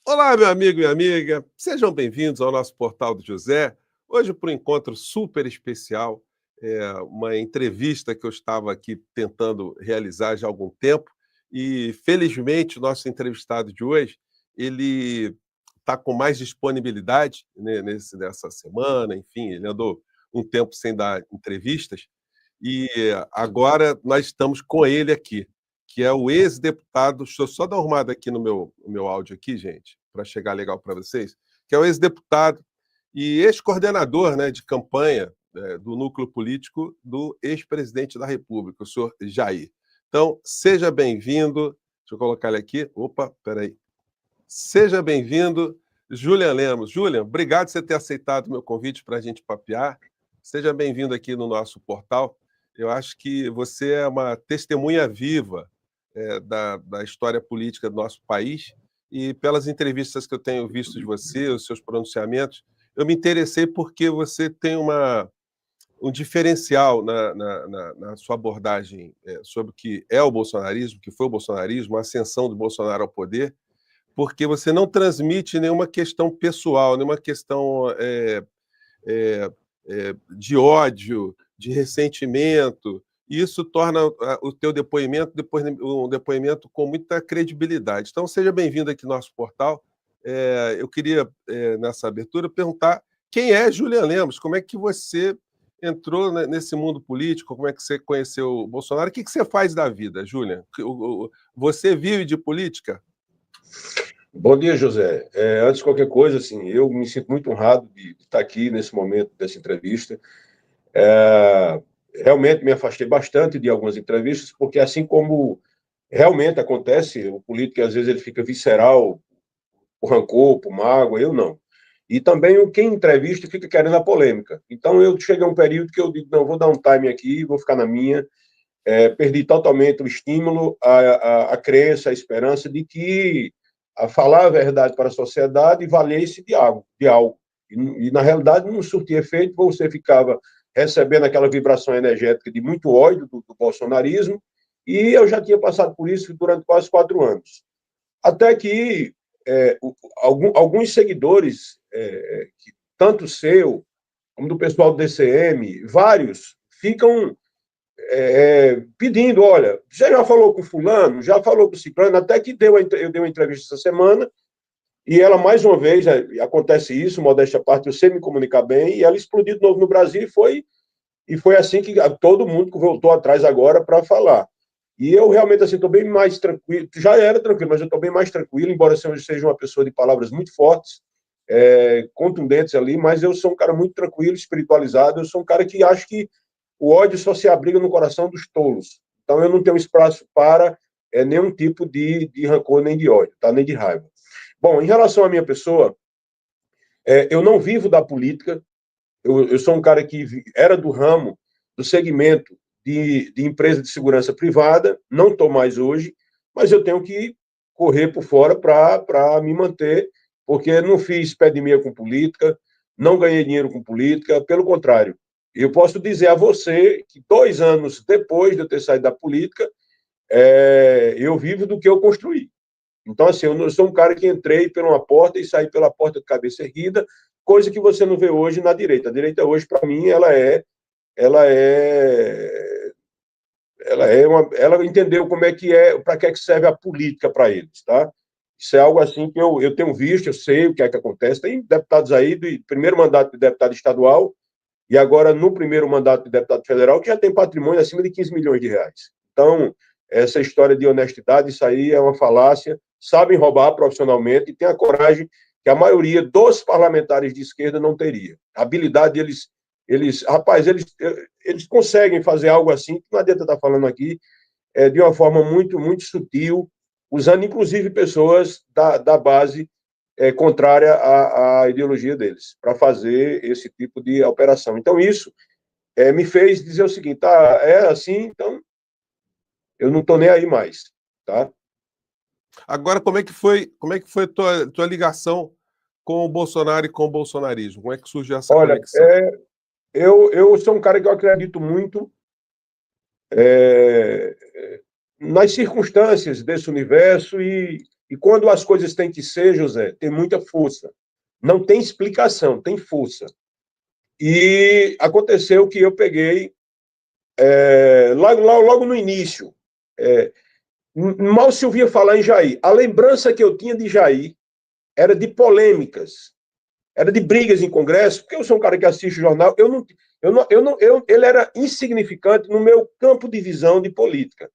Olá, meu amigo e minha amiga, sejam bem-vindos ao nosso Portal do José. Hoje, para um encontro super especial, uma entrevista que eu estava aqui tentando realizar já há algum tempo, e felizmente o nosso entrevistado de hoje, ele está com mais disponibilidade, né, nessa semana, enfim, ele andou um tempo sem dar entrevistas, e agora nós estamos com ele aqui, que é o ex-deputado. Deixa eu só dar uma arrumada aqui no meu áudio aqui, gente, para chegar legal para vocês, que é o ex-deputado e ex-coordenador, né, de campanha do núcleo político do ex-presidente da República, o senhor Jair. Então, seja bem-vindo. Deixa eu colocar ele aqui. Opa, peraí. Seja bem-vindo, Julian Lemos. Julian, obrigado por você ter aceitado o meu convite para a gente papear. Seja bem-vindo aqui no nosso portal. Eu acho que você é uma testemunha viva da história política do nosso país, e pelas entrevistas que eu tenho visto de você, os seus pronunciamentos, eu me interessei porque você tem um diferencial na sua abordagem sobre o que é o bolsonarismo, o que foi o bolsonarismo, a ascensão do Bolsonaro ao poder, porque você não transmite nenhuma questão pessoal, nenhuma questão é, de ódio, de ressentimento. E isso torna o teu depoimento depois um depoimento com muita credibilidade. Então, seja bem-vindo aqui no nosso portal. Eu queria, nessa abertura, perguntar quem é Julian Lemos, como é que você entrou nesse mundo político, como é que você conheceu o Bolsonaro, o que você faz da vida, Julian? Você vive de política? Bom dia, José. Antes de qualquer coisa, assim, eu me sinto muito honrado de estar aqui nesse momento dessa entrevista. É, Realmente me afastei bastante de algumas entrevistas, porque assim como realmente acontece, o político às vezes ele fica visceral, por rancor, por mágoa, eu não. E também quem entrevista fica querendo a polêmica. Então eu cheguei a um período que eu digo, não, vou dar um time aqui, vou ficar na minha. Perdi totalmente o estímulo, a crença, a esperança de que a falar a verdade para a sociedade valesse de algo. E, na realidade, não surtia efeito, você ficava recebendo aquela vibração energética de muito ódio do bolsonarismo, e eu já tinha passado por isso durante quase 4 anos. Até que alguns seguidores, tanto seu, como do pessoal do DCM, vários, ficam pedindo, olha, você já falou com fulano, já falou com ciclano, até que eu dei uma entrevista essa semana, e ela, mais uma vez, acontece isso, modéstia à parte, eu sei me comunicar bem, e ela explodiu de novo no Brasil, e foi assim que todo mundo voltou atrás agora para falar. E eu realmente, assim, estou bem mais tranquilo, já era tranquilo, mas eu estou bem mais tranquilo, embora eu seja uma pessoa de palavras muito fortes, contundentes ali, mas eu sou um cara muito tranquilo, espiritualizado, eu sou um cara que acho que o ódio só se abriga no coração dos tolos. Então, eu não tenho espaço para nenhum tipo de rancor nem de ódio, tá? Nem de raiva. Bom, em relação à minha pessoa, eu não vivo da política. Eu sou um cara que era do ramo, do segmento de empresa de segurança privada, não estou mais hoje, mas eu tenho que correr por fora para me manter, porque não fiz pé de meia com política, não ganhei dinheiro com política, pelo contrário. Eu posso dizer a você que 2 anos depois de eu ter saído da política, eu vivo do que eu construí. Então, assim, eu sou um cara que entrei por uma porta e saí pela porta de cabeça erguida, coisa que você não vê hoje na direita. A direita hoje, para mim, ela é, ela entendeu como para que serve a política para eles, tá? Isso é algo assim que eu tenho visto, eu sei o que é que acontece. Tem deputados aí do primeiro mandato de deputado estadual e agora no primeiro mandato de deputado federal que já tem patrimônio acima de 15 milhões de reais. Então, essa história de honestidade, isso aí é uma falácia, sabem roubar profissionalmente e tem a coragem que a maioria dos parlamentares de esquerda não teria. A habilidade rapaz, eles conseguem fazer algo assim, que não adianta estar falando aqui, de uma forma muito, muito sutil, usando inclusive pessoas da base contrária à ideologia deles, para fazer esse tipo de operação. Então, isso me fez dizer o seguinte, tá, é assim, então eu não estou nem aí mais, tá? Agora, como é que foi tua ligação com o Bolsonaro e com o bolsonarismo? Como é que surgiu essa Olha, conexão? eu sou um cara que eu acredito muito nas circunstâncias desse universo E quando as coisas têm que ser, José, tem muita força. Não tem explicação, tem força. E aconteceu que eu peguei, logo no início, mal se ouvia falar em Jair. A lembrança que eu tinha de Jair era de polêmicas, era de brigas em congresso, porque eu sou um cara que assiste jornal, ele era insignificante no meu campo de visão de política.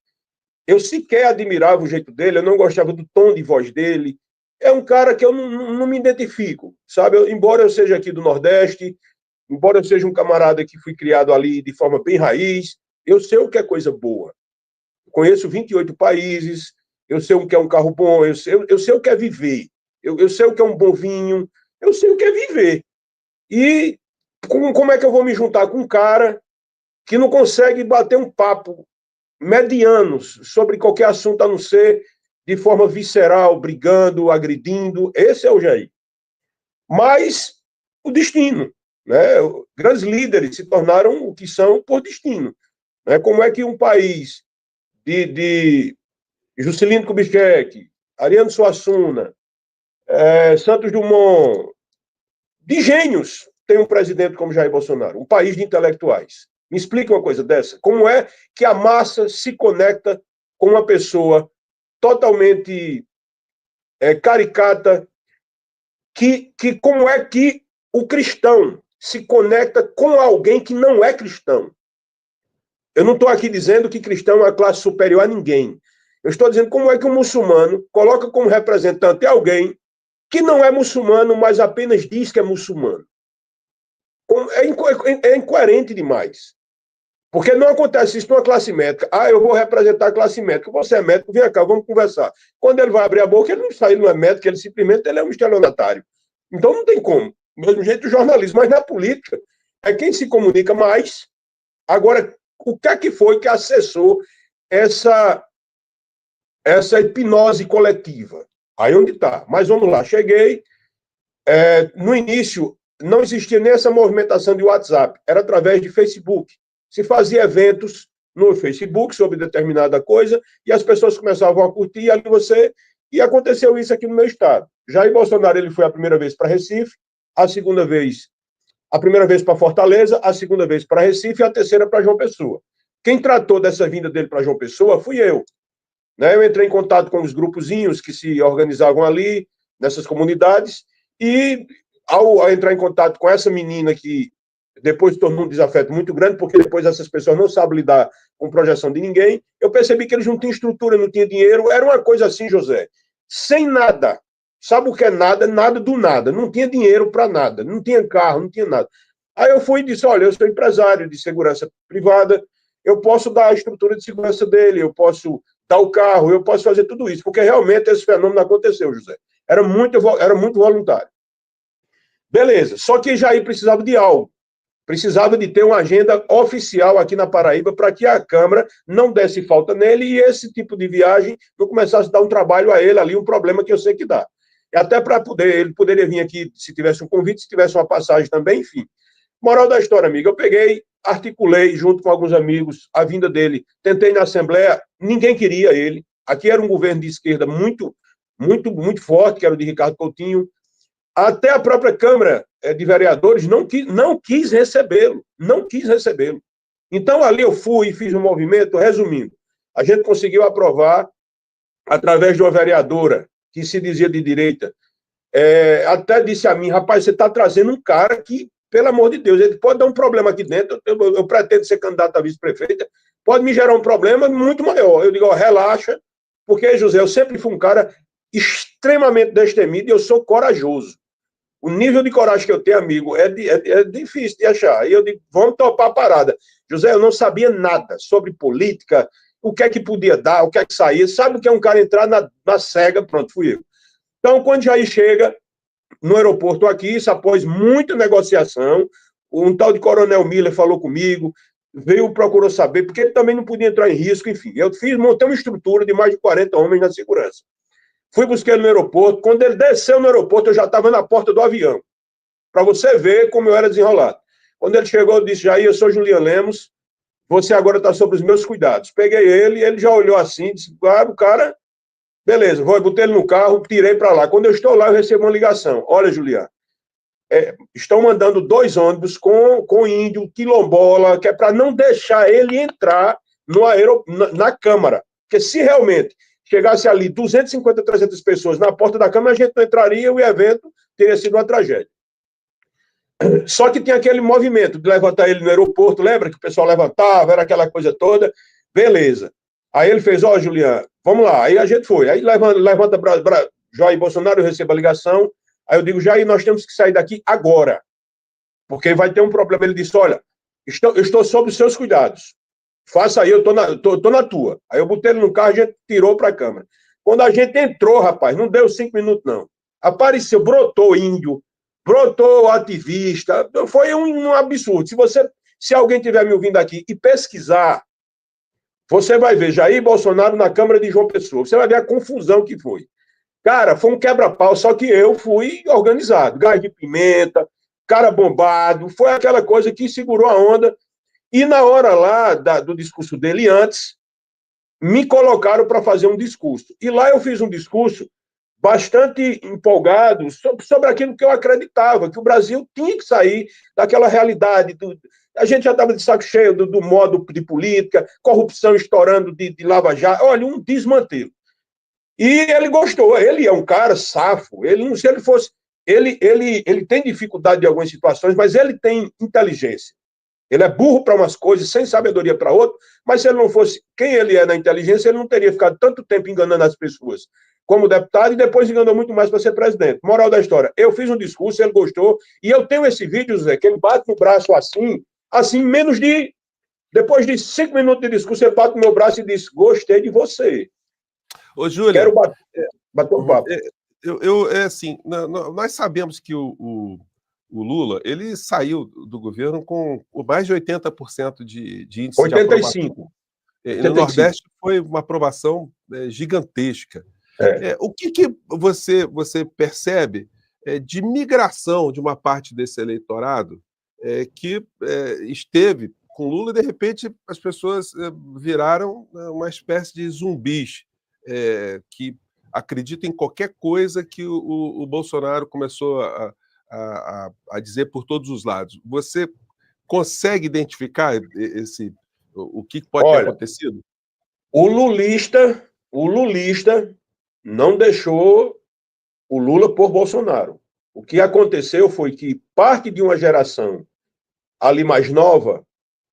Eu sequer admirava o jeito dele, eu não gostava do tom de voz dele. É um cara que eu não me identifico, sabe? Embora eu seja aqui do Nordeste, embora eu seja um camarada que fui criado ali de forma bem raiz, eu sei o que é coisa boa. Eu conheço 28 países, eu sei o que é um carro bom, eu sei o que é viver, eu sei o que é um bom vinho, eu sei o que é viver. E como é que eu vou me juntar com um cara que não consegue bater um papo medianos sobre qualquer assunto, a não ser de forma visceral, brigando, agredindo? Esse é o Jair. Mas o destino, né? Grandes líderes se tornaram o que são por destino. Né? Como é que um país de Juscelino Kubitschek, Ariano Suassuna, Santos Dumont, de gênios, tem um presidente como Jair Bolsonaro, um país de intelectuais? Me explica uma coisa dessa. Como é que a massa se conecta com uma pessoa totalmente caricata, que como é que o cristão se conecta com alguém que não é cristão? Eu não estou aqui dizendo que cristão é uma classe superior a ninguém. Eu estou dizendo como é que um muçulmano coloca como representante alguém que não é muçulmano, mas apenas diz que é muçulmano. É incoerente demais. Porque não acontece isso numa classe médica. Ah, eu vou representar a classe médica. Você é médico, vem cá, vamos conversar. Quando ele vai abrir a boca, ele não é médico, ele simplesmente é um estelionatário. Então não tem como. Do mesmo jeito do jornalismo. Mas na política, é quem se comunica mais. Agora, o que é que foi que acessou essa hipnose coletiva? Aí onde está? Mas vamos lá, cheguei. No início, não existia nem essa movimentação de WhatsApp, era através de Facebook. Se fazia eventos no Facebook sobre determinada coisa e as pessoas começavam a curtir e ali você... E aconteceu isso aqui no meu estado. Jair Bolsonaro, ele foi a primeira vez para Recife, a primeira vez para Fortaleza, a segunda vez para Recife e a terceira para João Pessoa. Quem tratou dessa vinda dele para João Pessoa fui eu. Né? Eu entrei em contato com os grupozinhos que se organizavam ali, nessas comunidades, e ao entrar em contato com essa menina que depois tornou um desafeto muito grande, porque depois essas pessoas não sabem lidar com projeção de ninguém, eu percebi que eles não tinham estrutura, não tinham dinheiro, era uma coisa assim, José, sem nada. Sabe o que é nada? Nada do nada. Não tinha dinheiro para nada, não tinha carro, não tinha nada. Aí eu fui e disse, olha, eu sou empresário de segurança privada, eu posso dar a estrutura de segurança dele, eu posso dar o carro, eu posso fazer tudo isso, porque realmente esse fenômeno aconteceu, José. Era muito voluntário. Beleza, só que Jair precisava de algo. Precisava de ter uma agenda oficial aqui na Paraíba para que a Câmara não desse falta nele e esse tipo de viagem não começasse a dar um trabalho a ele ali, um problema que eu sei que dá. E até para ele poderia vir aqui se tivesse um convite, se tivesse uma passagem também, enfim. Moral da história, amiga, eu peguei, articulei junto com alguns amigos a vinda dele, tentei na Assembleia, ninguém queria ele. Aqui era um governo de esquerda muito forte, que era o de Ricardo Coutinho. Até a própria Câmara de Vereadores não quis recebê-lo, não quis recebê-lo. Então, ali eu fui e fiz um movimento, resumindo, a gente conseguiu aprovar, através de uma vereadora que se dizia de direita, até disse a mim, rapaz, você está trazendo um cara que, pelo amor de Deus, ele pode dar um problema aqui dentro, eu pretendo ser candidato a vice-prefeita, pode me gerar um problema muito maior. Eu digo, ó, relaxa, porque, José, eu sempre fui um cara extremamente destemido e eu sou corajoso. O nível de coragem que eu tenho, amigo, é difícil de achar. E eu digo, vamos topar a parada. José, eu não sabia nada sobre política, o que é que podia dar, o que é que saía. Sabe o que é um cara entrar na cega? Pronto, fui eu. Então, quando Jair chega no aeroporto aqui, isso após muita negociação, um tal de Coronel Miller falou comigo, procurou saber, porque ele também não podia entrar em risco, enfim. Eu montei uma estrutura de mais de 40 homens na segurança. Fui buscar ele no aeroporto. Quando ele desceu no aeroporto, eu já estava na porta do avião. Para você ver como eu era desenrolado. Quando ele chegou, eu disse, Jair, eu sou Julian Lemos, você agora está sob os meus cuidados. Peguei ele, ele já olhou assim, disse, claro, o cara Beleza, botei ele no carro, tirei para lá. Quando eu estou lá, eu recebo uma ligação. Olha, Juliano, estão mandando 2 ônibus com índio, quilombola, que é para não deixar ele entrar na Câmara. Porque se realmente chegasse ali 250, 300 pessoas na porta da Câmara, a gente não entraria e o evento teria sido uma tragédia. Só que tem aquele movimento de levantar ele no aeroporto, lembra que o pessoal levantava, era aquela coisa toda, beleza. Aí ele fez, Juliano, vamos lá. Aí a gente foi. Aí levanta Jair Bolsonaro, eu recebo a ligação. Aí eu digo, Jair, nós temos que sair daqui agora, porque vai ter um problema. Ele disse, olha, eu estou sob os seus cuidados. Faça aí, eu estou na tua. Aí eu botei ele no carro, a gente tirou para a Câmara. Quando a gente entrou, rapaz, não deu 5 minutos, não. Apareceu, brotou índio, brotou ativista, foi um absurdo. Se alguém estiver me ouvindo aqui e pesquisar, você vai ver Jair Bolsonaro na Câmara de João Pessoa. Você vai ver a confusão que foi. Cara, foi um quebra-pau, só que eu fui organizado. Gás de pimenta, cara bombado, foi aquela coisa que segurou a onda. E na hora lá do discurso dele antes, me colocaram para fazer um discurso. E lá eu fiz um discurso bastante empolgado sobre aquilo que eu acreditava, que o Brasil tinha que sair daquela realidade. A gente já estava de saco cheio do modo de política, corrupção estourando de Lava Jato. Olha, um desmantelo. E ele gostou. Ele é um cara safo. Se ele fosse... Ele tem dificuldade em algumas situações, mas ele tem inteligência. Ele é burro para umas coisas, sem sabedoria para outras, mas se ele não fosse quem ele é na inteligência, ele não teria ficado tanto tempo enganando as pessoas como deputado e depois enganou muito mais para ser presidente. Moral da história, eu fiz um discurso, ele gostou, e eu tenho esse vídeo, Zé, que ele bate no braço assim, depois de 5 minutos de discurso, ele bate no meu braço e diz, gostei de você. Ô, Júlia, quero bater um papo. Assim, nós sabemos que o Lula, ele saiu do governo com mais de 80% de índice 85. de aprovação. No Nordeste foi uma aprovação gigantesca. O que você percebe de migração de uma parte desse eleitorado que esteve com Lula e, de repente, as pessoas viraram uma espécie de zumbis que acreditam em qualquer coisa que o Bolsonaro começou a dizer por todos os lados. Você consegue identificar o que pode ter acontecido? O lulista não deixou o Lula por Bolsonaro. O que aconteceu foi que parte de uma geração ali mais nova,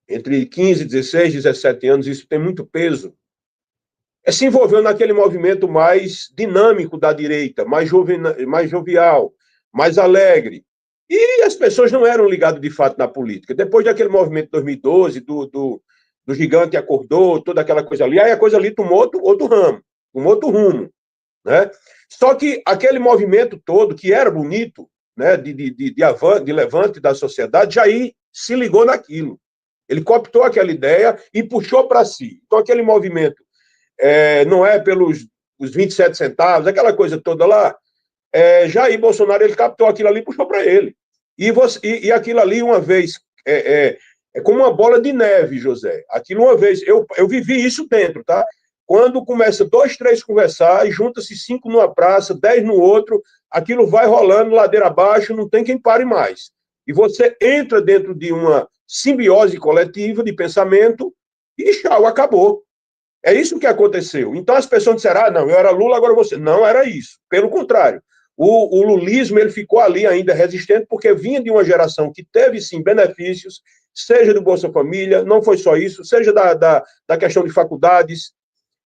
entre 15, 16, 17 anos, isso tem muito peso, se envolveu naquele movimento mais dinâmico da direita, mais jovial, mais alegre. E as pessoas não eram ligadas de fato na política. Depois daquele movimento de 2012, do gigante acordou, toda aquela coisa ali, aí a coisa ali tomou outro ramo, tomou outro rumo. Né? Só que aquele movimento todo, que era bonito, né, de levante da sociedade, Jair se ligou naquilo. Ele cooptou aquela ideia e puxou para si. Então, aquele movimento não é pelos os 27 centavos, aquela coisa toda lá. Jair Bolsonaro, ele captou aquilo ali e puxou para ele. E aquilo ali, uma vez, é como uma bola de neve, José. Aquilo uma vez, eu vivi isso dentro, tá? Quando começa 2, 3 conversar, e junta-se 5 numa praça, 10 no outro, aquilo vai rolando ladeira abaixo, não tem quem pare mais. E você entra dentro de uma simbiose coletiva de pensamento e tchau, acabou. É isso que aconteceu. Então as pessoas disseram, não, eu era Lula, agora você. Não era isso. Pelo contrário. O lulismo ele ficou ali ainda resistente porque vinha de uma geração que teve, sim, benefícios, seja do Bolsa Família, não foi só isso, seja da questão de faculdades.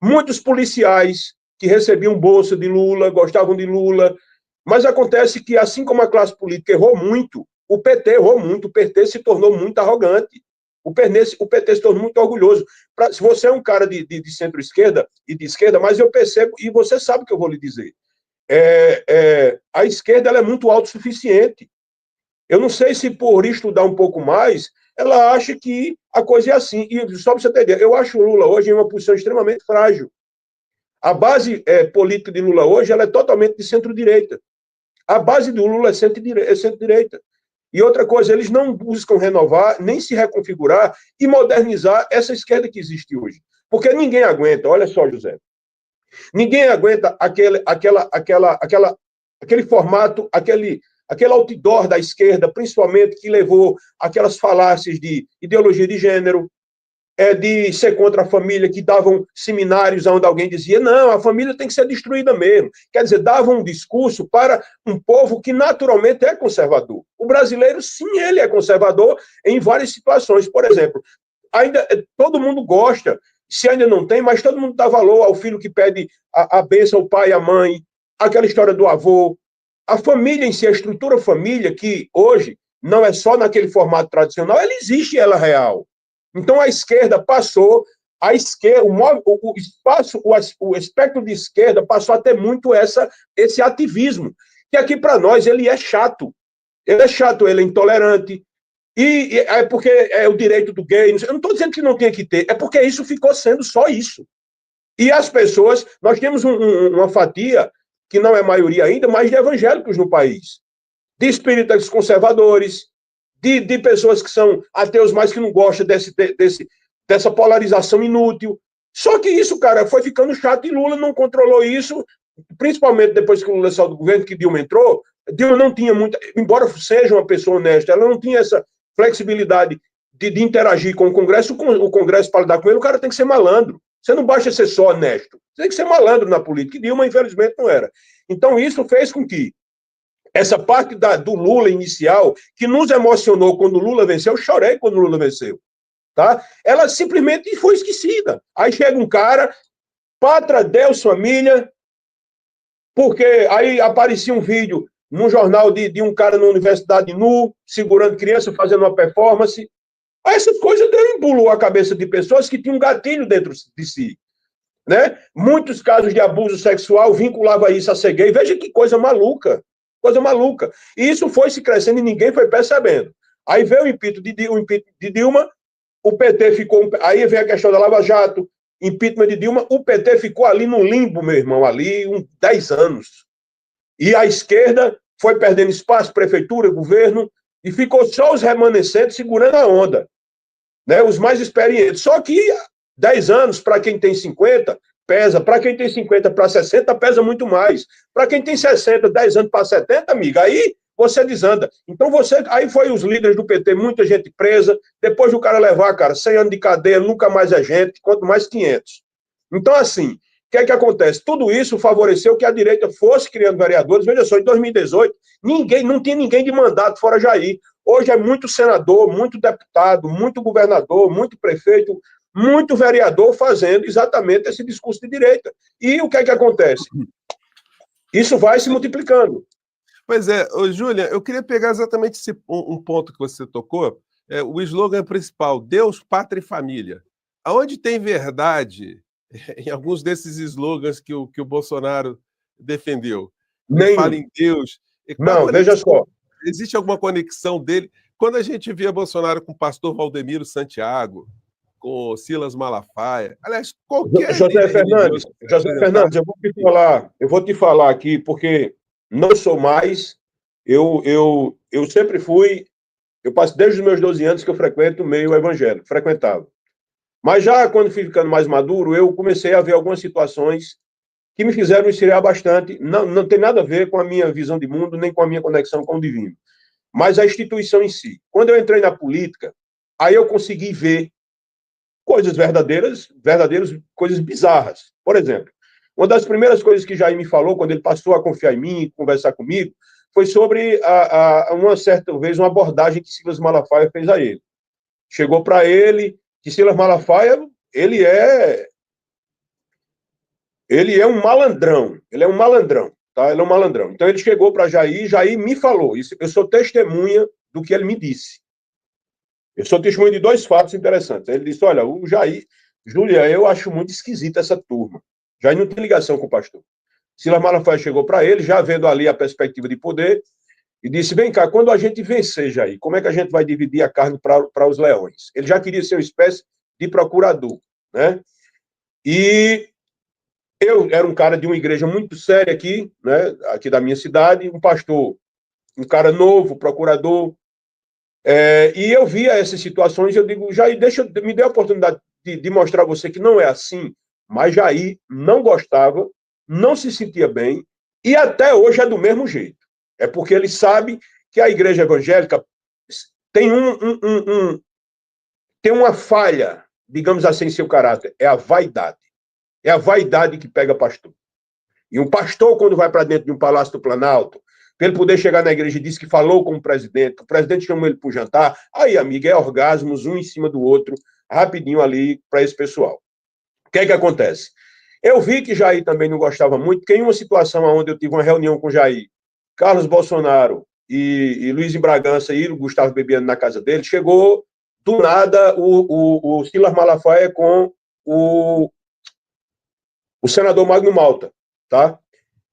Muitos policiais que recebiam bolsa de Lula, gostavam de Lula, mas acontece que, assim como a classe política errou muito, o PT errou muito, o PT se tornou muito arrogante, o PT se tornou muito orgulhoso. Se você é um cara de centro-esquerda e de esquerda, mas eu percebo, e você sabe o que eu vou lhe dizer, a esquerda ela é muito autossuficiente. Eu não sei se por estudar um pouco mais, ela acha que a coisa é assim. E só para você ter ideia, eu acho o Lula hoje em uma posição extremamente frágil. A base política de Lula hoje ela é totalmente de centro-direita. A base do Lula é centro-direita. E outra coisa, eles não buscam renovar, nem se reconfigurar e modernizar essa esquerda que existe hoje. Porque ninguém aguenta. Olha só, José. Ninguém aguenta aquele formato, aquele outdoor da esquerda, principalmente, que levou aquelas falácias de ideologia de gênero, de ser contra a família, que davam seminários onde alguém dizia, não, a família tem que ser destruída mesmo. Quer dizer, davam um discurso para um povo que naturalmente é conservador. O brasileiro, sim, ele é conservador em várias situações. Por exemplo, ainda todo mundo gosta, se ainda não tem, mas todo mundo dá valor ao filho que pede a bênção ao pai e à mãe, aquela história do avô. A família em si, a estrutura família, que hoje não é só naquele formato tradicional, ela existe, ela é real. Então a esquerda passou, a esquerda, o espaço, o espectro de esquerda passou a ter muito esse ativismo, que aqui para nós ele é chato. Ele é chato, ele é intolerante, e é porque é o direito do gay. Eu não estou dizendo que não tem que ter, é porque isso ficou sendo só isso. E as pessoas, nós temos uma fatia, que não é maioria ainda, mas de evangélicos no país, de espíritas conservadores, de pessoas que são ateus, mas que não gostam dessa polarização inútil. Só que isso, cara, foi ficando chato e Lula não controlou isso, principalmente depois que o Lula saiu do governo, que Dilma entrou. Dilma não tinha muita, embora seja uma pessoa honesta, ela não tinha essa flexibilidade de interagir com o Congresso para lidar com ele. O cara tem que ser malandro. Você não basta ser só honesto, você tem que ser malandro na política, e Dilma, infelizmente, não era. Então, isso fez com que essa parte do Lula inicial, que nos emocionou quando o Lula venceu, eu chorei quando o Lula venceu, tá? Ela simplesmente foi esquecida. Aí chega um cara, pátria, Deus, família, porque aí aparecia um vídeo num jornal de um cara na universidade nu, segurando criança, fazendo uma performance. Aí essas coisas embolou a cabeça de pessoas que tinham um gatilho dentro de si, né? Muitos casos de abuso sexual vinculava isso a ser gay. Veja que coisa maluca. Coisa maluca. E isso foi se crescendo e ninguém foi percebendo. Aí veio o impeachment de Dilma, o PT ficou. Aí veio a questão da Lava Jato, impeachment de Dilma, o PT ficou ali no limbo, meu irmão, ali 10 anos. E a esquerda foi perdendo espaço, prefeitura, governo, e ficou só os remanescentes segurando a onda, né? Os mais experientes. Só que 10 anos, para quem tem 50, pesa. Para quem tem 50 para 60, pesa muito mais. Para quem tem 60, 10 anos para 70, amiga, aí você desanda. Então aí foi os líderes do PT, muita gente presa, depois do cara levar, cara, 100 anos de cadeia, nunca mais é gente, quanto mais 500. Então, assim, o que é que acontece? Tudo isso favoreceu que a direita fosse criando vereadores. Veja só, em 2018, não tinha ninguém de mandato fora Jair. Hoje é muito senador, muito deputado, muito governador, muito prefeito, muito vereador fazendo exatamente esse discurso de direita. E o que é que acontece? Isso vai se multiplicando. Pois é, Júlia, eu queria pegar exatamente um ponto que você tocou, o slogan principal, Deus, Pátria e Família. Aonde tem verdade em alguns desses slogans que o Bolsonaro defendeu? Ele fala em Deus. Não, veja só. Existe alguma conexão dele? Quando a gente via Bolsonaro com o pastor Valdemiro Santiago, com Silas Malafaia, aliás, qualquer José Fernandes, eu vou te falar aqui, porque não sou mais, eu sempre fui, eu passo desde os meus 12 anos que eu frequento o meio evangélico, frequentava. Mas já quando fui ficando mais maduro, eu comecei a ver algumas situações que me fizeram me esfriar bastante. Não tem nada a ver com a minha visão de mundo, nem com a minha conexão com o divino, mas a instituição em si. Quando eu entrei na política, aí eu consegui ver coisas verdadeiras, coisas bizarras. Por exemplo, uma das primeiras coisas que Jair me falou, quando ele passou a confiar em mim, conversar comigo, foi sobre uma certa vez uma abordagem que Silas Malafaia fez a ele. Chegou para ele que Silas Malafaia, ele é um malandrão, tá? Ele é um malandrão. Então ele chegou para Jair me falou, eu sou testemunha do que ele me disse. Eu sou testemunha de 2 fatos interessantes. Ele disse, olha, o Jair, Júlia, eu acho muito esquisita essa turma. Jair não tem ligação com o pastor. Silas Malafaia chegou para ele, já vendo ali a perspectiva de poder, e disse, vem cá, quando a gente vencer, Jair, como é que a gente vai dividir a carne para os leões? Ele já queria ser uma espécie de procurador, né? E eu era um cara de uma igreja muito séria aqui, né, aqui da minha cidade, um pastor, um cara novo, procurador, e eu via essas situações, eu digo, Jair, me dê a oportunidade de mostrar a você que não é assim, Mas Jair não gostava, não se sentia bem, e até hoje é do mesmo jeito. É porque ele sabe que a igreja evangélica tem, tem uma falha, digamos assim, em seu caráter, é a vaidade. É a vaidade que pega pastor. E um pastor, quando vai para dentro de um palácio do Planalto, para ele poder chegar na igreja e diz que falou com o presidente chamou ele para o jantar, aí, amigo, é orgasmos um em cima do outro, rapidinho ali para esse pessoal. O que é que acontece? Eu vi que Jair também não gostava muito, porque em uma situação onde eu tive uma reunião com Jair, Carlos Bolsonaro e Luiz Bragança e o Gustavo Bebiano na casa dele, chegou do nada o Silas Malafaia com o senador Magno Malta, tá?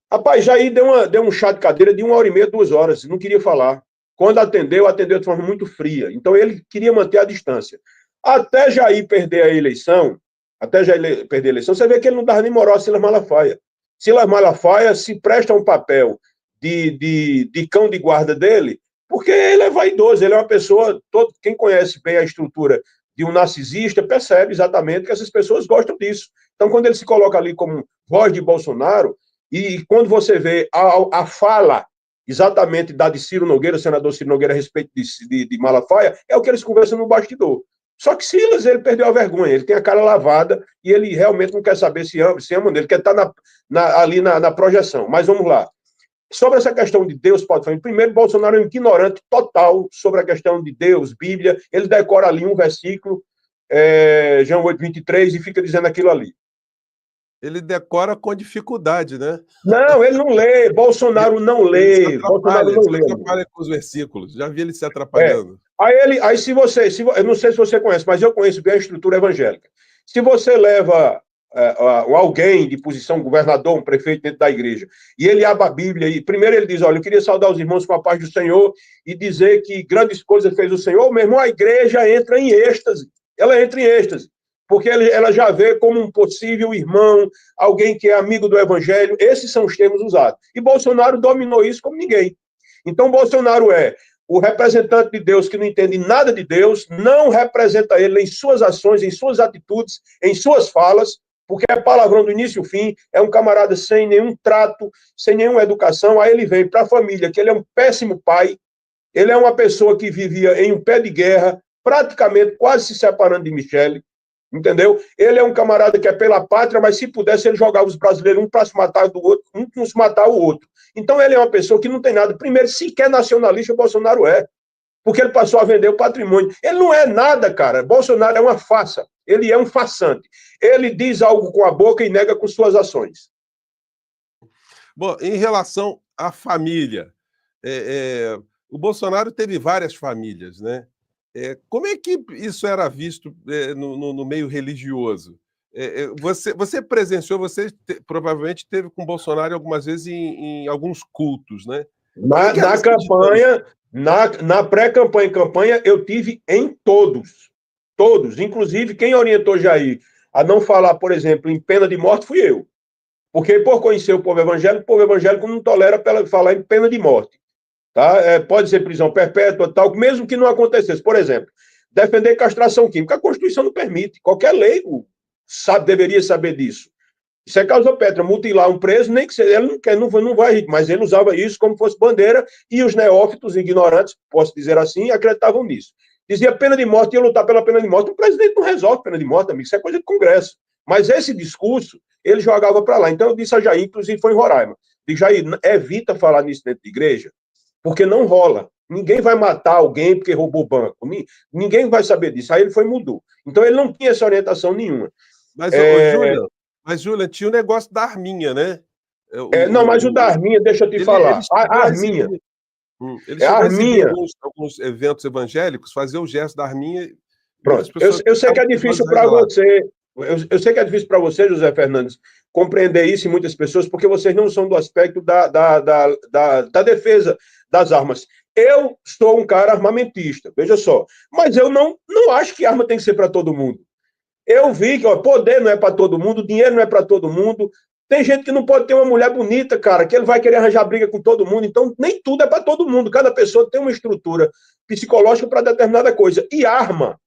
Rapaz, Jair deu um chá de cadeira de 1h30, 2 horas, não queria falar. Quando atendeu de forma muito fria. Então ele queria manter a distância. Até Jair perder a eleição, você vê que ele não dava nem moral a Silas Malafaia. Silas Malafaia se presta um papel de cão de guarda dele, porque ele é vaidoso, ele é uma pessoa, quem conhece bem a estrutura de um narcisista percebe exatamente que essas pessoas gostam disso. Então, quando ele se coloca ali como voz de Bolsonaro, e quando você vê a fala exatamente da de Ciro Nogueira, senador Ciro Nogueira, a respeito de Malafaia, é o que eles conversam no bastidor. Só que Silas, ele perdeu a vergonha, ele tem a cara lavada e ele realmente não quer saber se ama ele quer estar ali na projeção. Mas vamos lá. Sobre essa questão de Deus, pode falar. Primeiro, Bolsonaro é um ignorante total sobre a questão de Deus, Bíblia. Ele decora ali um versículo, João 8:23, e fica dizendo aquilo ali. Ele decora com dificuldade, né? Não, ele não lê. Bolsonaro não lê. Bolsonaro não lê. Ele se atrapalha com os versículos. Já vi ele se atrapalhando. Aí se você, eu não sei se você conhece, mas eu conheço bem a estrutura evangélica. Se você leva alguém de posição, um governador, um prefeito dentro da igreja, e ele abre a Bíblia, e primeiro ele diz, olha, eu queria saudar os irmãos com a paz do Senhor e dizer que grandes coisas fez o Senhor, meu irmão, a igreja entra em êxtase. Ela entra em êxtase. Porque ela já vê como um possível irmão, alguém que é amigo do evangelho. Esses são os termos usados. E Bolsonaro dominou isso como ninguém. Então, Bolsonaro é o representante de Deus que não entende nada de Deus, não representa ele em suas ações, em suas atitudes, em suas falas, porque é palavrão do início ao fim, é um camarada sem nenhum trato, sem nenhuma educação. Aí ele vem para a família, que ele é um péssimo pai, ele é uma pessoa que vivia em um pé de guerra, praticamente quase se separando de Michele, entendeu? Ele é um camarada que é pela pátria, mas se pudesse ele jogava os brasileiros um para se matar do outro, um para se matar o outro. Então ele é uma pessoa que não tem nada. Primeiro, sequer nacionalista, Bolsonaro é. Porque ele passou a vender o patrimônio. Ele não é nada, cara. Bolsonaro é uma farsa. Ele é um farsante. Ele diz algo com a boca e nega com suas ações. Bom, em relação à família, o Bolsonaro teve várias famílias, né? Como é que isso era visto no meio religioso? Você presenciou, provavelmente teve com Bolsonaro algumas vezes em alguns cultos, né? Na campanha, na pré-campanha e campanha, eu tive em todos. Todos. Inclusive, quem orientou Jair a não falar, por exemplo, em pena de morte fui eu. Porque, por conhecer o povo evangélico não tolera falar em pena de morte. Tá? Pode ser prisão perpétua, tal, mesmo que não acontecesse. Por exemplo, defender castração química. A Constituição não permite. Qualquer leigo deveria saber disso. Isso é causa pétrea, mutilar um preso, nem que seja, ele não quer, não vai, mas ele usava isso como fosse bandeira, e os neófitos ignorantes, posso dizer assim, acreditavam nisso. Dizia pena de morte, ia lutar pela pena de morte. O presidente não resolve pena de morte, amigo, isso é coisa de Congresso. Mas esse discurso, ele jogava para lá. Então eu disse a Jair, inclusive foi em Roraima, disse, Jair, evita falar nisso dentro de igreja, porque não rola. Ninguém vai matar alguém porque roubou banco. Ninguém vai saber disso. Aí ele foi e mudou. Então ele não tinha essa orientação nenhuma. Júlia, tinha o negócio da arminha, né? Não, mas o da arminha, deixa eu te falar. A arminha. Ele chegou a exibir alguns eventos evangélicos, fazer o gesto da arminha. Pronto. Eu sei que é difícil para você. Eu sei que é difícil para você, José Fernandes, compreender isso em muitas pessoas, porque vocês não são do aspecto da defesa das armas. Eu sou um cara armamentista, veja só. Mas eu não acho que arma tem que ser para todo mundo. Eu vi que poder não é para todo mundo, dinheiro não é para todo mundo. Tem gente que não pode ter uma mulher bonita, cara, que ele vai querer arranjar briga com todo mundo. Então, nem tudo é para todo mundo. Cada pessoa tem uma estrutura psicológica para determinada coisa. E arma,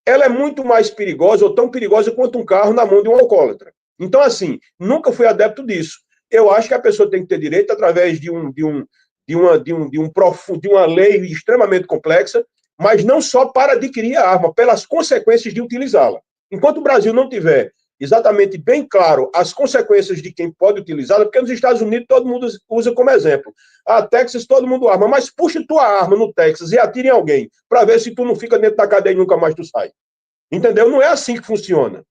ela é muito mais perigosa, ou tão perigosa quanto um carro na mão de um alcoólatra. Então, assim, nunca fui adepto disso. Eu acho que a pessoa tem que ter direito, através de uma lei extremamente complexa, mas não só para adquirir a arma, pelas consequências de utilizá-la. Enquanto o Brasil não tiver exatamente bem claro as consequências de quem pode utilizá-la, porque nos Estados Unidos todo mundo usa como exemplo. A Texas todo mundo arma, mas puxa tua arma no Texas e atire em alguém, para ver se tu não fica dentro da cadeia e nunca mais tu sai. Entendeu? Não é assim que funciona.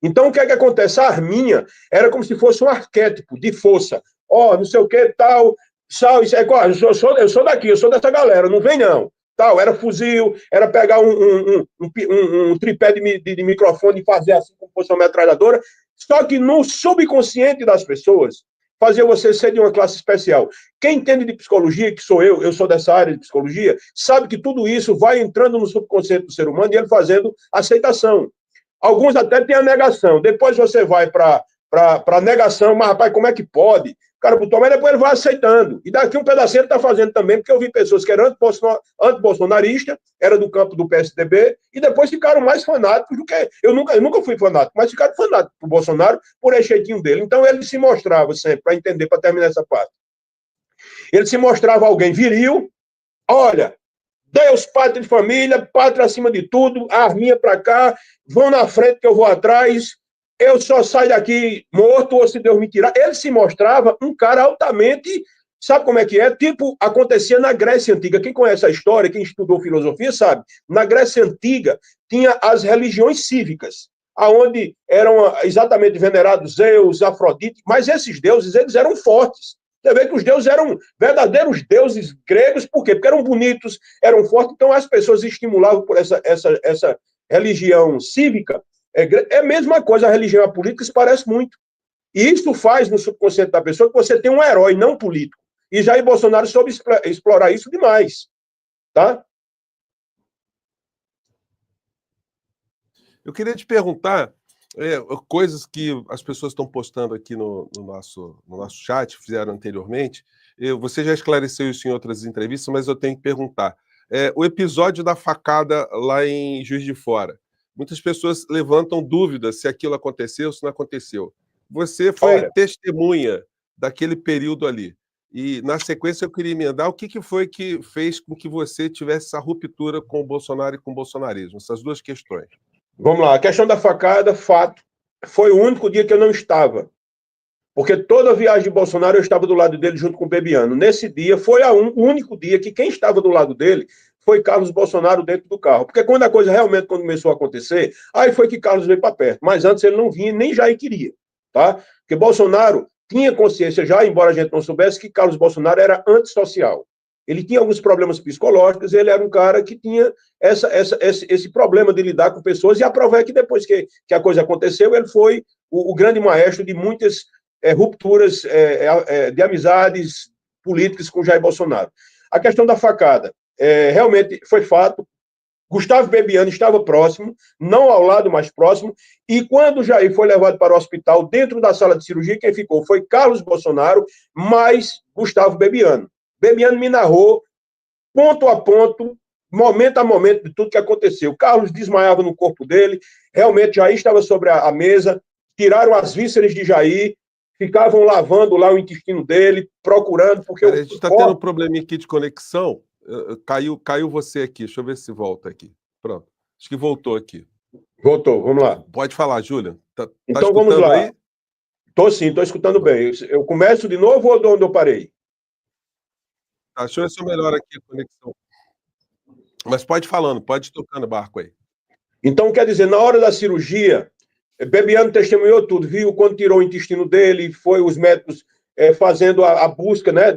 Então, o que é que acontece? A arminha era como se fosse um arquétipo de força. Ó, não sei o que, tal, isso é, eu sou daqui, eu sou dessa galera, não vem não. Tal, era fuzil, era pegar um tripé de microfone e fazer assim como fosse uma metralhadora. Só que no subconsciente das pessoas, fazia você ser de uma classe especial. Quem entende de psicologia, que sou eu sou dessa área de psicologia, sabe que tudo isso vai entrando no subconsciente do ser humano e ele fazendo aceitação. Alguns até têm a negação. Depois você vai para a negação, mas rapaz, como é que pode? O cara botou, mas depois ele vai aceitando. E daqui um pedacinho ele está fazendo também, porque eu vi pessoas que eram anti-bolsonaristas, era do campo do PSDB, e depois ficaram mais fanáticos do que. Eu nunca fui fanático, mas ficaram fanáticos pro Bolsonaro por esse jeitinho dele. Então ele se mostrava sempre, para entender, para terminar essa parte. Ele se mostrava alguém viril, olha, Deus, pátria de família, pátria acima de tudo, a arminha para cá, vão na frente que eu vou atrás, eu só saio daqui morto ou se Deus me tirar. Ele se mostrava um cara altamente, sabe como é que é? Tipo, acontecia na Grécia Antiga. Quem conhece a história, quem estudou filosofia, sabe. Na Grécia Antiga tinha as religiões cívicas, aonde eram exatamente venerados Zeus, Afrodite, mas esses deuses, eles eram fortes. Você vê que os deuses eram verdadeiros deuses gregos, por quê? Porque eram bonitos, eram fortes, então as pessoas estimulavam por essa religião cívica. É a mesma coisa, a religião política se parece muito. E isso faz no subconsciente da pessoa que você tem um herói, não político. E Jair Bolsonaro soube explorar isso demais. Tá? Eu queria te perguntar coisas que as pessoas estão postando aqui no nosso chat, fizeram anteriormente. Você já esclareceu isso em outras entrevistas, mas eu tenho que perguntar. O episódio da facada lá em Juiz de Fora. Muitas pessoas levantam dúvidas se aquilo aconteceu ou se não aconteceu. Você foi testemunha daquele período ali. E, na sequência, eu queria emendar o que foi que fez com que você tivesse essa ruptura com o Bolsonaro e com o bolsonarismo, essas duas questões. Vamos lá, a questão da facada, fato, foi o único dia que eu não estava. Porque toda a viagem de Bolsonaro eu estava do lado dele junto com o Bebiano. Nesse dia foi o único dia que quem estava do lado dele foi Carlos Bolsonaro dentro do carro. Porque quando a coisa realmente começou a acontecer, aí foi que Carlos veio para perto. Mas antes ele não vinha, nem Jair queria. Tá? Porque Bolsonaro tinha consciência já, embora a gente não soubesse, que Carlos Bolsonaro era antissocial. Ele tinha alguns problemas psicológicos, ele era um cara que tinha esse problema de lidar com pessoas, e a prova é que depois que a coisa aconteceu, ele foi o grande maestro de muitas rupturas de amizades políticas com Jair Bolsonaro. A questão da facada, realmente foi fato. Gustavo Bebiano estava próximo, não ao lado, mas próximo, e quando Jair foi levado para o hospital, dentro da sala de cirurgia, quem ficou foi Carlos Bolsonaro, mais Gustavo Bebiano. Bebiano me narrou, ponto a ponto, momento a momento, de tudo que aconteceu. Carlos desmaiava no corpo dele, realmente Jair estava sobre a mesa, tiraram as vísceras de Jair, ficavam lavando lá o intestino dele, procurando, porque... Cara, a gente está tendo um probleminha aqui de conexão. Caiu você aqui, deixa eu ver se volta aqui. Pronto, acho que voltou aqui. Voltou, vamos lá. Pode falar, Júlia. Então vamos lá. Aí? Estou sim, estou escutando bem. Eu começo de novo ou de onde eu parei? Deixa eu ver se eu melhoro aqui a conexão. Mas pode falando, pode tocando o barco aí. Então, quer dizer, na hora da cirurgia, Bebiano testemunhou tudo, viu quando tirou o intestino dele, foi os médicos fazendo a busca, né,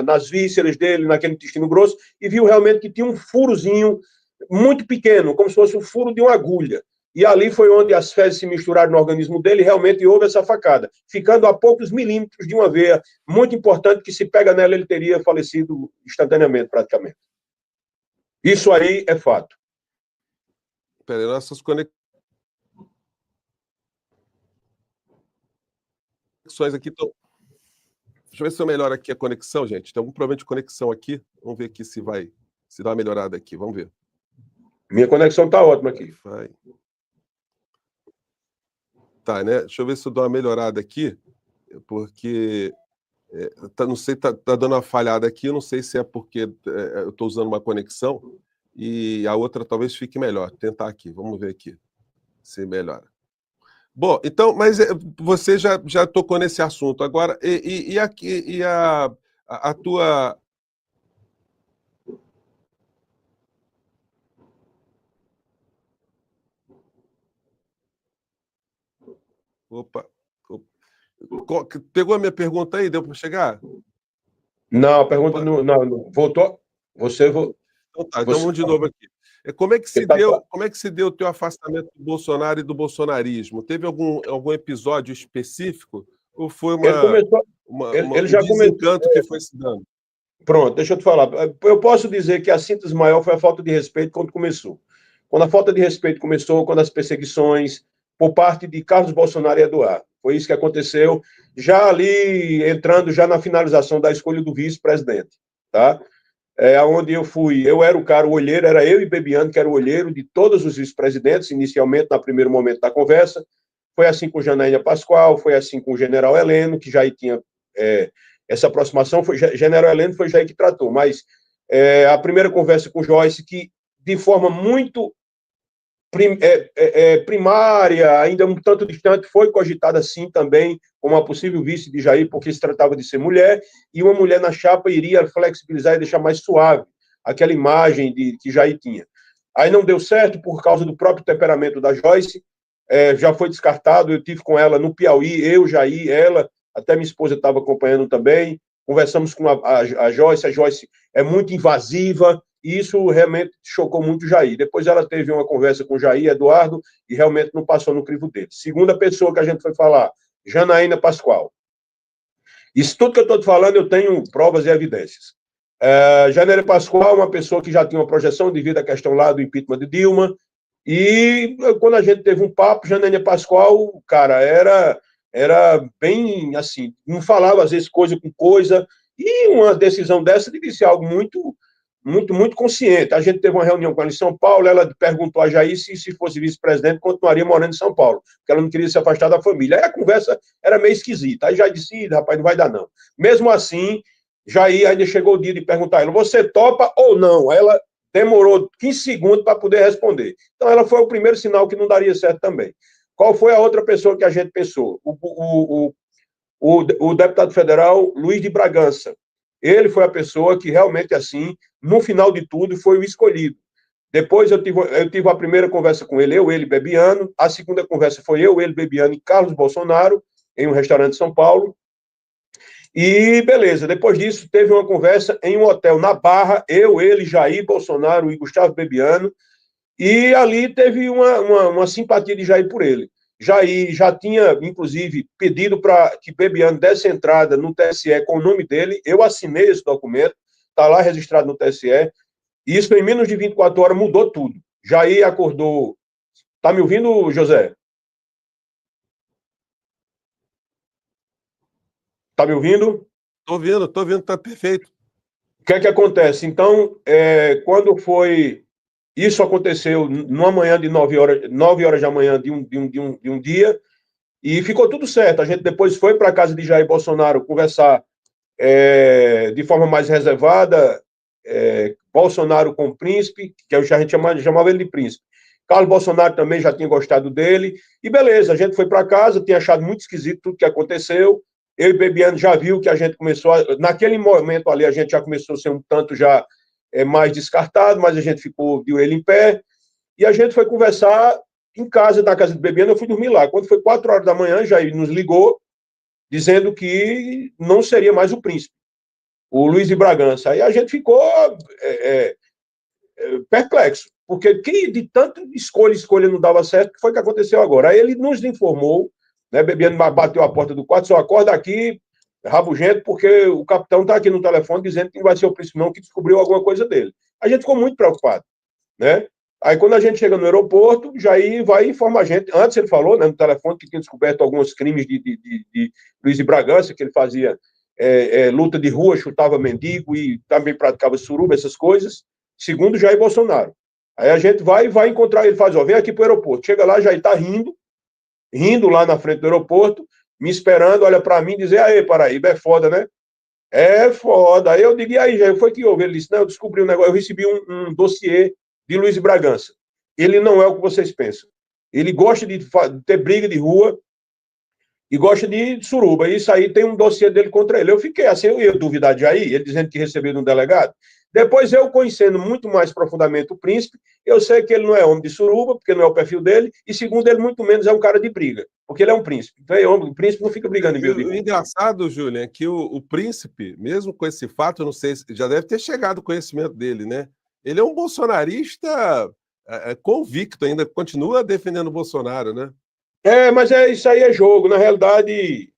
nas vísceras dele, naquele intestino grosso, e viu realmente que tinha um furozinho muito pequeno, como se fosse o furo de uma agulha. E ali foi onde as fezes se misturaram no organismo dele e realmente houve essa facada, ficando a poucos milímetros de uma veia muito importante que, se pega nela, ele teria falecido instantaneamente, praticamente. Isso aí é fato. Peraí, nossas conexões aqui estão... Deixa eu ver se eu melhoro aqui a conexão, gente. Tem algum problema de conexão aqui? Vamos ver aqui se dá uma melhorada aqui. Vamos ver. Minha conexão está ótima aqui. tá, né? Deixa eu ver se eu dou uma melhorada aqui, porque não sei, tá dando uma falhada aqui, eu não sei se é porque eu estou usando uma conexão e a outra talvez fique melhor. Vou tentar aqui, vamos ver aqui se melhora. Bom, então, mas você já tocou nesse assunto. Agora, a tua. Opa, pegou a minha pergunta aí? Deu para chegar? Não, a pergunta Opa. não voltou. Você, Então tá, então você vamos de novo aqui. Como é que se tá, deu o teu afastamento do Bolsonaro e do bolsonarismo? Teve algum episódio específico ou foi ele começou, ele um já começou. desencanto que foi se dando? Pronto, deixa eu te falar. Eu posso dizer que a síntese maior foi a falta de respeito quando começou. Quando a falta de respeito começou, quando as perseguições por parte de Carlos Bolsonaro e Eduardo. Foi isso que aconteceu, já ali entrando já na finalização da escolha do vice-presidente, tá? Onde eu era o cara, o olheiro, era eu e Bebiano, que era o olheiro de todos os vice-presidentes, inicialmente, no primeiro momento da conversa. Foi assim com Janaína Pascoal, foi assim com o general Heleno, que já tinha essa aproximação. General Heleno foi Jair que tratou, mas a primeira conversa com Joyce, que de forma muito primária, ainda um tanto distante, foi cogitada sim também como uma possível vice de Jair, porque se tratava de ser mulher, e uma mulher na chapa iria flexibilizar e deixar mais suave aquela imagem que Jair tinha. Aí não deu certo por causa do próprio temperamento da Joyce, já foi descartado, eu tive com ela no Piauí, eu, Jair, ela, até minha esposa estava acompanhando também, conversamos com a Joyce é muito invasiva, e isso realmente chocou muito o Jair. Depois ela teve uma conversa com o Jair, Eduardo, e realmente não passou no crivo dele. Segunda pessoa que a gente foi falar, Janaína Pascoal. Isso tudo que eu estou te falando, eu tenho provas e evidências. Janaína Pascoal é uma pessoa que já tinha uma projeção devido à questão lá do impeachment de Dilma, e quando a gente teve um papo, Janaína Pascoal, cara, era bem assim, não falava às vezes coisa com coisa, e uma decisão dessa devia ser algo muito consciente. A gente teve uma reunião com ela em São Paulo, ela perguntou a Jair se fosse vice-presidente, continuaria morando em São Paulo, porque ela não queria se afastar da família. Aí a conversa era meio esquisita. Aí Jair disse, rapaz, não vai dar não. Mesmo assim, Jair ainda chegou o dia de perguntar a ela, você topa ou não? Aí ela demorou 15 segundos para poder responder. Então ela foi o primeiro sinal que não daria certo também. Qual foi a outra pessoa que a gente pensou? O deputado federal Luiz de Bragança. Ele foi a pessoa que realmente, assim, no final de tudo, foi o escolhido. Depois eu tive a primeira conversa com ele, ele, Bebiano. A segunda conversa foi ele, Bebiano e Carlos Bolsonaro, em um restaurante de São Paulo. E beleza, depois disso teve uma conversa em um hotel na Barra, ele, Jair Bolsonaro e Gustavo Bebiano, e ali teve uma simpatia de Jair por ele. Jair já tinha, inclusive, pedido para que Bebiano desse entrada no TSE com o nome dele. Eu assinei esse documento, está lá registrado no TSE. E isso, em menos de 24 horas, mudou tudo. Jair acordou. Está me ouvindo, José? Está me ouvindo? Estou ouvindo, está perfeito. O que é que acontece? Então, quando foi. Isso aconteceu numa manhã de 9 horas da manhã de um dia, e ficou tudo certo. A gente depois foi para a casa de Jair Bolsonaro conversar de forma mais reservada, Bolsonaro com o príncipe, que a gente chamava ele de príncipe. Carlos Bolsonaro também já tinha gostado dele, e beleza, a gente foi para casa, tinha achado muito esquisito tudo que aconteceu. Eu e Bebiano já viu que a gente começou, naquele momento ali, a gente já começou a ser um tanto já mais descartado, mas a gente ficou de orelha em pé, e a gente foi conversar em casa, na casa de Bebiano, eu fui dormir lá. Quando foi 4 horas da manhã, Jair nos ligou, dizendo que não seria mais o príncipe, o Luiz de Bragança. Aí a gente ficou perplexo, porque que de tanto escolha não dava certo, que foi que aconteceu agora? Aí ele nos informou, né, Bebiano bateu a porta do quarto, só acorda aqui, rabugento, porque o capitão está aqui no telefone dizendo que não vai ser o príncipe não, que descobriu alguma coisa dele. A gente ficou muito preocupado, né? Aí, quando a gente chega no aeroporto, Jair vai informar a gente. Antes ele falou, né, no telefone, que tinha descoberto alguns crimes de Luiz de Bragança, que ele fazia luta de rua, chutava mendigo e também praticava suruba, essas coisas, segundo Jair Bolsonaro. Aí a gente vai encontrar ele, faz, vem aqui para o aeroporto. Chega lá, Jair está rindo rindo lá na frente do aeroporto, me esperando, olha para mim e dizer, aí, Paraíba, é foda, né? É foda. Aí eu digo, e aí, Jair, foi que houve? Ele disse, não, eu descobri um negócio, eu recebi um dossiê de Luiz Bragança. Ele não é o que vocês pensam. Ele gosta de ter briga de rua e gosta de suruba. Isso aí tem um dossiê dele contra ele. Eu fiquei assim, eu ia duvidar de Jair, ele dizendo que recebeu de um delegado. Depois, eu conhecendo muito mais profundamente o príncipe, eu sei que ele não é homem de suruba, porque não é o perfil dele, e segundo ele, muito menos é um cara de briga, porque ele é um príncipe. Então, o príncipe não fica brigando em meio de O rua. engraçado, Júlio, é que o príncipe, mesmo com esse fato, eu não sei se já deve ter chegado o conhecimento dele, né? Ele é um bolsonarista convicto, ainda continua defendendo o Bolsonaro, né? Mas isso aí é jogo. Na realidade,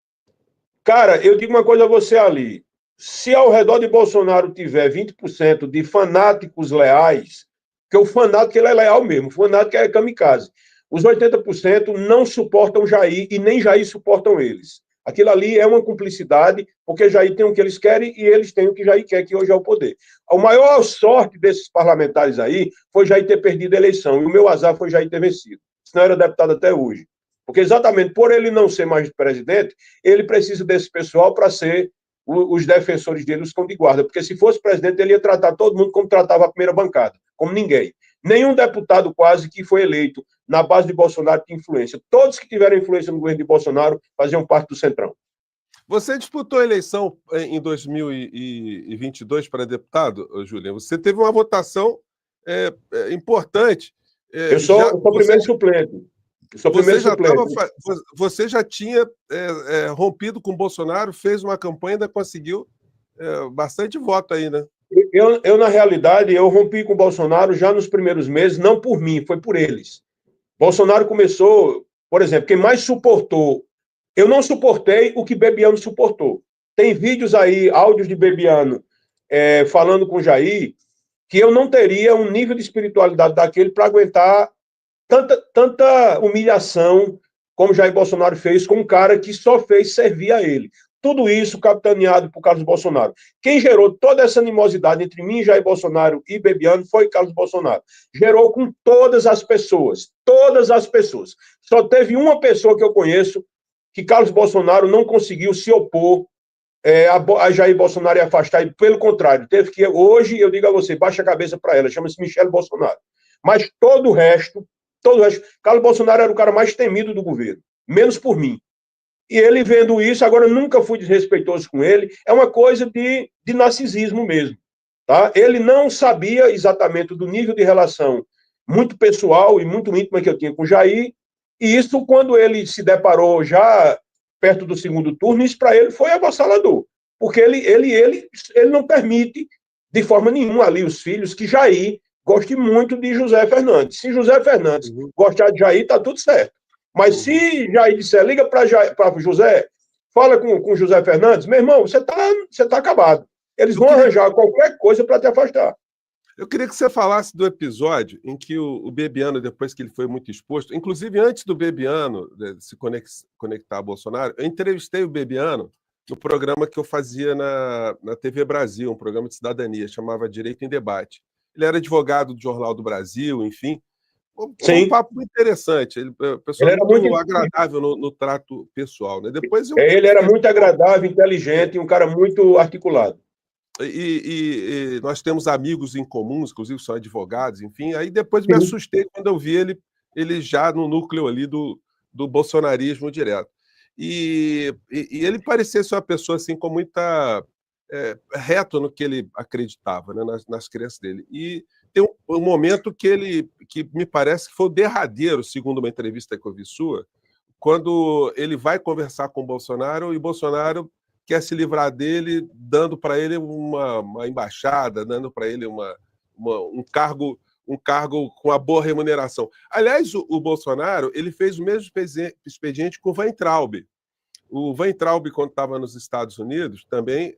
cara, eu digo uma coisa a você ali. Se ao redor de Bolsonaro tiver 20% de fanáticos leais, porque o fanático ele é leal mesmo, o fanático é kamikaze. Os 80% não suportam Jair e nem Jair suportam eles. Aquilo ali é uma cumplicidade, porque Jair tem o que eles querem e eles têm o que Jair quer, que hoje é o poder. A maior sorte desses parlamentares aí foi Jair ter perdido a eleição, e o meu azar foi Jair ter vencido. Senão era deputado até hoje. Porque exatamente por ele não ser mais presidente, ele precisa desse pessoal para ser os defensores dele, os cão de guarda. Porque se fosse presidente, ele ia tratar todo mundo como tratava a primeira bancada, como ninguém. Nenhum deputado quase que foi eleito na base de Bolsonaro tinha influência. Todos que tiveram influência no governo de Bolsonaro faziam parte do Centrão. Você disputou a eleição em 2022 para deputado, Júlia. Você teve uma votação importante. Eu sou primeiro suplente. Você já tinha rompido com o Bolsonaro, fez uma campanha, ainda conseguiu bastante voto aí, né? Na realidade, eu rompi com o Bolsonaro já nos primeiros meses, não por mim, foi por eles. Bolsonaro começou, por exemplo, quem mais suportou. Eu não suportei o que Bebiano suportou. Tem vídeos aí, áudios de Bebiano falando com Jair, que eu não teria um nível de espiritualidade daquele para aguentar tanta humilhação como Jair Bolsonaro fez com um cara que só fez servir a ele. Tudo isso capitaneado por Carlos Bolsonaro. Quem gerou toda essa animosidade entre mim, Jair Bolsonaro e Bebiano foi Carlos Bolsonaro. Gerou com todas as pessoas. Todas as pessoas. Só teve uma pessoa que eu conheço que Carlos Bolsonaro não conseguiu se opor a Jair Bolsonaro e afastar. E, pelo contrário, teve que... Hoje, eu digo a você, baixa a cabeça para ela, chama-se Michele Bolsonaro. Mas todo o resto, Carlos Bolsonaro era o cara mais temido do governo, menos por mim. E ele vendo isso, agora eu nunca fui desrespeitoso com ele, é uma coisa de narcisismo mesmo. Tá? Ele não sabia exatamente do nível de relação muito pessoal e muito íntima que eu tinha com o Jair, e isso, quando ele se deparou já perto do segundo turno, isso para ele foi avassalador, porque ele não permite de forma nenhuma ali os filhos que Jair goste muito de José Fernandes. Se José Fernandes gostar de Jair, tá tudo certo. Mas se Jair disser, liga para José, fala com José Fernandes, meu irmão, você tá acabado. Eles vão arranjar qualquer coisa para te afastar. Eu queria que você falasse do episódio em que o Bebiano, depois que ele foi muito exposto, inclusive antes do Bebiano se conectar a Bolsonaro, eu entrevistei o Bebiano no programa que eu fazia na TV Brasil, um programa de cidadania, chamava Direito em Debate. Ele era advogado do Jornal do Brasil, enfim. Um papo muito interessante. Ele pessoa muito agradável no trato pessoal. Né? Depois ele era muito agradável, inteligente e um cara muito articulado. E nós temos amigos em comuns, inclusive são advogados, enfim. Aí depois me assustei quando eu vi ele já no núcleo ali do bolsonarismo direto. E ele parecia ser uma pessoa assim com muita reto no que ele acreditava, né, nas crenças dele. E tem um momento que me parece que foi o derradeiro, segundo uma entrevista que eu vi sua, quando ele vai conversar com o Bolsonaro e Bolsonaro quer se livrar dele, dando para ele uma embaixada, dando para ele um cargo com uma boa remuneração. Aliás, o Bolsonaro ele fez o mesmo expediente com o Weintraub. O Weintraub, quando estava nos Estados Unidos, também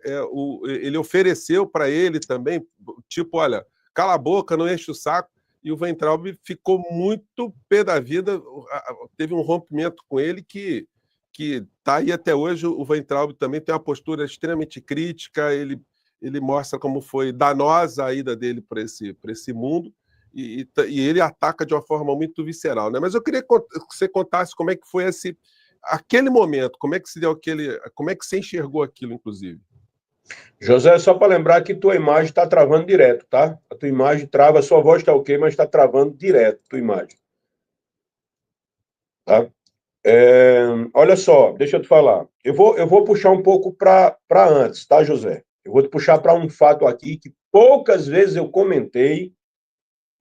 ele ofereceu para ele também, tipo, olha, cala a boca, não enche o saco, e o Weintraub ficou muito pé da vida, teve um rompimento com ele que está aí até hoje. O Weintraub também tem uma postura extremamente crítica, ele mostra como foi danosa a ida dele para esse mundo, e ele ataca de uma forma muito visceral, né? Mas eu queria que você contasse como é que foi aquele momento, como é que se deu como é que você enxergou aquilo, inclusive. José, só para lembrar que tua imagem está travando direto, tá? A tua imagem trava, a sua voz está ok, mas está travando direto a tua imagem. Tá? Olha só, deixa eu te falar. Eu vou puxar um pouco para antes, tá, José? Eu vou te puxar para um fato aqui que poucas vezes eu comentei,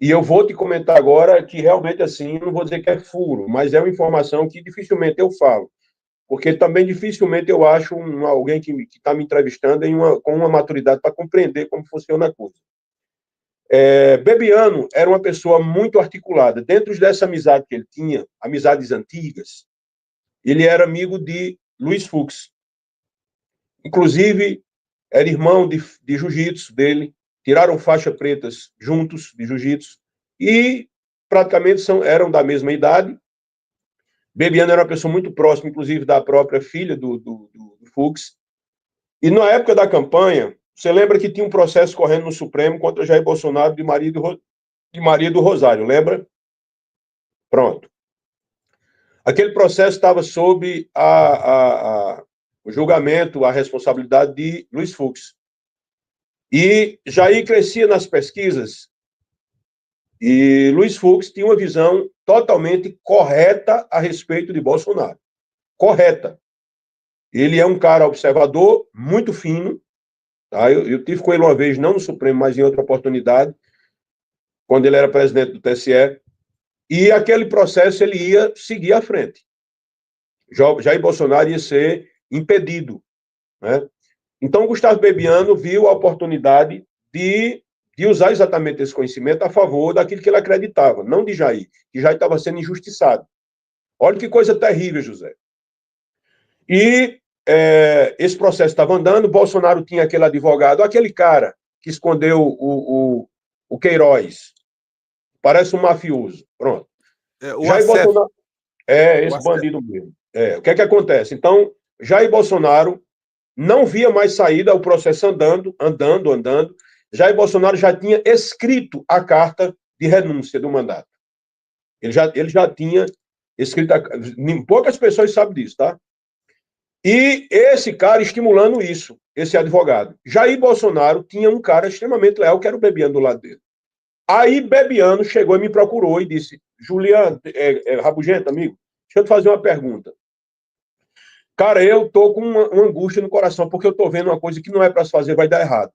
e eu vou te comentar agora que realmente, assim, não vou dizer que é furo, mas é uma informação que dificilmente eu falo. Porque também dificilmente eu acho alguém que está me entrevistando com uma maturidade para compreender como funciona a coisa. Bebiano era uma pessoa muito articulada. Dentro dessa amizade que ele tinha, amizades antigas, ele era amigo de Luiz Fux. Inclusive, era irmão de jiu-jitsu dele, tiraram faixa pretas juntos de jiu-jitsu e praticamente eram da mesma idade. Bebiano era uma pessoa muito próxima, inclusive, da própria filha do Fux. E na época da campanha, você lembra que tinha um processo correndo no Supremo contra Jair Bolsonaro de Maria do Rosário, lembra? Pronto. Aquele processo estava sob o julgamento, a responsabilidade de Luiz Fux. E Jair crescia nas pesquisas e Luiz Fux tinha uma visão totalmente correta a respeito de Bolsonaro. Correta. Ele é um cara observador, muito fino. Tá? Eu tive com ele uma vez, não no Supremo, mas em outra oportunidade, quando ele era presidente do TSE. E aquele processo ele ia seguir à frente. Jair Bolsonaro ia ser impedido. Né? Então, Gustavo Bebiano viu a oportunidade de usar exatamente esse conhecimento a favor daquilo que ele acreditava, não de Jair, que Jair estava sendo injustiçado. Olha que coisa terrível, José. E esse processo estava andando, Bolsonaro tinha aquele advogado, aquele cara que escondeu o Queiroz, parece um mafioso, pronto. Jair Bolsonaro esse bandido mesmo. O que é que acontece? Então, Jair Bolsonaro não via mais saída, o processo andando. Jair Bolsonaro já tinha escrito a carta de renúncia do mandato. Ele já tinha escrito. Poucas pessoas sabem disso, tá? E esse cara estimulando isso, esse advogado. Jair Bolsonaro tinha um cara extremamente leal, que era o Bebiano do lado dele. Aí Bebiano chegou e me procurou e disse: Juliano, Rabugento, amigo, deixa eu te fazer uma pergunta. Cara, eu tô com uma angústia no coração, porque eu tô vendo uma coisa que não é para se fazer, vai dar errado.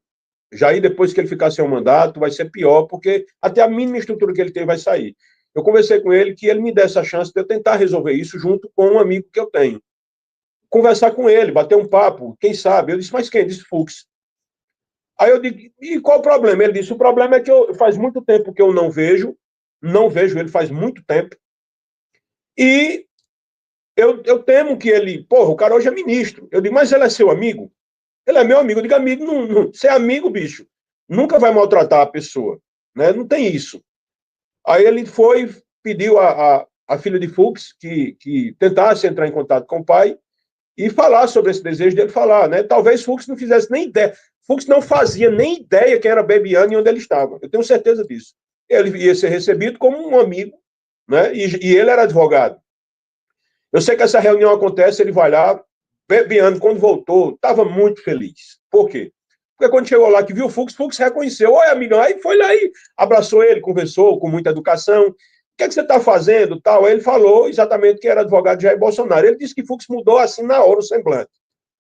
Jair, depois que ele ficar sem o mandato, vai ser pior, porque até a mínima estrutura que ele tem vai sair. Eu conversei com ele que ele me desse a chance de eu tentar resolver isso junto com um amigo que eu tenho. Conversar com ele, bater um papo, quem sabe? Eu disse, mas quem? Disse Fux. Aí eu digo, e qual o problema? Ele disse, o problema é que faz muito tempo que eu não vejo ele faz muito tempo, e eu temo que ele, porra, o cara hoje é ministro. Eu digo, mas ele é seu amigo? Ele é meu amigo. Eu digo, amigo, não, ser amigo, bicho, nunca vai maltratar a pessoa, né? Não tem isso. Aí ele pediu a filha de Fux que tentasse entrar em contato com o pai e falar sobre esse desejo dele falar, né? Talvez Fux não fizesse nem ideia. Fux não fazia nem ideia quem era Bebiano e onde ele estava. Eu tenho certeza disso. Ele ia ser recebido como um amigo, né? E ele era advogado. Eu sei que essa reunião acontece, ele vai lá, Bebiano, quando voltou, estava muito feliz. Por quê? Porque quando chegou lá que viu o Fux reconheceu. Oi, amigão. Aí foi lá e abraçou ele, conversou com muita educação. O que é que você está fazendo? Tal. Aí ele falou exatamente que era advogado de Jair Bolsonaro. Ele disse que Fux mudou assim na hora o semblante.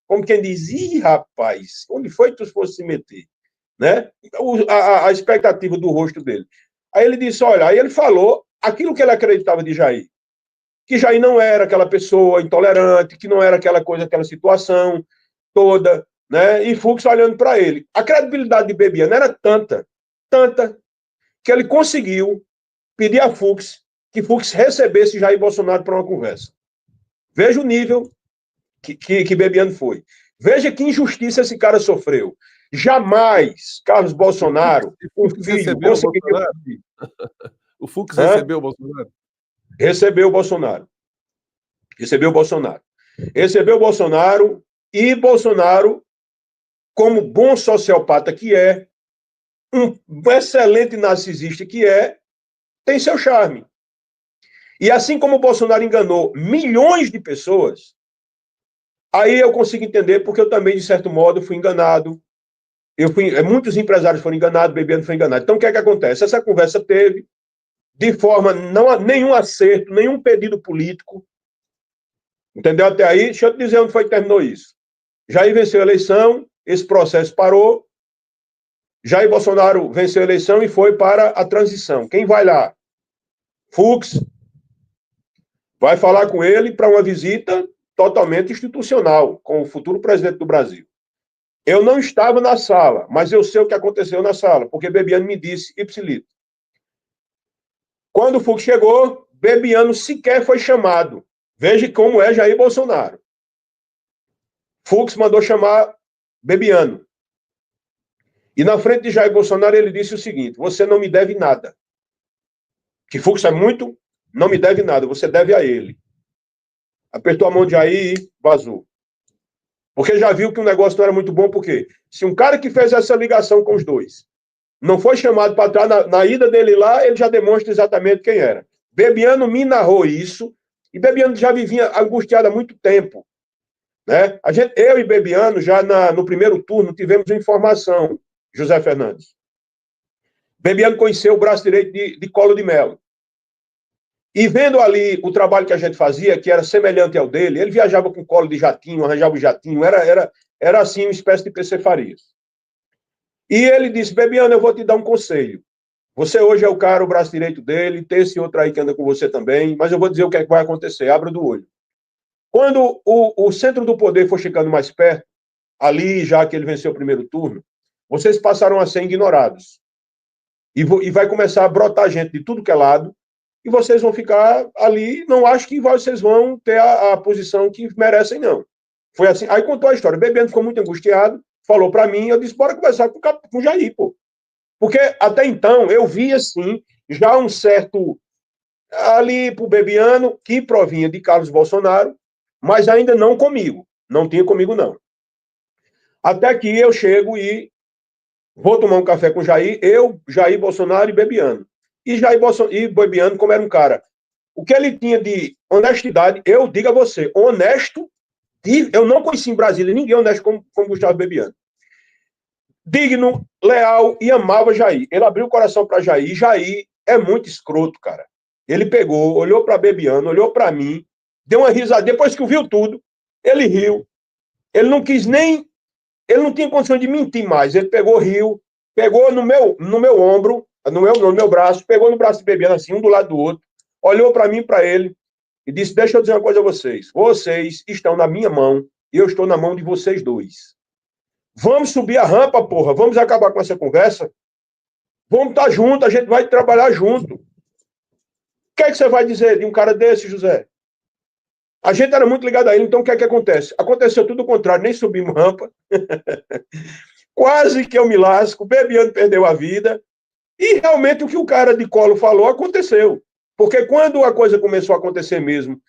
Como quem diz, ih, rapaz, onde foi que tu fosse se meter? Né? A expectativa do rosto dele. Aí ele disse, olha, aí ele falou aquilo que ele acreditava de Jair. Que Jair não era aquela pessoa intolerante, que não era aquela coisa, aquela situação toda, né? E Fux olhando para ele. A credibilidade de Bebiano era tanta, que ele conseguiu pedir a Fux que Fux recebesse Jair Bolsonaro para uma conversa. Veja o nível que Bebiano foi. Veja que injustiça esse cara sofreu. Jamais Carlos Bolsonaro, o filho, conseguiria... O Fux recebeu o Bolsonaro? Recebeu o Bolsonaro. E Bolsonaro, como bom sociopata que é, um excelente narcisista que é, tem seu charme. E assim como o Bolsonaro enganou milhões de pessoas, aí eu consigo entender, porque eu também, de certo modo, fui enganado. Muitos empresários foram enganados, Bebiano foi enganado. Então, o que é que acontece? Essa conversa teve, de forma, não há nenhum acerto, nenhum pedido político. Entendeu até aí? Deixa eu te dizer onde foi que terminou isso. Jair venceu a eleição, esse processo parou, Jair Bolsonaro venceu a eleição e foi para a transição. Quem vai lá? Fux vai falar com ele para uma visita totalmente institucional, com o futuro presidente do Brasil. Eu não estava na sala, mas eu sei o que aconteceu na sala, porque Bebiano me disse ipsilito. Quando o Fux chegou, Bebiano sequer foi chamado. Veja como é Jair Bolsonaro. Fux mandou chamar Bebiano. E na frente de Jair Bolsonaro ele disse o seguinte: você não me deve nada. Que Fux é muito, não me deve nada, você deve a ele. Apertou a mão de Jair e vazou. Porque já viu que o negócio não era muito bom, porque se um cara que fez essa ligação com os dois não foi chamado para trás, na ida dele lá, ele já demonstra exatamente quem era. Bebiano me narrou isso, e Bebiano já vivia angustiado há muito tempo. Né? Eu e Bebiano, já no primeiro turno, tivemos informação, José Fernandes. Bebiano conheceu o braço direito de Collor de Mello. E vendo ali o trabalho que a gente fazia, que era semelhante ao dele, ele viajava com colo de jatinho, arranjava o jatinho, era assim uma espécie de PC Farias. E ele disse: Bebiano, eu vou te dar um conselho. Você hoje é o cara, o braço direito dele, tem esse outro aí que anda com você também, mas eu vou dizer o que é que vai acontecer, abra do olho. Quando o centro do poder for chegando mais perto, ali já que ele venceu o primeiro turno, vocês passaram a ser ignorados. E vai começar a brotar gente de tudo que é lado, e vocês vão ficar ali, não acho que vocês vão ter a posição que merecem, não. Foi assim, aí contou a história. Bebiano ficou muito angustiado, falou para mim, eu disse, bora conversar com o Jair, pô. Porque até então eu via, assim, já um certo, ali pro Bebiano, que provinha de Carlos Bolsonaro, mas ainda não comigo. Não tinha comigo, não. Até que eu chego e vou tomar um café com Jair, Jair Bolsonaro e Bebiano. E Bebiano, como era um cara, o que ele tinha de honestidade, eu digo a você, honesto, eu não conheci em Brasília ninguém honesto como Gustavo Bebiano. Digno, leal e amava Jair. Ele abriu o coração para Jair. Jair é muito escroto, cara. Ele pegou, olhou para Bebiano, olhou para mim, deu uma risada. Depois que viu tudo, ele riu. Ele não quis nem... Ele não tinha condição de mentir mais. Ele pegou, riu, pegou no meu ombro, no meu braço, pegou no braço de Bebiano, assim, um do lado do outro, olhou para mim e para ele e disse: deixa eu dizer uma coisa a vocês. Vocês estão na minha mão e eu estou na mão de vocês dois. Vamos subir a rampa, porra. Vamos acabar com essa conversa. Vamos estar juntos, a gente vai trabalhar junto. O que é que você vai dizer de um cara desse, José? A gente era muito ligado a ele, então o que é que acontece? Aconteceu tudo o contrário, nem subimos rampa. Quase que eu me lasco, Bebiano perdeu a vida. E realmente o que o cara de colo falou aconteceu. Porque quando a coisa começou a acontecer mesmo,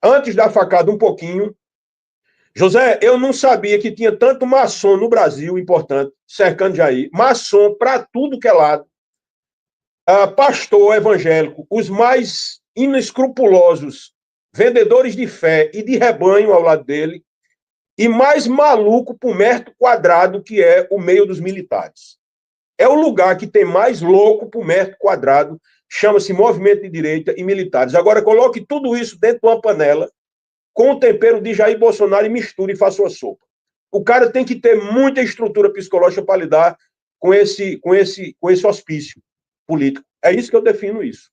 antes da facada um pouquinho, José, eu não sabia que tinha tanto maçom no Brasil, importante, cercando Jair. Maçom para tudo que é lado. Pastor evangélico, os mais inescrupulosos, vendedores de fé e de rebanho ao lado dele, e mais maluco por metro quadrado, que é o meio dos militares. É o lugar que tem mais louco por metro quadrado, chama-se movimento de direita e militares. Agora coloque tudo isso dentro de uma panela, com o tempero de Jair Bolsonaro e misture e faça uma sopa. O cara tem que ter muita estrutura psicológica para lidar com esse hospício político. É isso que eu defino isso.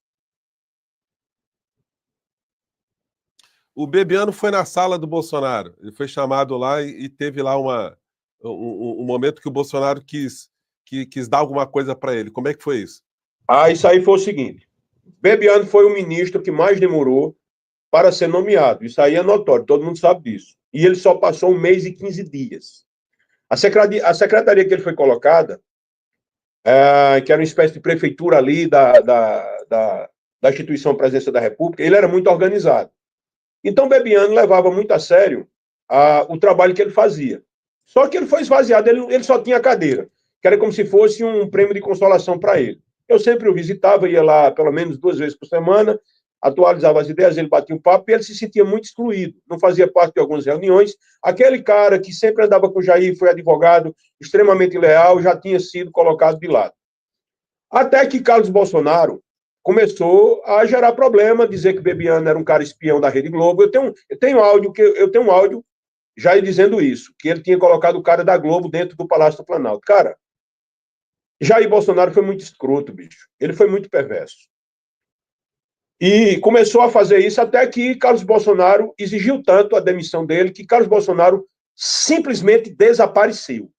O Bebiano foi na sala do Bolsonaro. Ele foi chamado lá e teve lá um momento que o Bolsonaro quis dar alguma coisa para ele. Como é que foi isso? Isso aí foi o seguinte. Bebiano foi o ministro que mais demorou para ser nomeado. Isso aí é notório, todo mundo sabe disso. E ele só passou 1 mês e 15 dias. A secretaria que ele foi colocada, que era uma espécie de prefeitura ali da instituição Presidência da República, ele era muito organizado. Então, Bebiano levava muito a sério o trabalho que ele fazia. Só que ele foi esvaziado, ele só tinha cadeira, que era como se fosse um prêmio de consolação para ele. Eu sempre o visitava, ia lá pelo menos 2 vezes por semana, atualizava as ideias, ele batia um papo e ele se sentia muito excluído, não fazia parte de algumas reuniões. Aquele cara que sempre andava com o Jair, foi advogado, extremamente leal, já tinha sido colocado de lado. Até que Carlos Bolsonaro começou a gerar problema, dizer que Bebiano era um cara espião da Rede Globo. Eu tenho um áudio Jair dizendo isso, que ele tinha colocado o cara da Globo dentro do Palácio do Planalto. Cara, Jair Bolsonaro foi muito escroto, bicho. Ele foi muito perverso. E começou a fazer isso até que Carlos Bolsonaro exigiu tanto a demissão dele que Carlos Bolsonaro simplesmente desapareceu.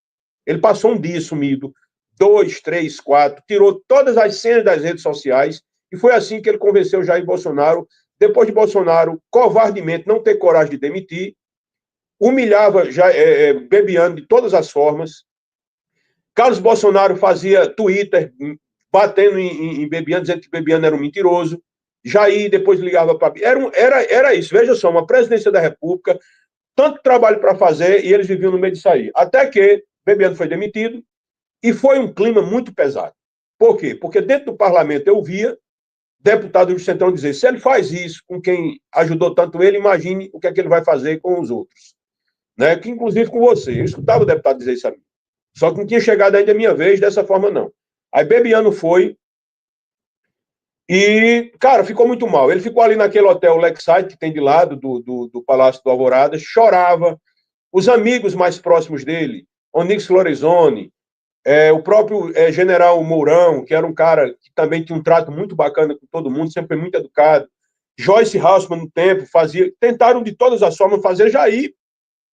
Ele passou um dia sumido, 2, 3, 4, tirou todas as senhas das redes sociais e foi assim que ele convenceu Jair Bolsonaro, depois de Bolsonaro covardemente não ter coragem de demitir, humilhava Bebiano de todas as formas. Carlos Bolsonaro fazia Twitter batendo em Bebiano, dizendo que Bebiano era um mentiroso. Jair depois ligava para... Era isso, veja só, uma presidência da República, tanto trabalho para fazer e eles viviam no meio disso aí. Até que Bebiano foi demitido e foi um clima muito pesado. Por quê? Porque dentro do parlamento eu via deputados do Centrão dizer, se ele faz isso com quem ajudou tanto ele, imagine o que é que ele vai fazer com os outros. Né? Que inclusive com você. Eu escutava o deputado dizer isso a mim. Só que não tinha chegado ainda a minha vez dessa forma, não. Aí Bebiano foi e, cara, ficou muito mal. Ele ficou ali naquele hotel Lakeside, que tem de lado do Palácio do Alvorada, chorava. Os amigos mais próximos dele, Onyx Lorenzoni, o próprio general Mourão, que era um cara que também tinha um trato muito bacana com todo mundo, sempre foi muito educado. Joyce Hausmann, no tempo, tentaram de todas as formas fazer Jair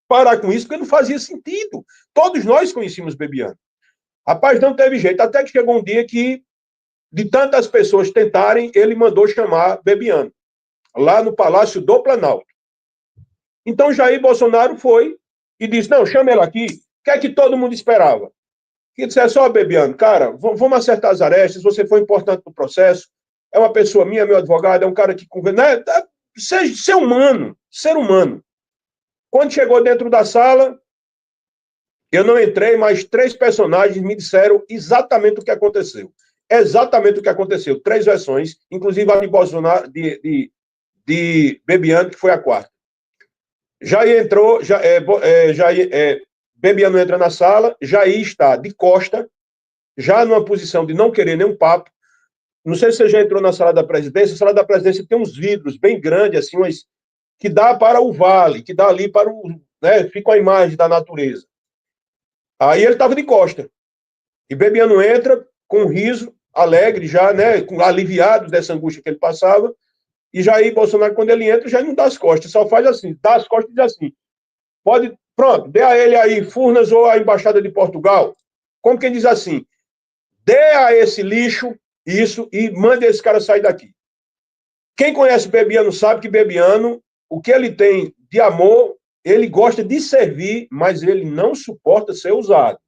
parar com isso, porque não fazia sentido. Todos nós conhecíamos Bebiano. Rapaz, não teve jeito. Até que chegou um dia que, de tantas pessoas tentarem, ele mandou chamar Bebiano, lá no Palácio do Planalto. Então, Jair Bolsonaro foi e disse, não, chama ele aqui. O que é que todo mundo esperava? Que dissesse, ó, Bebiano, cara, vamos acertar as arestas, você foi importante no processo, é uma pessoa minha, meu advogado, é um cara que conversa, né? Ser humano, ser humano. Quando chegou dentro da sala, eu não entrei, mas 3 personagens me disseram exatamente o que aconteceu. Exatamente o que aconteceu. 3 versões, inclusive a de Bolsonaro, de Bebiano, que foi a 4ª. Jair entrou, Bebiano entra na sala, Jair está de costa, já numa posição de não querer nenhum papo. Não sei se você já entrou na sala da presidência. A sala da presidência tem uns vidros bem grandes, assim, que dá para o vale, que dá ali para o... Né, fica a imagem da natureza. Aí ele estava de costa. E Bebiano entra com um riso, alegre já, né, aliviado dessa angústia que ele passava. E Jair Bolsonaro, quando ele entra, já não dá as costas, só faz assim, dá as costas e diz assim, pronto, dê a ele aí Furnas ou a Embaixada de Portugal. Como quem diz assim, dê a esse lixo isso e mande esse cara sair daqui. Quem conhece Bebiano sabe que Bebiano, o que ele tem de amor, ele gosta de servir, mas ele não suporta ser usado. O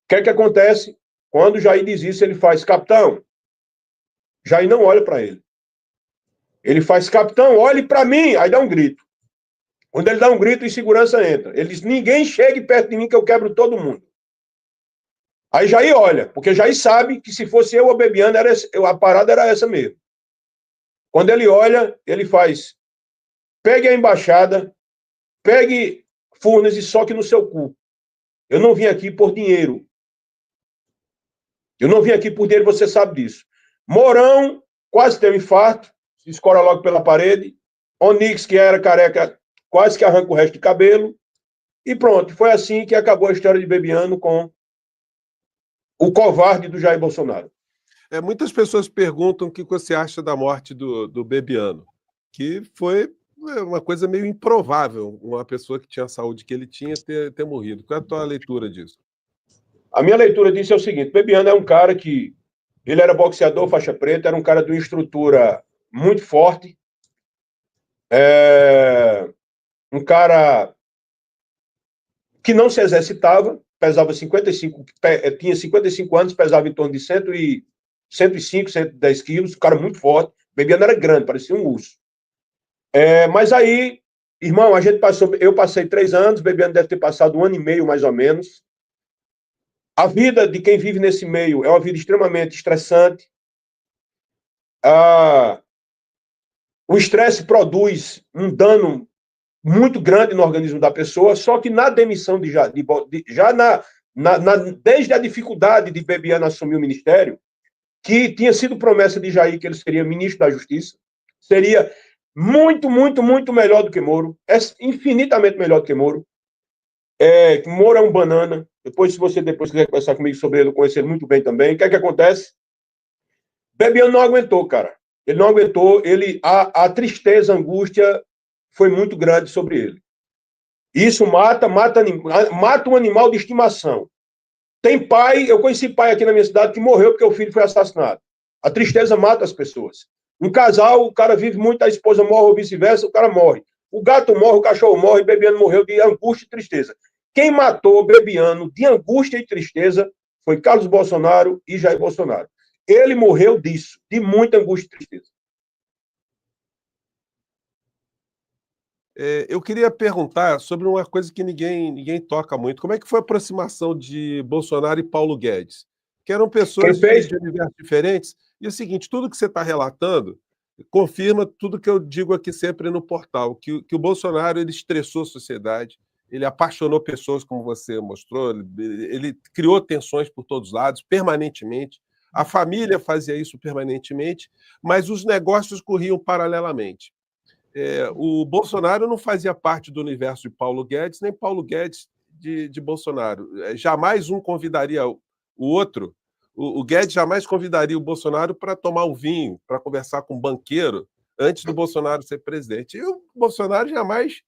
que é que acontece? Quando o Jair diz isso, ele faz, capitão, Jair não olha para ele. Ele faz, capitão, olhe para mim, aí dá um grito. Quando ele dá um grito, insegurança entra. Ele diz, ninguém chegue perto de mim que eu quebro todo mundo. Aí Jair olha, porque Jair sabe que se fosse eu ou Bebiano, a parada era essa mesmo. Quando ele olha, ele faz, pegue a embaixada, pegue Furnas e soque no seu cu. Eu não vim aqui por dinheiro. Eu não vim aqui por dinheiro, você sabe disso. Mourão quase teve um infarto, se escora logo pela parede. Onyx, que era careca, quase que arranca o resto de cabelo. E pronto, foi assim que acabou a história de Bebiano com o covarde do Jair Bolsonaro. Muitas pessoas perguntam o que você acha da morte do Bebiano, que foi uma coisa meio improvável, uma pessoa que tinha a saúde que ele tinha ter morrido. Qual é a tua leitura disso? A minha leitura disso é o seguinte, Bebiano é um cara que, ele era boxeador, faixa preta, era um cara de uma estrutura muito forte, um cara que não se exercitava, pesava 55, tinha 55 anos, pesava em torno de 105, 110 quilos, um cara muito forte. Bebiano era grande, parecia um urso. Mas aí, irmão, eu passei 3 anos, Bebiano deve ter passado 1 ano e meio, mais ou menos. A vida de quem vive nesse meio é uma vida extremamente estressante. O estresse produz um dano muito grande no organismo da pessoa, só que na demissão desde a dificuldade de Bebiano assumir o ministério, que tinha sido promessa de Jair que ele seria ministro da Justiça, seria muito, muito, muito melhor do que Moro, infinitamente melhor do que Moro. Moro é um banana. Depois, se você depois quiser conversar comigo sobre ele, eu conheço ele muito bem também. O que é que acontece? Bebiano não aguentou, cara. Ele não aguentou, a tristeza, a angústia foi muito grande sobre ele. Isso mata um animal de estimação. Tem pai, eu conheci pai aqui na minha cidade que morreu porque o filho foi assassinado. A tristeza mata as pessoas. Um casal, o cara vive muito, a esposa morre ou vice-versa, o cara morre. O gato morre, o cachorro morre, Bebiano morreu de angústia e tristeza. Quem matou Bebiano de angústia e tristeza foi Carlos Bolsonaro e Jair Bolsonaro. Ele morreu disso, de muita angústia e tristeza. Eu queria perguntar sobre uma coisa que ninguém toca muito. Como é que foi a aproximação de Bolsonaro e Paulo Guedes? Que eram pessoas de universos diferentes. E é o seguinte, tudo que você está relatando confirma tudo que eu digo aqui sempre no portal, que o Bolsonaro ele estressou a sociedade, ele apaixonou pessoas, como você mostrou, ele criou tensões por todos os lados, permanentemente. A família fazia isso permanentemente, mas os negócios corriam paralelamente. O Bolsonaro não fazia parte do universo de Paulo Guedes, nem Paulo Guedes de Bolsonaro. Jamais um convidaria o outro. O Guedes jamais convidaria o Bolsonaro para tomar um vinho, para conversar com um banqueiro, antes do Bolsonaro ser presidente. E o Bolsonaro jamais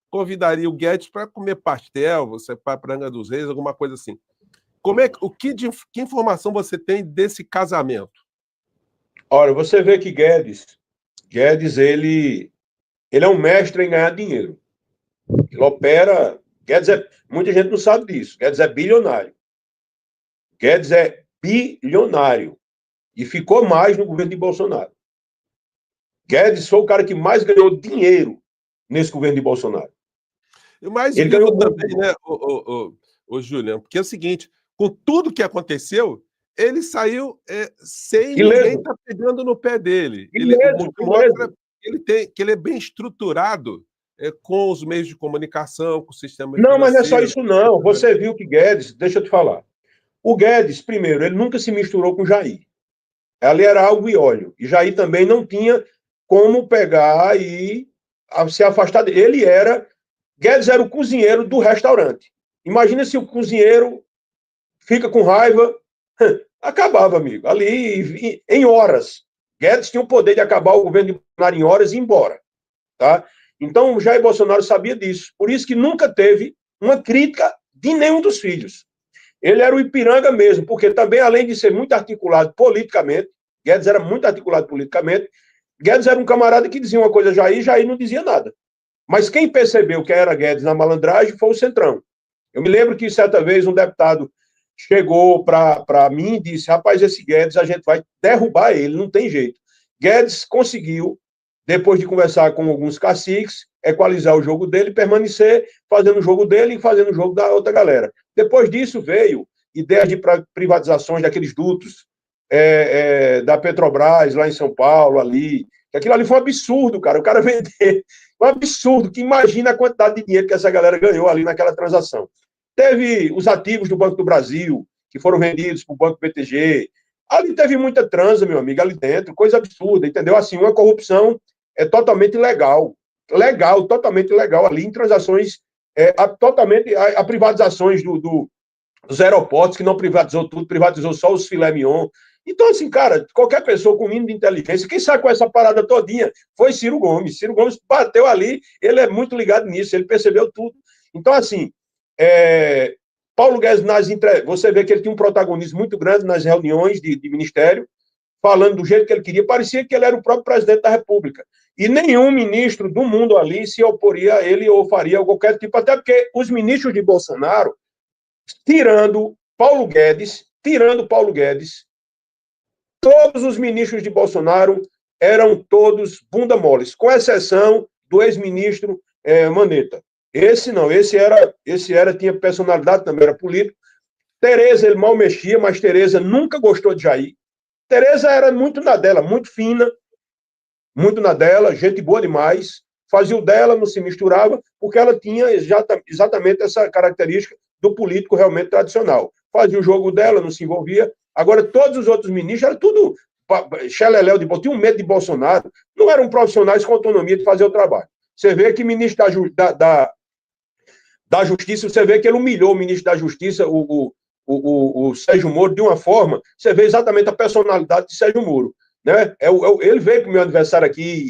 convidaria o Guedes para comer pastel, você para Angra dos Reis, alguma coisa assim. Que informação você tem desse casamento? Olha, você vê que Guedes ele é um mestre em ganhar dinheiro. Ele opera. Muita gente não sabe disso. Guedes é bilionário. Guedes é bilionário. E ficou mais no governo de Bolsonaro. Guedes foi o cara que mais ganhou dinheiro nesse governo de Bolsonaro. E o mais vivo também, né, o Julian? Porque é o seguinte, com tudo que aconteceu, ele saiu sem ninguém estar pegando no pé dele. Ele mostra que ele é bem estruturado com os meios de comunicação, com o sistema financeiro. Não, mas não é só isso não. Você viu que Guedes, deixa eu te falar. O Guedes, primeiro, ele nunca se misturou com Jair. Ali era algo e óleo. E Jair também não tinha como pegar e se afastar dele. Guedes era o cozinheiro do restaurante. Imagina se o cozinheiro fica com raiva, acabava, amigo. Ali, em horas. Guedes tinha o poder de acabar o governo de Bolsonaro em horas e ir embora. Tá? Então, Jair Bolsonaro sabia disso. Por isso que nunca teve uma crítica de nenhum dos filhos. Ele era o Ipiranga mesmo, porque também, além de ser muito articulado politicamente, Guedes era muito articulado politicamente, Guedes era um camarada que dizia uma coisa a Jair não dizia nada. Mas quem percebeu que era Guedes na malandragem foi o Centrão. Eu me lembro que certa vez um deputado chegou para mim e disse, rapaz, esse Guedes a gente vai derrubar ele, não tem jeito. Guedes conseguiu, depois de conversar com alguns caciques, equalizar o jogo dele, permanecer fazendo o jogo dele e fazendo o jogo da outra galera. Depois disso veio ideias de privatizações daqueles dutos da Petrobras, lá em São Paulo, ali. Aquilo ali foi um absurdo, cara. O cara vender. Um absurdo, que imagina a quantidade de dinheiro que essa galera ganhou ali naquela transação. Teve os ativos do Banco do Brasil, que foram vendidos para o Banco BTG. Ali teve muita transa, meu amigo, ali dentro, coisa absurda, entendeu? Assim, uma corrupção totalmente legal. Legal, totalmente legal ali, em transações, totalmente, a privatizações dos aeroportos, que não privatizou tudo, privatizou só os filé mignon. Então, assim, cara, qualquer pessoa com mínimo de inteligência, quem sabe com essa parada todinha foi Ciro Gomes. Ciro Gomes bateu ali, ele é muito ligado nisso, ele percebeu tudo. Então, assim, Paulo Guedes, você vê que ele tinha um protagonismo muito grande nas reuniões de ministério, falando do jeito que ele queria, parecia que ele era o próprio presidente da República. E nenhum ministro do mundo ali se oporia a ele ou faria qualquer tipo, até porque os ministros de Bolsonaro, tirando Paulo Guedes, todos os ministros de Bolsonaro eram todos bunda moles, com exceção do ex-ministro Mandetta. Esse não, esse tinha personalidade também, era político. Tereza, ele mal mexia, mas Tereza nunca gostou de Jair. Tereza era muito na dela, muito fina, muito na dela, gente boa demais. Fazia o dela, não se misturava, porque ela tinha exatamente essa característica do político realmente tradicional. Fazia o jogo dela, não se envolvia. Agora, todos os outros ministros, era tudo xeleléu de Bolsonaro, tinham medo de Bolsonaro, não eram profissionais com autonomia de fazer o trabalho. Você vê que ministro da Justiça, você vê que ele humilhou o ministro da Justiça, o Sérgio Moro, de uma forma, você vê exatamente a personalidade de Sérgio Moro. Né? Ele veio para o meu aniversário aqui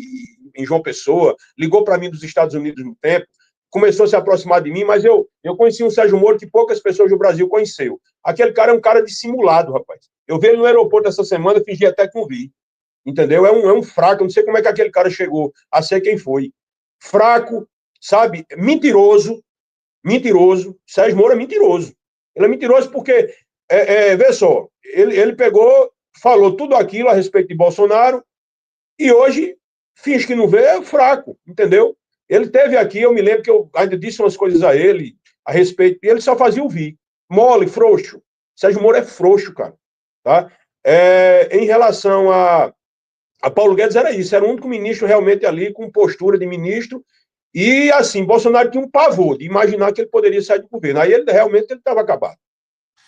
em João Pessoa, ligou para mim dos Estados Unidos no tempo, começou a se aproximar de mim, mas eu conheci um Sérgio Moro que poucas pessoas do Brasil conheceu. Aquele cara é um cara dissimulado, rapaz. Eu vi ele no aeroporto essa semana, fingi até que não vi. Entendeu? É um fraco, eu não sei como é que aquele cara chegou a ser quem foi. Fraco, sabe? Mentiroso. Sérgio Moro é mentiroso. Ele é mentiroso porque, vê só, ele pegou, falou tudo aquilo a respeito de Bolsonaro e hoje finge que não vê, é fraco, entendeu? Ele teve aqui, eu me lembro que eu ainda disse umas coisas a ele a respeito, e ele só fazia ouvir. Mole, frouxo. Sérgio Moro é frouxo, cara. Tá? Em relação a Paulo Guedes, era isso, era o único ministro realmente ali com postura de ministro. E, assim, Bolsonaro tinha um pavor de imaginar que ele poderia sair do governo. Aí ele realmente estava acabado.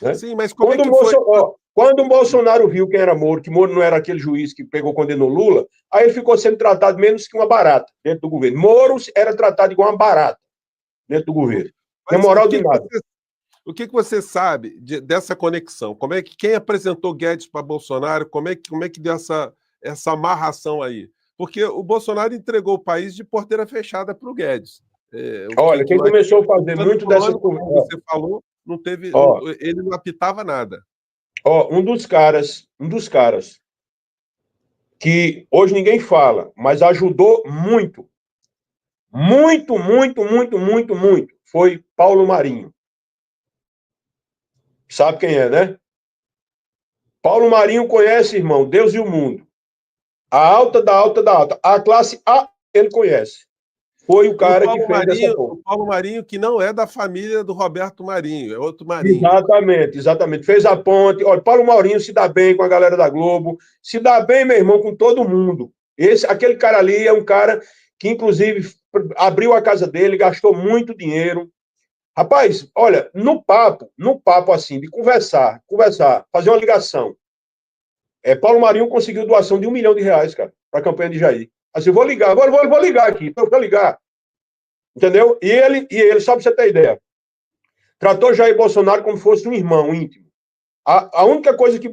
Né? Sim, mas como é que foi? Quando o Bolsonaro viu quem era Moro, que Moro não era aquele juiz que pegou e condenou Lula, aí ele ficou sendo tratado menos que uma barata dentro do governo. Moro era tratado igual uma barata dentro do governo. Não é moral de nada. O que você sabe dessa conexão? Como é que quem apresentou Guedes para Bolsonaro? Como é que deu essa amarração aí? Porque o Bolsonaro entregou o país de porteira fechada para o Guedes. Olha, quem começou a fazer muito dessa conversa, como você falou, não teve, ele não apitava nada. Um dos caras que hoje ninguém fala, mas ajudou muito, foi Paulo Marinho. Sabe quem é, né? Paulo Marinho conhece, irmão, Deus e o mundo. A alta da alta da alta. A classe A ele conhece. Foi o cara que fez essa ponte. O Paulo Marinho, que não é da família do Roberto Marinho, é outro Marinho. Exatamente. Fez a ponte. Olha, Paulo Marinho se dá bem com a galera da Globo, se dá bem, meu irmão, com todo mundo. Aquele cara ali é um cara que, inclusive, abriu a casa dele, gastou muito dinheiro. Rapaz, olha, no papo assim, de conversar, fazer uma ligação. Paulo Marinho conseguiu doação de R$1 milhão, cara, para a campanha de Jair. Assim, vou ligar, agora vou ligar aqui, eu vou ligar. Entendeu? E ele, só para você ter ideia, tratou Jair Bolsonaro como se fosse um irmão íntimo. A única coisa que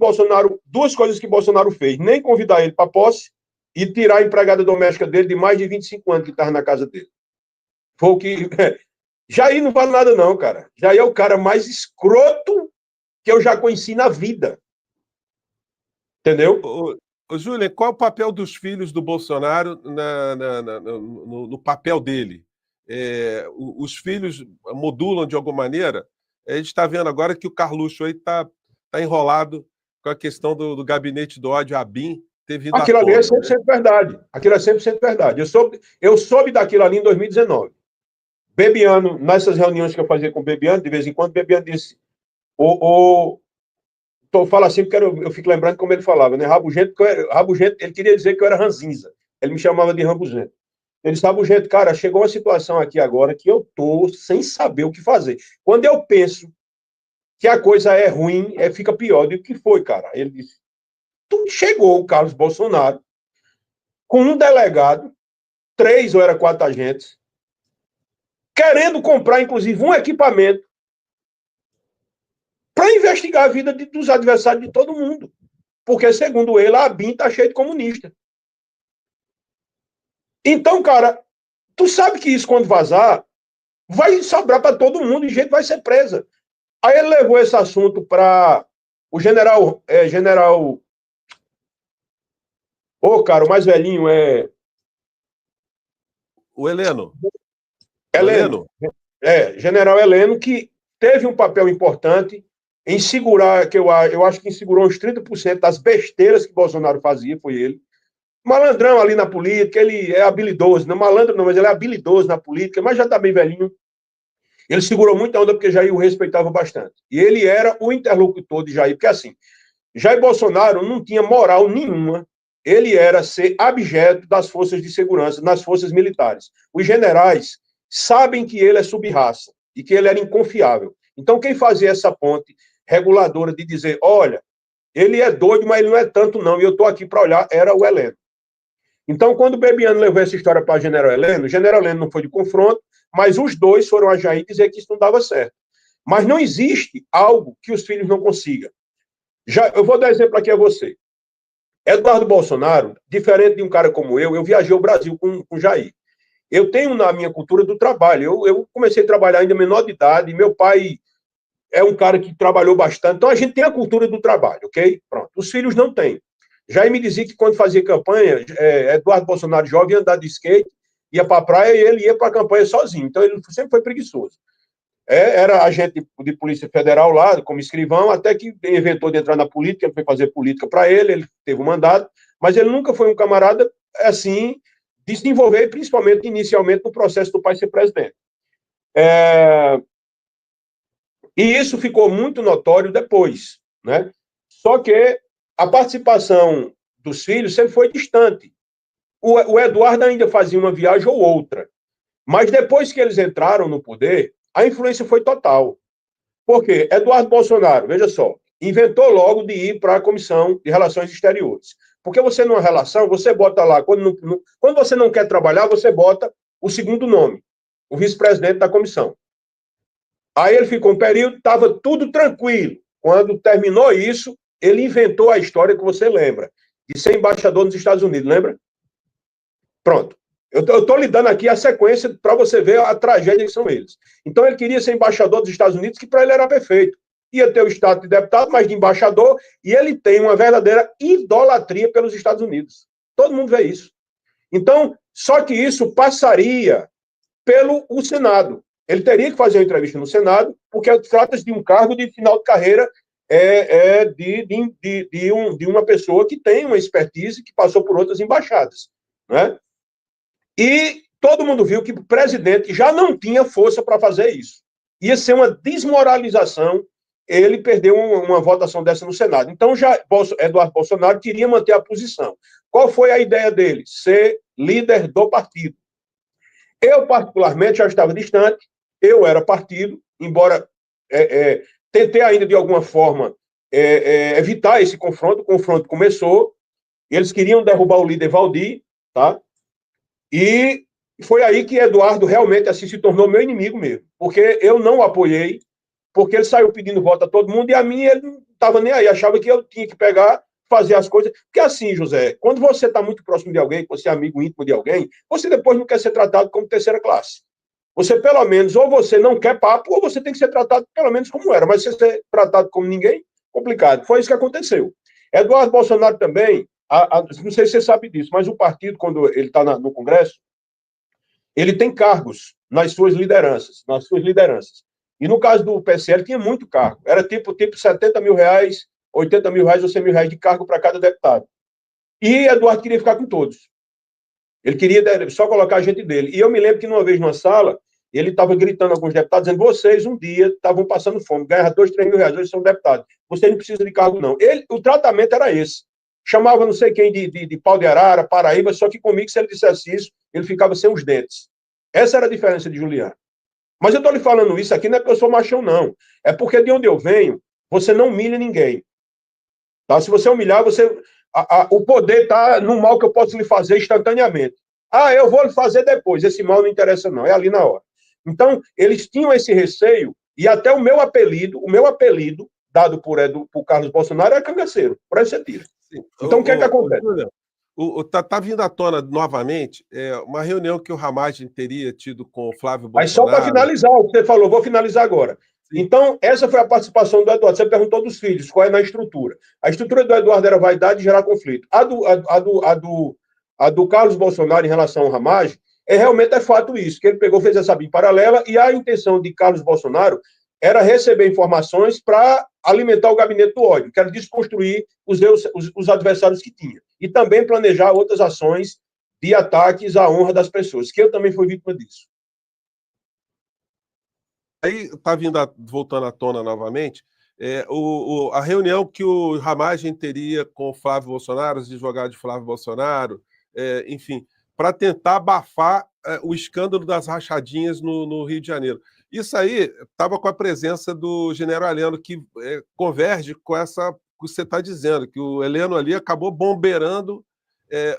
duas coisas que Bolsonaro fez, nem convidar ele para posse e tirar a empregada doméstica dele de mais de 25 anos que estava na casa dele. Foi o que... Jair não vale nada não, cara. Jair é o cara mais escroto que eu já conheci na vida. Entendeu? Júlia, qual é o papel dos filhos do Bolsonaro no papel dele? Os filhos modulam de alguma maneira? A gente está vendo agora que o Carluxo aí está enrolado com a questão do gabinete do ódio, a BIM. Aquilo ali é 100% verdade. Aquilo é 100% verdade. Eu soube daquilo ali em 2019. Bebiano, nessas reuniões que eu fazia com o Bebiano, de vez em quando, Bebiano disse... Fala assim porque eu fico lembrando como ele falava, né? Rabugento, ele queria dizer que eu era ranzinza. Ele me chamava de rabugento. Ele disse, Rabugento, cara, chegou uma situação aqui agora que eu tô sem saber o que fazer. Quando eu penso que a coisa é ruim, fica pior. Do que foi, cara? Ele disse, chegou o Carlos Bolsonaro com um delegado, 3 ou era 4 agentes, querendo comprar, inclusive, um equipamento para investigar a vida dos adversários de todo mundo. Porque, segundo ele, a ABIN está cheia de comunista. Então, cara, tu sabe que isso, quando vazar, vai sobrar para todo mundo e gente vai ser presa. Aí ele levou esse assunto para o general... cara, o mais velhinho é... O Heleno. Heleno. General Heleno, que teve um papel importante em segurar, que eu acho que segurou uns 30% das besteiras que Bolsonaro fazia, foi ele. Malandrão ali na política, ele é habilidoso, não malandro não, mas ele é habilidoso na política, mas já está bem velhinho. Ele segurou muita onda porque Jair o respeitava bastante. E ele era o interlocutor de Jair, porque assim, Jair Bolsonaro não tinha moral nenhuma, ele era ser abjeto das forças de segurança, nas forças militares. Os generais sabem que ele é sub-raça e que ele era inconfiável. Então, quem fazia essa ponte reguladora de dizer, olha, ele é doido, mas ele não é tanto não, e eu estou aqui para olhar, era o Heleno. Então, quando o Bebiano levou essa história para o General Heleno não foi de confronto, mas os dois foram a Jair dizer que isso não dava certo. Mas não existe algo que os filhos não consigam. Eu vou dar exemplo aqui a você. Eduardo Bolsonaro, diferente de um cara como eu viajei o Brasil com Jair. Eu tenho na minha cultura do trabalho. Eu comecei a trabalhar ainda menor de idade, meu pai é um cara que trabalhou bastante. Então, a gente tem a cultura do trabalho, ok? Pronto. Os filhos não têm. Jair me dizia que quando fazia campanha, Eduardo Bolsonaro jovem ia andar de skate, ia para a praia e ele ia para a campanha sozinho. Então, ele sempre foi preguiçoso. Era agente de Polícia Federal lá, como escrivão, até que inventou de entrar na política, ele foi fazer política para ele teve um mandato, mas ele nunca foi um camarada, assim, de se envolver, principalmente, inicialmente, no processo do pai ser presidente. E isso ficou muito notório depois, né? Só que a participação dos filhos sempre foi distante. O Eduardo ainda fazia uma viagem ou outra, mas depois que eles entraram no poder, a influência foi total. Por quê? Eduardo Bolsonaro, veja só, inventou logo de ir para a Comissão de Relações Exteriores. Porque você, numa relação, você bota lá, quando você não quer trabalhar, você bota o segundo nome, o vice-presidente da comissão. Aí ele ficou um período, estava tudo tranquilo. Quando terminou isso, ele inventou a história que você lembra, de ser embaixador nos Estados Unidos, lembra? Pronto. Eu estou lhe dando aqui a sequência para você ver a tragédia que são eles. Então, ele queria ser embaixador dos Estados Unidos, que para ele era perfeito. Ia ter o status de deputado, mas de embaixador, e ele tem uma verdadeira idolatria pelos Estados Unidos. Todo mundo vê isso. Então, só que isso passaria pelo Senado. Ele teria que fazer uma entrevista no Senado, porque trata-se de um cargo de final de carreira de uma pessoa que tem uma expertise que passou por outras embaixadas. Né? E todo mundo viu que o presidente já não tinha força para fazer isso. Ia ser uma desmoralização ele perdeu uma votação dessa no Senado. Então, já Eduardo Bolsonaro queria manter a posição. Qual foi a ideia dele? Ser líder do partido. Eu, particularmente, já estava distante, eu era partido, embora tentei ainda, de alguma forma, evitar esse confronto. O confronto começou, eles queriam derrubar o líder Valdir, tá? E foi aí que Eduardo realmente assim se tornou meu inimigo mesmo, porque eu não o apoiei, porque ele saiu pedindo voto a todo mundo e a mim ele não estava nem aí, achava que eu tinha que pegar, fazer as coisas. Porque assim, José, quando você está muito próximo de alguém, você é amigo íntimo de alguém, você depois não quer ser tratado como terceira classe. Você, pelo menos, ou você não quer papo, ou você tem que ser tratado pelo menos como era, mas você ser tratado como ninguém, complicado. Foi isso que aconteceu. Eduardo Bolsonaro também, não sei se você sabe disso, mas o partido, quando ele está no Congresso, ele tem cargos nas suas lideranças. E no caso do PSL, tinha muito cargo. Era tipo 70 mil reais, 80 mil reais ou 100 mil reais de cargo para cada deputado. E Eduardo queria ficar com todos. Ele queria só colocar a gente dele. E eu me lembro que uma vez numa sala, ele estava gritando a alguns deputados, dizendo, vocês um dia estavam passando fome, ganhavam 2, 3 mil reais, hoje são deputados. Vocês não precisam de cargo, não. O tratamento era esse. Chamava não sei quem de pau de arara, Paraíba, só que comigo, se ele dissesse isso, ele ficava sem os dentes. Essa era a diferença de Juliano. Mas eu estou lhe falando isso aqui, não é porque eu sou machão, não. É porque de onde eu venho, você não humilha ninguém. Tá? Se você humilhar, o poder está no mal que eu posso lhe fazer instantaneamente. Eu vou lhe fazer depois. Esse mal não interessa, não. É ali na hora. Então, eles tinham esse receio, e até o meu apelido dado por Carlos Bolsonaro, é cangaceiro. Por aí você tira. Sim. Então, o que é que acontece? Tá vindo à tona novamente uma reunião que o Ramagem teria tido com o Flávio Mas só Bolsonaro. para finalizar, o que você falou, vou finalizar agora. Sim. Então, essa foi a participação do Eduardo. Você perguntou dos filhos, qual é na estrutura. A estrutura do Eduardo era vaidade e gerar conflito. A do Carlos Bolsonaro em relação ao Ramagem, realmente é fato isso, que ele fez essa BIM paralela, e a intenção de Carlos Bolsonaro era receber informações para alimentar o gabinete do ódio, que era desconstruir os adversários que tinha. E também planejar outras ações de ataques à honra das pessoas, que eu também fui vítima disso. aí está voltando à tona novamente, a reunião que o Ramagem teria com o Flávio Bolsonaro, os advogados de Flávio Bolsonaro, enfim, para tentar abafar o escândalo das rachadinhas no Rio de Janeiro. Isso aí estava com a presença do general Heleno, que converge com essa que você está dizendo, que o Heleno ali acabou bombeirando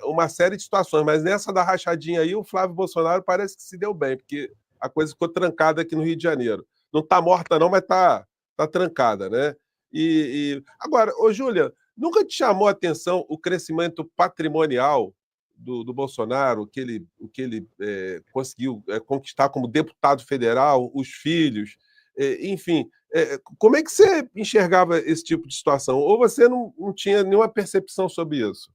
uma série de situações, mas nessa da rachadinha aí, o Flávio Bolsonaro parece que se deu bem, porque a coisa ficou trancada aqui no Rio de Janeiro. Não está morta, não, mas está trancada, né? Agora, ô Júlia, nunca te chamou a atenção o crescimento patrimonial do Bolsonaro, o que ele conseguiu conquistar como deputado federal, os filhos, enfim. Como é que você enxergava esse tipo de situação? Ou você não tinha nenhuma percepção sobre isso?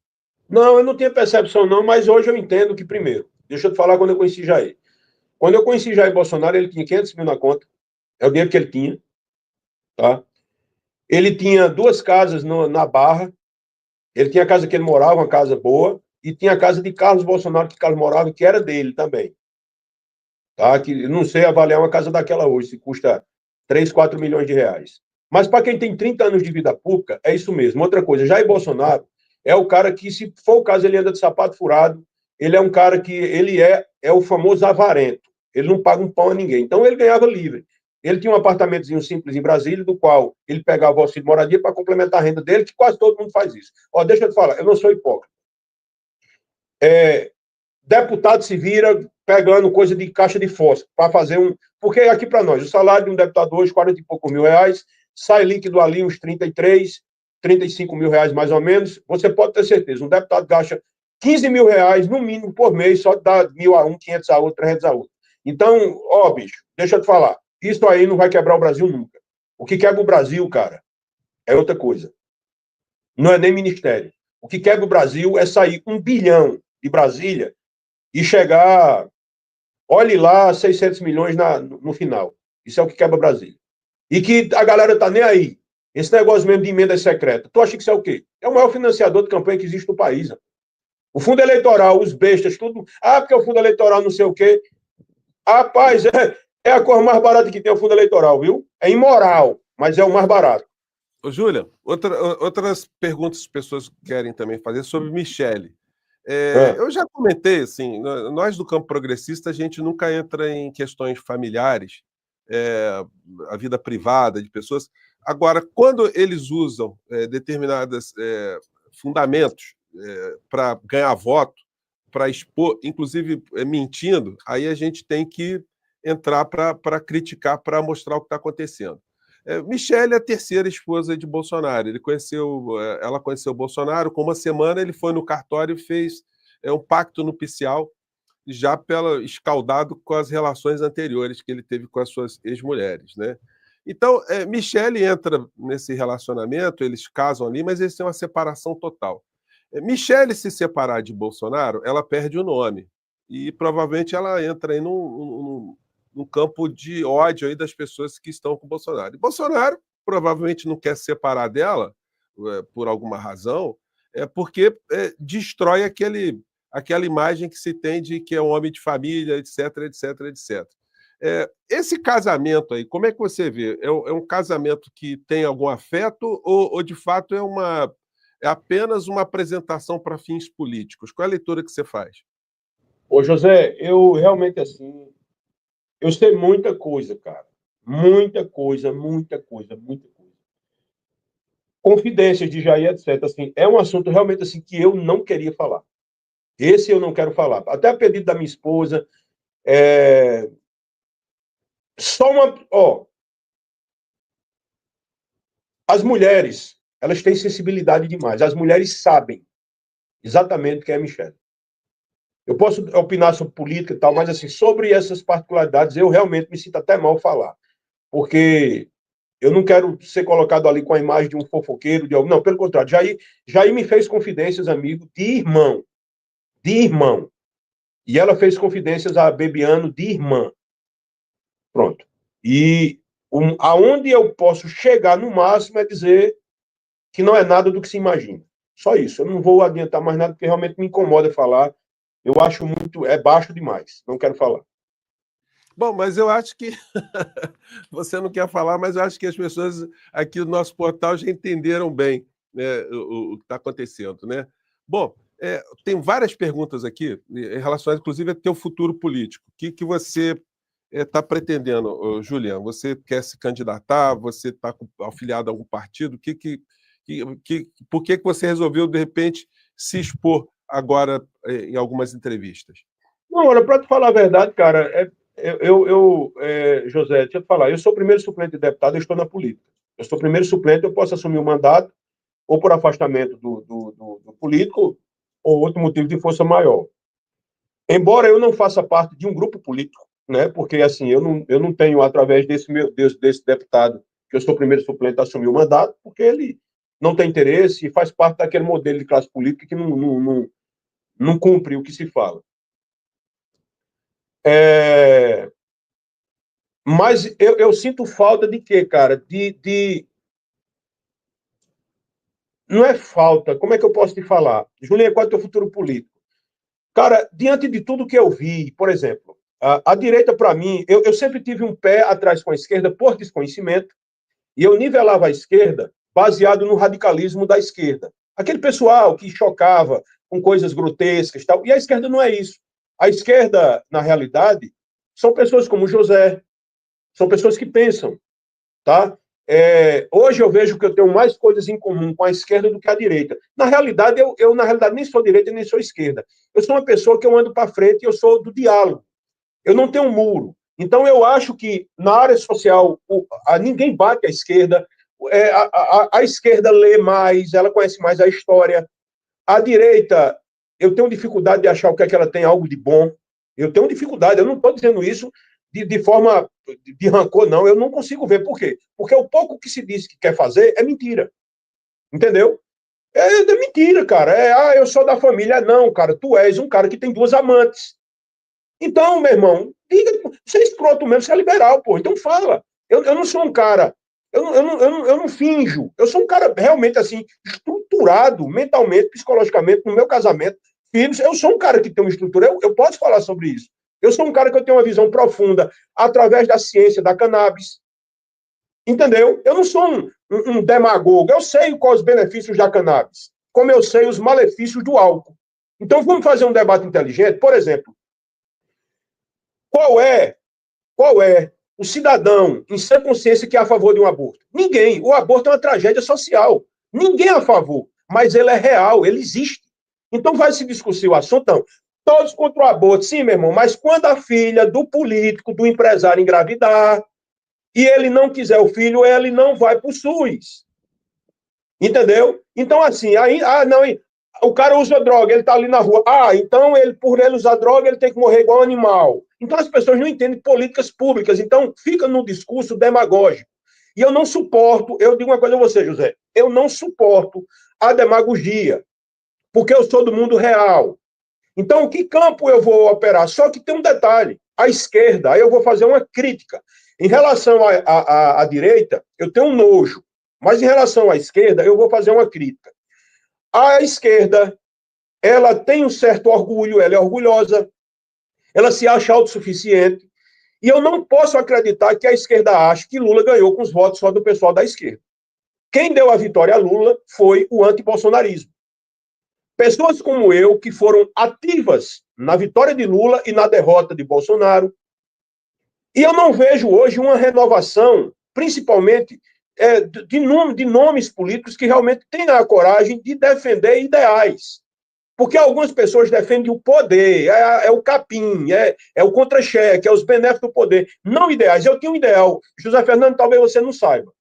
Não, eu não tinha percepção, não, mas hoje eu entendo que, primeiro, deixa eu te falar quando eu conheci Jair. Quando eu conheci Jair Bolsonaro, ele tinha 500 mil na conta, é o dinheiro que ele tinha, tá? Ele tinha 2 casas na Barra, ele tinha a casa que ele morava, uma casa boa, e tinha a casa de Carlos Bolsonaro, que Carlos morava, que era dele também, tá? Que eu não sei avaliar uma casa daquela hoje, se custa 3, 4 milhões de reais. Mas para quem tem 30 anos de vida pública, é isso mesmo. Outra coisa, Jair Bolsonaro é o cara que, se for o caso, ele anda de sapato furado, ele é um cara que ele é o famoso avarento, ele não paga um pão a ninguém. Então ele ganhava livre. Ele tinha um apartamentozinho simples em Brasília, do qual ele pegava o auxílio de moradia para complementar a renda dele, que quase todo mundo faz isso. Ó, deixa eu te falar, eu não sou hipócrita. Deputado se vira pegando coisa de caixa de fósforo para fazer um. Porque aqui para nós, o salário de um deputado hoje, 40 e poucos mil reais, sai líquido ali uns 33, 35 mil reais mais ou menos. Você pode ter certeza, um deputado gasta 15 mil reais no mínimo por mês, só dá 1.000 a um, 500 a outro, 300 a outro. Então, ó, bicho, deixa eu te falar, isso aí não vai quebrar o Brasil nunca. O que quebra o Brasil, cara, é outra coisa. Não é nem ministério. O que quebra o Brasil é sair 1 bilhão de Brasília e chegar, olhe lá, 600 milhões no final. Isso é o que quebra Brasília. E que a galera tá nem aí. Esse negócio mesmo de emenda secreta. Tu acha que isso é o quê? É o maior financiador de campanha que existe no país. Né? O fundo eleitoral, os bestas, tudo. Ah, porque o fundo eleitoral não sei o quê. Rapaz, é a coisa mais barata que tem o fundo eleitoral, viu? É imoral, mas é o mais barato. Ô, Júlia, outras perguntas que as pessoas querem também fazer sobre Michele. Eu já comentei, assim, nós do campo progressista, a gente nunca entra em questões familiares, a vida privada de pessoas. Agora, quando eles usam determinados fundamentos para ganhar voto, para expor, inclusive mentindo, aí a gente tem que entrar para criticar, para mostrar o que está acontecendo. Michele é a terceira esposa de Bolsonaro. Ela conheceu o Bolsonaro, com uma semana ele foi no cartório e fez um pacto nupcial, já escaldado com as relações anteriores que ele teve com as suas ex-mulheres, né? Então, Michele entra nesse relacionamento, eles casam ali, mas eles têm uma separação total. Michele se separar de Bolsonaro, ela perde o nome. E provavelmente ela entra aí num campo de ódio aí das pessoas que estão com Bolsonaro. E Bolsonaro provavelmente não quer se separar dela, por alguma razão, porque destrói aquela imagem que se tem de que é um homem de família, etc, etc, etc. Esse casamento aí, como é que você vê? É um casamento que tem algum afeto ou de fato é apenas uma apresentação para fins políticos? Qual é a leitura que você faz? Ô, José, eu realmente, assim, eu sei muita coisa, cara. Muita coisa, muita coisa, muita coisa. Confidências de Jair, etc. Assim, é um assunto realmente assim que eu não queria falar. Esse eu não quero falar. Até a pedido da minha esposa. Só uma. Ó, as mulheres, elas têm sensibilidade demais. As mulheres sabem exatamente quem é a Michelle. Eu posso opinar sobre política e tal, mas assim, sobre essas particularidades, eu realmente me sinto até mal falar. Porque eu não quero ser colocado ali com a imagem de um fofoqueiro, de algum. Não, pelo contrário, Jair me fez confidências, amigo, de irmão. De irmão. E ela fez confidências a Bebiano de irmã. Pronto. E aonde eu posso chegar no máximo é dizer que não é nada do que se imagina. Só isso. Eu não vou adiantar mais nada, porque realmente me incomoda falar. Eu acho muito. É baixo demais. Não quero falar. Bom, mas eu acho que você não quer falar, mas eu acho que as pessoas aqui do nosso portal já entenderam bem, né, o que está acontecendo, né? Bom, tem várias perguntas aqui relacionadas, inclusive, ao teu futuro político. O que você está pretendendo, Juliano? Você quer se candidatar? Você está afiliado a algum partido? Por que você resolveu, de repente, se expor agora em algumas entrevistas? Não, olha, para te falar a verdade, cara, José, deixa eu te falar, eu sou o primeiro suplente de deputado, eu estou na política. Eu sou o primeiro suplente, eu posso assumir o mandato, ou por afastamento do político, ou outro motivo de força maior. Embora eu não faça parte de um grupo político, né, porque assim, eu não tenho, através desse deputado, que eu sou o primeiro suplente a assumir o mandato, porque ele não tem interesse e faz parte daquele modelo de classe política que não cumpre o que se fala. É, mas eu sinto falta de quê, cara? Não é falta, como é que eu posso te falar? Julinho, qual é o teu futuro político? Cara, diante de tudo que eu vi, por exemplo, a direita, para mim, eu sempre tive um pé atrás com a esquerda por desconhecimento, e eu nivelava a esquerda baseado no radicalismo da esquerda. Aquele pessoal que chocava com coisas grotescas e tal, e a esquerda não é isso. A esquerda, na realidade, são pessoas como o José, são pessoas que pensam, tá? Hoje eu vejo que eu tenho mais coisas em comum com a esquerda do que a direita. Na realidade, na realidade nem sou direita nem sou esquerda. Eu sou uma pessoa que eu ando para frente e eu sou do diálogo. Eu não tenho um muro. Então eu acho que na área social ninguém bate à esquerda. A esquerda lê mais, ela conhece mais a história. A direita, eu tenho dificuldade de achar o que é que ela tem algo de bom. Eu tenho dificuldade, eu não estou dizendo isso de forma de rancor, não. Eu não consigo ver. Por quê? Porque o pouco que se diz que quer fazer é mentira. Entendeu? É mentira, cara. Eu sou da família. Não, cara, tu és um cara que tem duas amantes. Então, meu irmão, diga, você é escroto mesmo, você é liberal, pô. Então fala. Eu não sou um cara. Eu não finjo. Eu sou um cara realmente assim, estruturado mentalmente, psicologicamente, no meu casamento. Filhos, eu sou um cara que tem uma estrutura, eu posso falar sobre isso. Eu sou um cara que eu tenho uma visão profunda através da ciência da cannabis. Entendeu? Eu não sou um demagogo. Eu sei quais os benefícios da cannabis, como eu sei os malefícios do álcool. Então vamos fazer um debate inteligente. Por exemplo, qual é o cidadão em sã consciência que é a favor de um aborto? Ninguém. O aborto é uma tragédia social. Ninguém é a favor, mas ele é real, ele existe. Então vai se discutir o assunto, não. Todos contra o aborto, sim, meu irmão, mas quando a filha do político, do empresário engravidar, e ele não quiser o filho, ele não vai para o SUS. Entendeu? Então, assim, não, o cara usa droga, ele está ali na rua. Então, por ele usar droga, ele tem que morrer igual um animal. Então, as pessoas não entendem políticas públicas. Então, fica no discurso demagógico. E eu não suporto, eu digo uma coisa a você, José, eu não suporto a demagogia, porque eu sou do mundo real. Então, que campo eu vou operar? Só que tem um detalhe, a esquerda, aí eu vou fazer uma crítica. Em relação à direita, eu tenho um nojo, mas em relação à esquerda, eu vou fazer uma crítica. A esquerda, ela tem um certo orgulho, ela é orgulhosa, ela se acha autossuficiente, e eu não posso acreditar que a esquerda ache que Lula ganhou com os votos só do pessoal da esquerda. Quem deu a vitória a Lula foi o antibolsonarismo. Pessoas como eu, que foram ativas na vitória de Lula e na derrota de Bolsonaro. E eu não vejo hoje uma renovação, principalmente de nomes políticos que realmente têm a coragem de defender ideais. Porque algumas pessoas defendem o poder, o capim, é o contra-cheque, é os benéficos do poder, não ideais. Eu tinha um ideal, José Fernando, talvez você não saiba,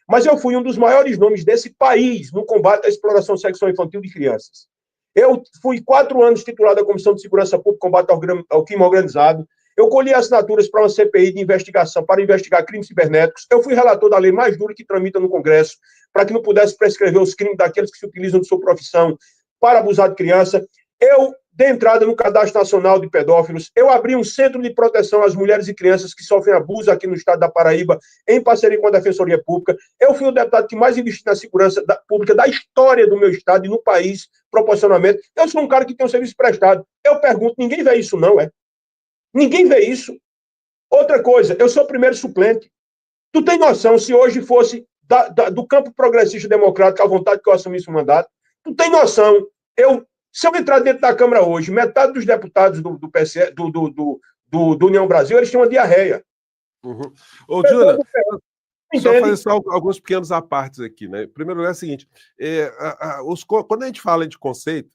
mas eu fui um dos maiores nomes desse país no combate à exploração sexual infantil de crianças. Eu fui 4 anos titular da Comissão de Segurança Pública e Combate ao Crime Organizado. Eu colhi assinaturas para uma CPI de investigação, para investigar crimes cibernéticos. Eu fui relator da lei mais dura que tramita no Congresso, para que não pudesse prescrever os crimes daqueles que se utilizam de sua profissão para abusar de criança. Eu dei entrada no Cadastro Nacional de Pedófilos. Eu abri um centro de proteção às mulheres e crianças que sofrem abuso aqui no estado da Paraíba, em parceria com a Defensoria Pública. Eu fui o deputado que mais investiu na segurança pública da história do meu estado e no país, proporcionalmente. Eu sou um cara que tem um serviço prestado. Eu pergunto, ninguém vê isso não, é? Ninguém vê isso. Outra coisa, eu sou o primeiro suplente. Tu tem noção, se hoje fosse do campo progressista democrático à vontade que eu assumisse o mandato, tu tem noção, se eu entrar dentro da Câmara hoje, metade dos deputados do PC, do União Brasil, eles têm uma diarreia. Uhum. Ô, Júnior, só fazer entende? alguns pequenos apartes aqui, né? Em primeiro lugar é o seguinte, quando a gente fala de conceito,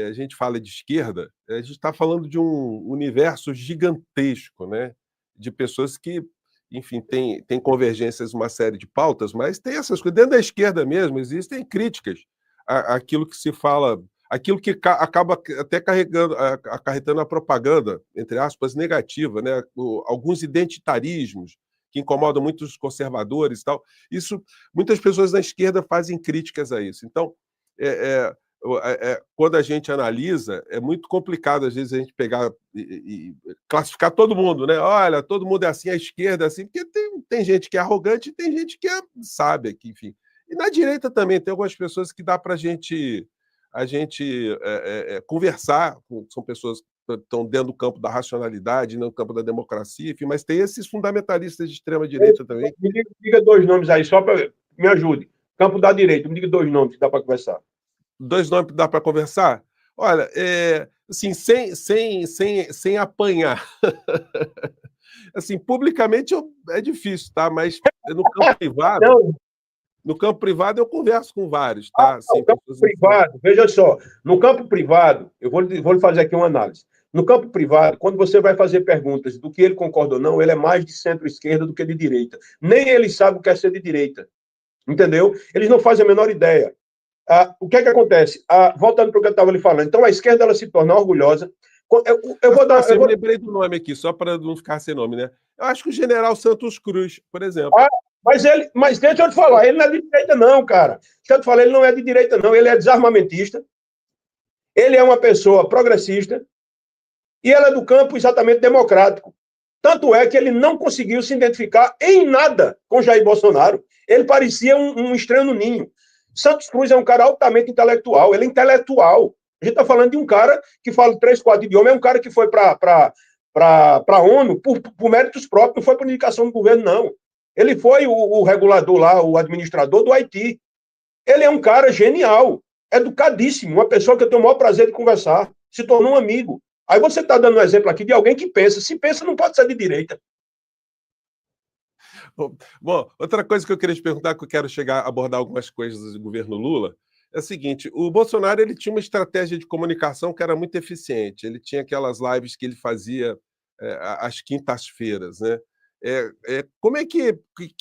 a gente fala de esquerda, a gente está falando de um universo gigantesco, né? De pessoas que, enfim, tem convergências em uma série de pautas, mas tem essas coisas. Dentro da esquerda mesmo, existem críticas àquilo que se fala, aquilo que acaba até acarretando a propaganda, entre aspas, negativa, né? Alguns identitarismos que incomodam muitos conservadores e tal. Isso, muitas pessoas na esquerda fazem críticas a isso. Então, quando a gente analisa, é muito complicado, às vezes, a gente pegar e classificar todo mundo, né? Olha, todo mundo é assim, a esquerda é assim, porque tem gente que é arrogante e tem gente que é sábia, que, enfim. E na direita também tem algumas pessoas que dá para a gente conversar, são pessoas que estão dentro do campo da racionalidade, no campo da democracia, enfim, mas tem esses fundamentalistas de extrema-direita também. Me diga 2 nomes aí, só para me ajude. Campo da direita, me diga 2 nomes que dá para conversar. 2 nomes que dá para conversar? Olha, assim, sem apanhar. Assim, publicamente é difícil, tá? Mas no campo privado, Não. No campo privado eu converso com vários, tá? No campo privado, veja só, no campo privado, eu vou lhe fazer aqui uma análise. No campo privado, quando você vai fazer perguntas do que ele concorda ou não, ele é mais de centro-esquerda do que de direita. Nem ele sabe o que é ser de direita. Entendeu? Eles não fazem a menor ideia. O que é que acontece? Voltando para o que eu estava lhe falando. Então, a esquerda ela se torna orgulhosa. Eu lembrei do nome aqui, só para não ficar sem nome, né? Eu acho que o general Santos Cruz, por exemplo. Mas deixa eu te falar, ele não é de direita, não, cara. Deixa eu te falar, ele não é de direita, não. Ele é desarmamentista. Ele é uma pessoa progressista. E ele é do campo exatamente democrático. Tanto é que ele não conseguiu se identificar em nada com Jair Bolsonaro. Ele parecia um estranho no ninho. Santos Cruz é um cara altamente intelectual. Ele é intelectual. A gente está falando de um cara que fala 3, 4 idiomas. É um cara que foi para a ONU por méritos próprios. Não foi por indicação do governo, não. Ele foi o regulador lá, o administrador do Haiti. Ele é um cara genial, educadíssimo, uma pessoa que eu tenho o maior prazer de conversar. Se tornou um amigo. Aí você está dando um exemplo aqui de alguém que pensa. Se pensa, não pode ser de direita. Bom, outra coisa que eu queria te perguntar, que eu quero chegar a abordar algumas coisas do governo Lula, é o seguinte, o Bolsonaro ele tinha uma estratégia de comunicação que era muito eficiente. Ele tinha aquelas lives que ele fazia às quintas-feiras, né? Como é quem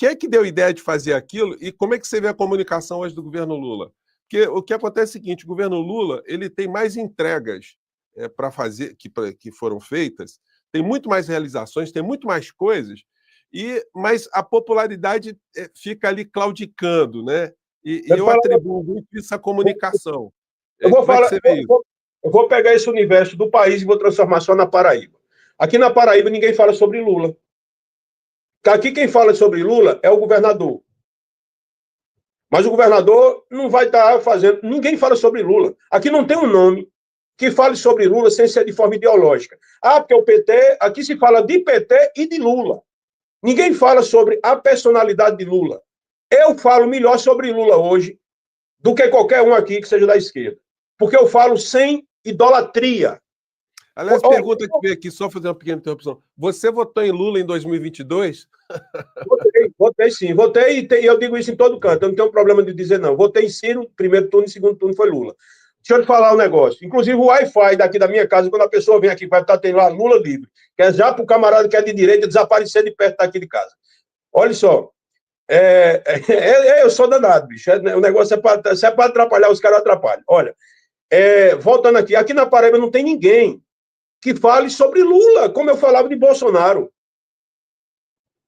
é que deu a ideia de fazer aquilo e como é que você vê a comunicação hoje do governo Lula? Porque o que acontece é o seguinte, o governo Lula ele tem mais entregas para fazer que foram feitas, tem muito mais realizações, tem muito mais coisas, mas a popularidade fica ali claudicando, né? E eu atribuo muito isso à comunicação. Como é que você vê isso? Eu vou pegar esse universo do país e vou transformar só na Paraíba. Aqui na Paraíba ninguém fala sobre Lula. Aqui quem fala sobre Lula é o governador. Mas o governador não vai estar fazendo... Ninguém fala sobre Lula. Aqui não tem um nome que fale sobre Lula sem ser de forma ideológica. Porque o PT... Aqui se fala de PT e de Lula. Ninguém fala sobre a personalidade de Lula. Eu falo melhor sobre Lula hoje do que qualquer um aqui que seja da esquerda. Porque eu falo sem idolatria. Aliás, pergunta que veio aqui, só fazer uma pequena interrupção. Você votou em Lula em 2022? Votei sim. Votei e eu digo isso em todo canto. Eu não tenho problema de dizer não. Votei em Ciro, primeiro turno e segundo turno foi Lula. Deixa eu te falar um negócio. Inclusive o Wi-Fi daqui da minha casa, quando a pessoa vem aqui, vai estar tem lá Lula livre. Que é já para o camarada que é de direita desaparecer de perto daqui de casa. Olha só. Eu sou danado, bicho. O negócio é para atrapalhar, os caras atrapalham. Olha, voltando aqui na Paraíba não tem ninguém que fale sobre Lula, como eu falava de Bolsonaro.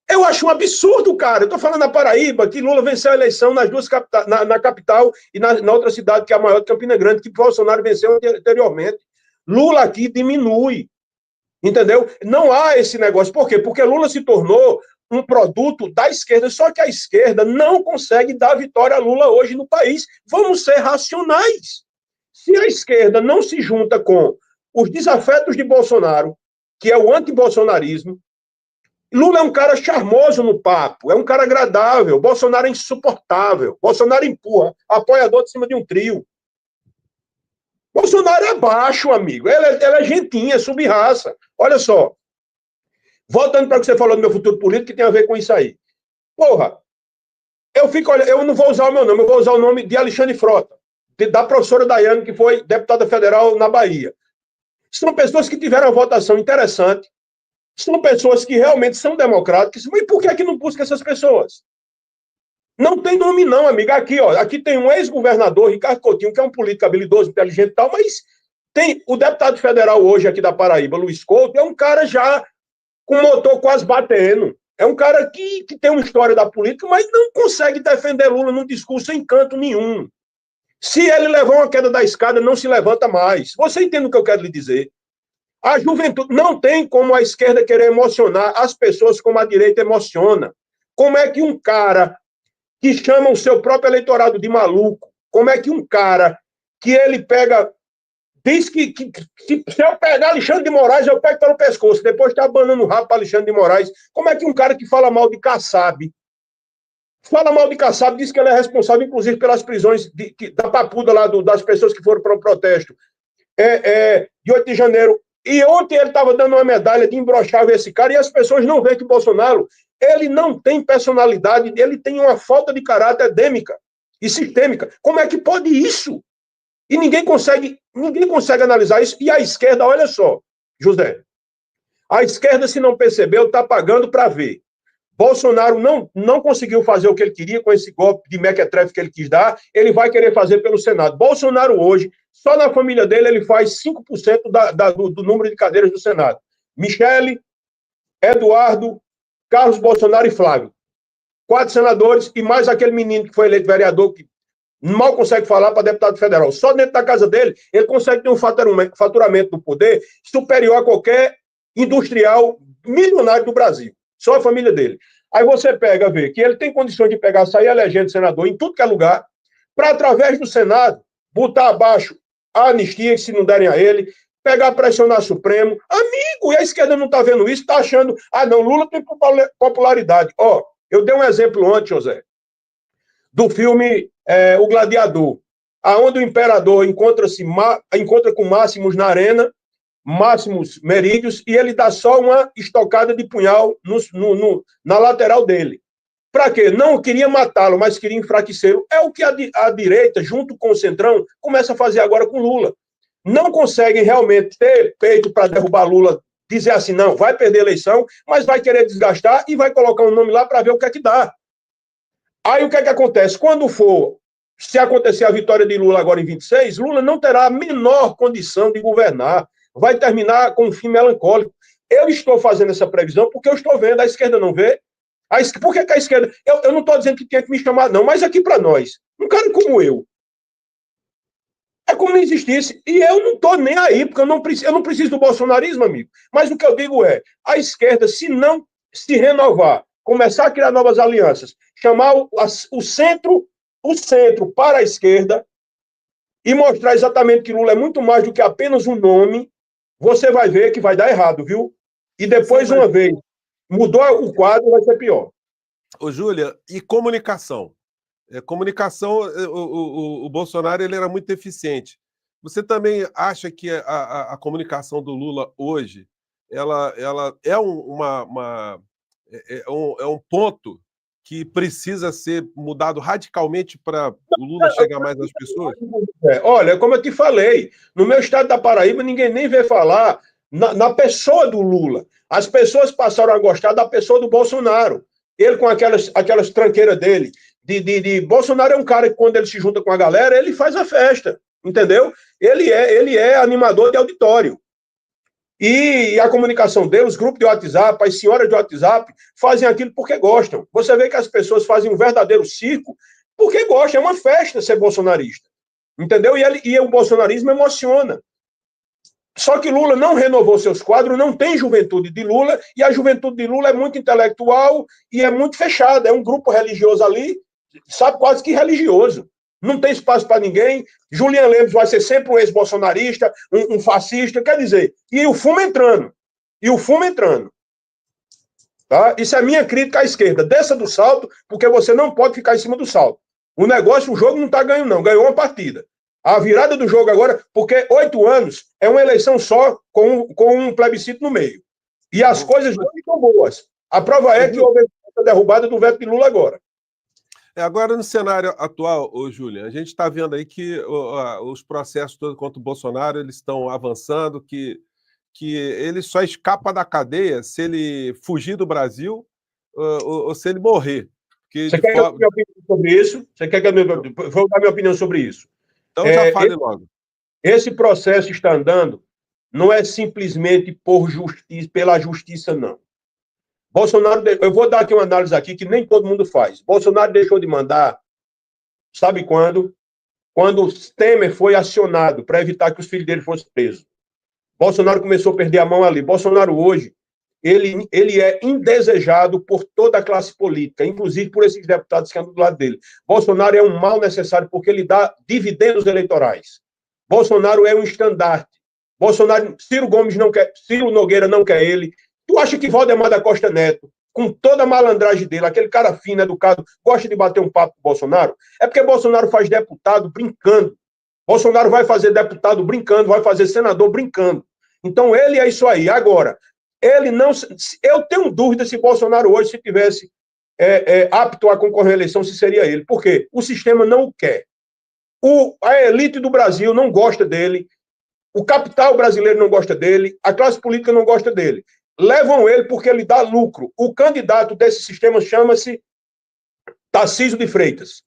Eu acho um absurdo, cara. Eu estou falando na Paraíba que Lula venceu a eleição nas duas na capital e na outra cidade, que é a maior de Campina Grande, que Bolsonaro venceu anteriormente. Lula aqui diminui. Entendeu? Não há esse negócio. Por quê? Porque Lula se tornou um produto da esquerda, só que a esquerda não consegue dar vitória a Lula hoje no país. Vamos ser racionais. Se a esquerda não se junta com os desafetos de Bolsonaro, que é o antibolsonarismo, Lula é um cara charmoso no papo, é um cara agradável. Bolsonaro é insuportável. Bolsonaro empurra apoiador de cima de um trio. Bolsonaro é baixo, amigo. Ele é gentinha, é sub-raça. Olha só. Voltando para o que você falou do meu futuro político, que tem a ver com isso aí. Porra, eu não vou usar o meu nome, eu vou usar o nome de Alexandre Frota, da professora Daiane, que foi deputada federal na Bahia. São pessoas que tiveram uma votação interessante, são pessoas que realmente são democráticas, mas por que não busca essas pessoas? Não tem nome não, amigo. Aqui, ó, aqui tem um ex-governador, Ricardo Coutinho, que é um político habilidoso, inteligente e tal, mas tem o deputado federal hoje aqui da Paraíba, Luiz Couto, é um cara já com o motor quase batendo. É um cara que tem uma história da política, mas não consegue defender Lula num discurso em canto nenhum. Se ele levar uma queda da escada, não se levanta mais. Você entende o que eu quero lhe dizer? A juventude não tem como a esquerda querer emocionar as pessoas como a direita emociona. Como é que um cara que chama o seu próprio eleitorado de maluco, como é que um cara que ele pega, diz que se eu pegar Alexandre de Moraes, eu pego pelo pescoço, depois está abanando o rabo para Alexandre de Moraes, como é que um cara que fala mal de Kassab, diz que ele é responsável, inclusive, pelas prisões da papuda lá das pessoas que foram para o protesto de 8 de janeiro. E ontem ele estava dando uma medalha de imbrochável a esse cara, e as pessoas não veem que o Bolsonaro, ele não tem personalidade, ele tem uma falta de caráter endêmica e sistêmica. Como é que pode isso? E ninguém consegue analisar isso. E a esquerda, olha só, José, a esquerda, se não percebeu, está pagando para ver. Bolsonaro não conseguiu fazer o que ele queria com esse golpe de mequetrefe que ele quis dar, ele vai querer fazer pelo Senado. Bolsonaro hoje, só na família dele, ele faz 5% do número de cadeiras do Senado. Michele, Eduardo, Carlos Bolsonaro e Flávio. 4 senadores e mais aquele menino que foi eleito vereador, que mal consegue falar para deputado federal. Só dentro da casa dele, ele consegue ter um faturamento do poder superior a qualquer industrial milionário do Brasil. Só a família dele. Aí você pega, vê que ele tem condições de pegar, sair elegendo senador em tudo que é lugar, para, através do Senado, botar abaixo a anistia, se não derem a ele, pegar, pressionar Supremo. Amigo, e a esquerda não está vendo isso, está achando, não, Lula tem popularidade. Ó, eu dei um exemplo ontem, José, do filme O Gladiador, aonde o imperador encontra com Máximos na arena, Máximos Merídios, e ele dá só uma estocada de punhal na lateral dele. Para quê? Não queria matá-lo, mas queria enfraquecê-lo. É o que a direita, junto com o Centrão, começa a fazer agora com Lula. Não conseguem realmente ter peito para derrubar Lula, dizer assim, não, vai perder a eleição, mas vai querer desgastar e vai colocar um nome lá para ver o que é que dá. Aí o que é que acontece? Se acontecer a vitória de Lula agora em 26, Lula não terá a menor condição de governar. Vai terminar com um fim melancólico. Eu estou fazendo essa previsão porque eu estou vendo, a esquerda não vê. Por que a esquerda... Eu não estou dizendo que tinha que me chamar, não, mas aqui para nós, um cara como eu, é como não existisse. E eu não estou nem aí, porque eu não preciso do bolsonarismo, amigo. Mas o que eu digo é, a esquerda, se não se renovar, começar a criar novas alianças, chamar o centro para a esquerda e mostrar exatamente que Lula é muito mais do que apenas um nome, você vai ver que vai dar errado, viu? E depois, uma vez mudou o quadro, vai ser pior. Ô, Júlia, e comunicação? Comunicação, o Bolsonaro ele era muito eficiente. Você também acha que a comunicação do Lula hoje ela é um ponto que precisa ser mudado radicalmente para o Lula chegar mais às pessoas? Olha, como eu te falei, no meu estado da Paraíba, ninguém nem vê falar na pessoa do Lula. As pessoas passaram a gostar da pessoa do Bolsonaro. Ele com aquelas tranqueiras dele. Bolsonaro é um cara que, quando ele se junta com a galera, ele faz a festa, entendeu? Ele é animador de auditório. E a comunicação dele, os grupos de WhatsApp, as senhoras de WhatsApp, fazem aquilo porque gostam. Você vê que as pessoas fazem um verdadeiro circo porque gostam. É uma festa ser bolsonarista. Entendeu? E o bolsonarismo emociona. Só que Lula não renovou seus quadros, não tem juventude de Lula, e a juventude de Lula é muito intelectual e é muito fechada. É um grupo religioso ali, sabe, quase que religioso. Não tem espaço para ninguém. Julian Lemos vai ser sempre um ex-bolsonarista, um fascista, quer dizer, e o fumo entrando. Tá? Isso é minha crítica à esquerda. Desça do salto, porque você não pode ficar em cima do salto. O negócio, o jogo não está ganhando, não. Ganhou uma partida. A virada do jogo agora, porque 8 anos é uma eleição só com um plebiscito no meio. E as coisas não estão boas. A prova é que houve a derrubada do veto de Lula agora. Agora, no cenário atual, Júlia, a gente está vendo aí que os processos todos contra o Bolsonaro eles estão avançando, que ele só escapa da cadeia se ele fugir do Brasil ou se ele morrer. Você quer que eu dê minha opinião sobre isso? Você quer que eu vou dar minha opinião sobre isso? Então já fale logo. Esse processo está andando não é simplesmente pela justiça, não. Bolsonaro, eu vou dar aqui uma análise aqui que nem todo mundo faz. Bolsonaro deixou de mandar, sabe quando? Quando o Temer foi acionado para evitar que os filhos dele fossem presos. Bolsonaro começou a perder a mão ali. Bolsonaro hoje, ele é indesejado por toda a classe política, inclusive por esses deputados que andam do lado dele. Bolsonaro é um mal necessário porque ele dá dividendos eleitorais. Bolsonaro é um estandarte. Bolsonaro, Ciro Gomes não quer, Ciro Nogueira não quer ele. Tu acha que Valdemar da Costa Neto, com toda a malandragem dele, aquele cara fino, educado, gosta de bater um papo com Bolsonaro? É porque Bolsonaro faz deputado brincando. Bolsonaro vai fazer deputado brincando, vai fazer senador brincando. Então, ele é isso aí. Agora, ele não... Eu tenho dúvida se Bolsonaro hoje, se tivesse apto a concorrer à eleição, se seria ele. Por quê? O sistema não o quer. A elite do Brasil não gosta dele, o capital brasileiro não gosta dele, a classe política não gosta dele. Levam ele porque ele dá lucro. O candidato desse sistema chama-se Tarcísio de Freitas.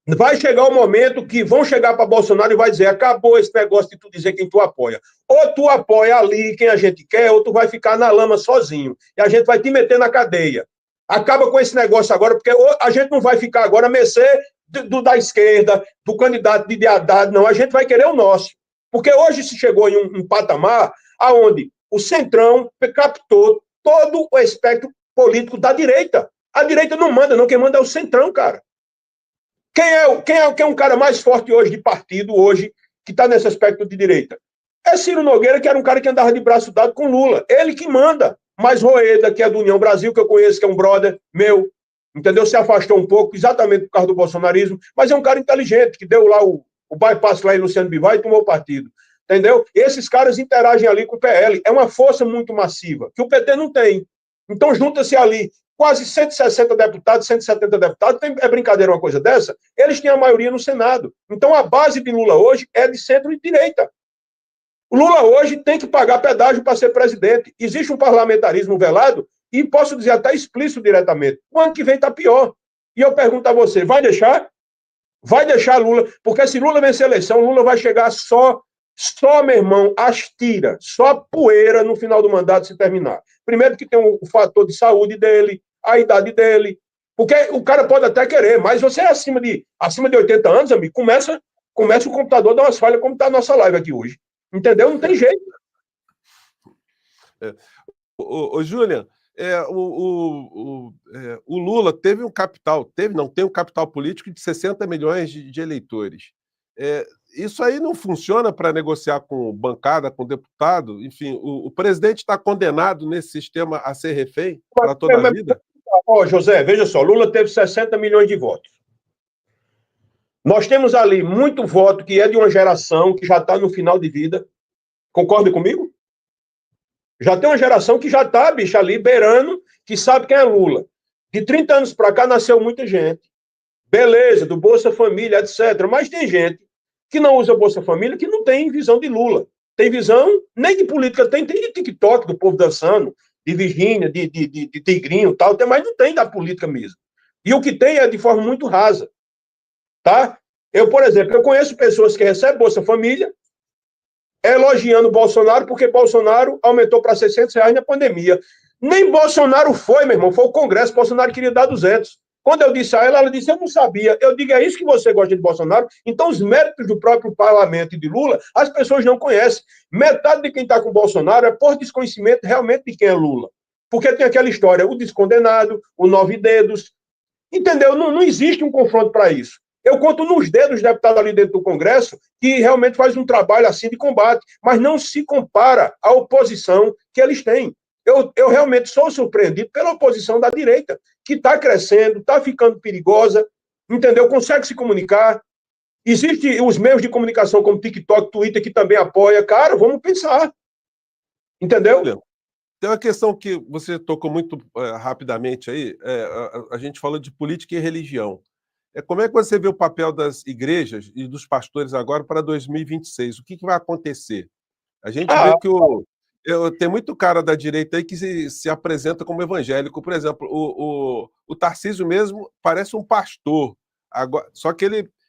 Vai chegar o momento que vão chegar para Bolsonaro e vai dizer, acabou esse negócio de tu dizer quem tu apoia. Ou tu apoia ali quem a gente quer, ou tu vai ficar na lama sozinho. E a gente vai te meter na cadeia. Acaba com esse negócio agora, porque a gente não vai ficar agora a mercê da esquerda, do candidato de Haddad, não. A gente vai querer o nosso. Porque hoje se chegou em um patamar onde o Centrão captou todo o espectro político da direita. A direita não manda, não. Quem manda é o Centrão, cara. Quem é um cara mais forte hoje de partido, hoje, que está nesse aspecto de direita? É Ciro Nogueira, que era um cara que andava de braço dado com Lula. Ele que manda. Mas Roeda, que é do União Brasil, que eu conheço, que é um brother meu, entendeu? Se afastou um pouco, exatamente por causa do bolsonarismo, mas é um cara inteligente, que deu lá o bypass lá em Luciano Bivar e tomou o partido. Entendeu? Esses caras interagem ali com o PL. É uma força muito massiva, que o PT não tem. Então, junta-se ali quase 160 deputados, 170 deputados, é brincadeira uma coisa dessa? Eles têm a maioria no Senado. Então, a base de Lula hoje é de centro e direita. O Lula hoje tem que pagar pedágio para ser presidente. Existe um parlamentarismo velado e posso dizer até explícito diretamente. O ano que vem está pior. E eu pergunto a você, vai deixar? Vai deixar Lula? Porque se Lula vencer a eleição, Lula vai chegar só, meu irmão, as tiras, só poeira no final do mandato se terminar. Primeiro que tem o fator de saúde dele, a idade dele. Porque o cara pode até querer, mas você é acima de 80 anos, amigo, começa o computador a dar umas falhas, como está a nossa live aqui hoje. Entendeu? Não tem jeito. Júlia, o Lula teve um capital, tem um capital político de 60 milhões de eleitores. Isso aí não funciona para negociar com bancada, com deputado? Enfim, o presidente está condenado nesse sistema a ser refém para toda a vida? José, veja só, Lula teve 60 milhões de votos. Nós temos ali muito voto que é de uma geração que já está no final de vida. Concorda comigo? Já tem uma geração que já está, bicho, ali beirando, que sabe quem é Lula. De 30 anos para cá nasceu muita gente. Beleza, do Bolsa Família, etc. Mas tem gente que não usa Bolsa Família que não tem visão de Lula. Tem visão nem de política, tem de TikTok, do povo dançando, de Virgínia, de Tigrinho e tal, mas não tem da política mesmo. E o que tem é de forma muito rasa. Tá? Eu, por exemplo, eu conheço pessoas que recebem Bolsa Família elogiando Bolsonaro porque Bolsonaro aumentou para R$600 na pandemia. Nem Bolsonaro foi, meu irmão, foi o Congresso, Bolsonaro queria dar 200. Quando eu disse a ela, ela disse, eu não sabia. Eu digo, é isso que você gosta de Bolsonaro? Então, os méritos do próprio parlamento e de Lula, as pessoas não conhecem. Metade de quem está com Bolsonaro é por desconhecimento realmente de quem é Lula. Porque tem aquela história, o descondenado, o 9 dedos. Entendeu? Não existe um confronto para isso. Eu conto nos dedos os deputados ali dentro do Congresso que realmente faz um trabalho assim de combate, mas não se compara à oposição que eles têm. eu realmente sou surpreendido pela oposição da direita, que está crescendo, está ficando perigosa, entendeu? Consegue se comunicar. Existem os meios de comunicação como TikTok, Twitter, que também apoia. Cara, vamos pensar. Entendeu? Olha, tem uma questão que você tocou muito rapidamente aí, a gente falou de política e religião. Como é que você vê o papel das igrejas e dos pastores agora para 2026? O que vai acontecer? A gente vê que tem muito cara da direita aí que se apresenta como evangélico. Por exemplo, o Tarcísio mesmo parece um pastor, agora, só que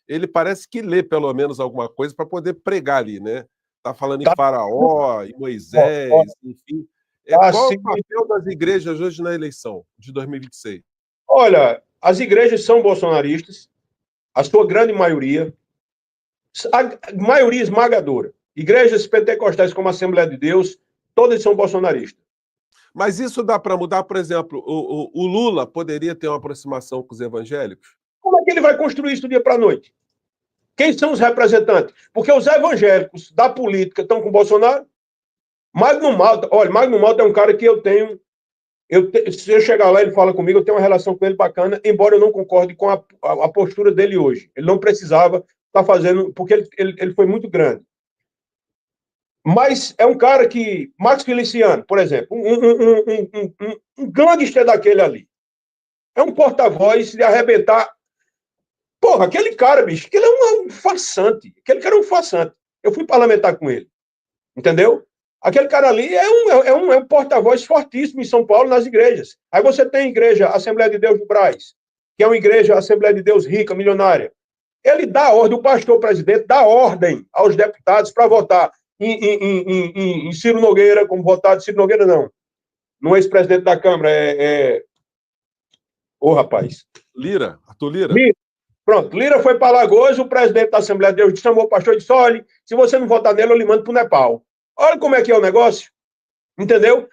ele parece que lê pelo menos alguma coisa para poder pregar ali, né? Está falando em Faraó, em Moisés, enfim. Qual é o papel das igrejas hoje na eleição de 2026? Olha, as igrejas são bolsonaristas, a sua grande maioria, a maioria esmagadora. Igrejas pentecostais como a Assembleia de Deus, todas são bolsonaristas. Mas isso dá para mudar, por exemplo, o Lula poderia ter uma aproximação com os evangélicos? Como é que ele vai construir isso do dia para a noite? Quem são os representantes? Porque os evangélicos da política estão com o Bolsonaro. Magno Malta, olha, Magno Malta é um cara que eu tenho. Se eu chegar lá, ele fala comigo, eu tenho uma relação com ele bacana, embora eu não concorde com a postura dele hoje. Ele não precisava estar fazendo, porque ele foi muito grande. Mas é um cara que, Max Feliciano, por exemplo, um gangster daquele ali. É um porta-voz de arrebentar. Porra, aquele cara, bicho, aquele é um farsante. Aquele cara é um farsante. Eu fui parlamentar com ele. Entendeu? Aquele cara ali é um porta-voz fortíssimo em São Paulo nas igrejas. Aí você tem a igreja Assembleia de Deus do Brás, que é uma igreja Assembleia de Deus rica, milionária. Ele dá ordem, o pastor-presidente dá ordem aos deputados para votar em Ciro Nogueira, como votado. Ciro Nogueira não é ex-presidente da Câmara, Ô, rapaz. Lira, Arthur Lira. Pronto, Lira foi para Alagoas, o presidente da Assembleia de Deus chamou o pastor e disse, olha, se você não votar nele, eu lhe mando para o Nepal. Olha como é que é o negócio, entendeu?